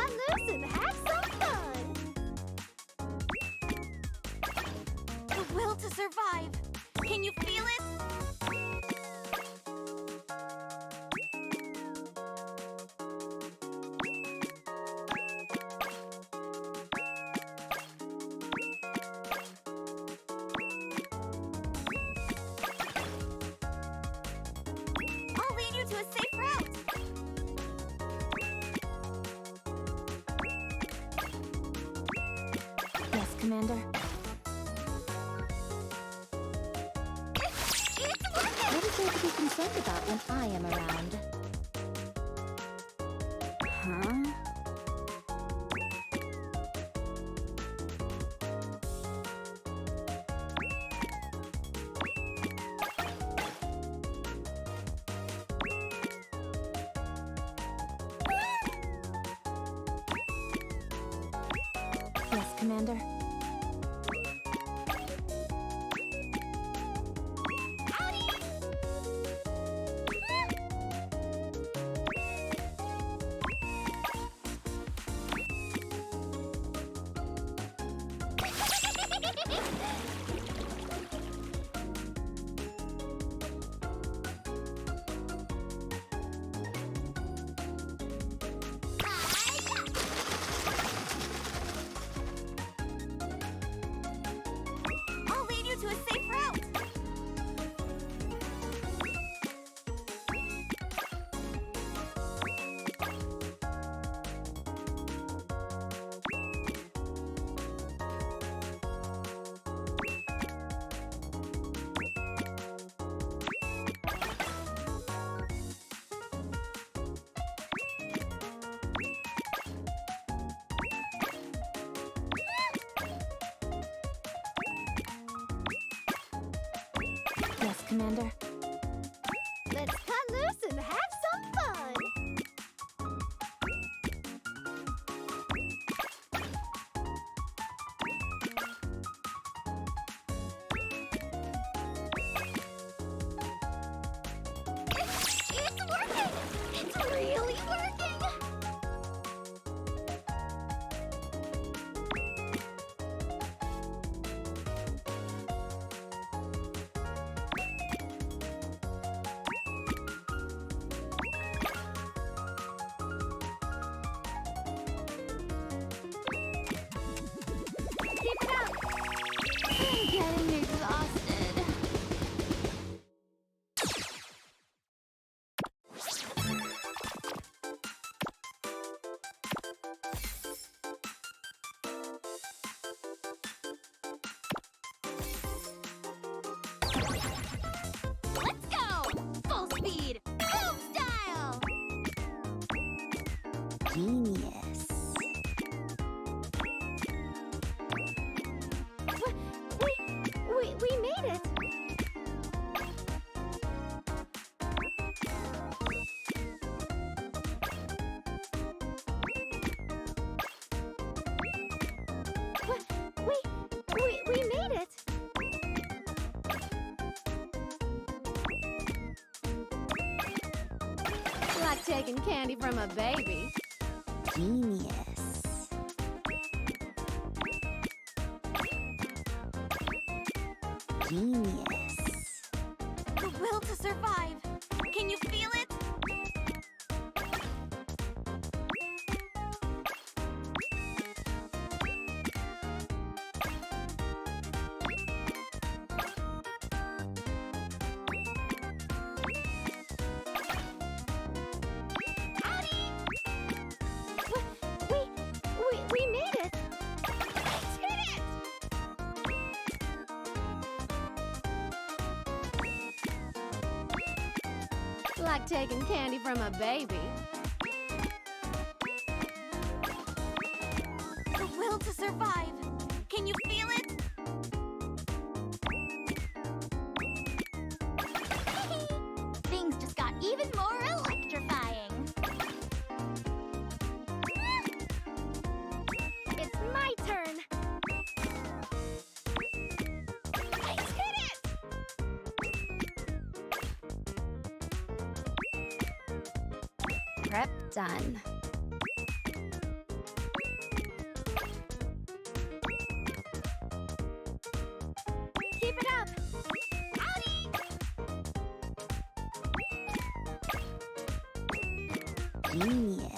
cut loose and have some fun! The will to survive. Can you feel it? I'll lead you to a safe route. Yes, Commander. What is there to be concerned about when I am around? Huh? Yes, Commander. I'll lead you to a safe route. Yes, Commander. Let's cut loose and have some fun! It's working! It's really working! Keep it up! I'm getting exhausted. Let's go! Full speed! Boom style! Genius. We made it! We made it! Like taking candy from a baby. Genius. Genius. The will to survive. Can you feel it? We made it! Let's hit it! Like taking candy from a baby. The will to survive. Can you feel it? Things just got even more electrifying. It's my turn! Let's hit it! Prep done. convenient.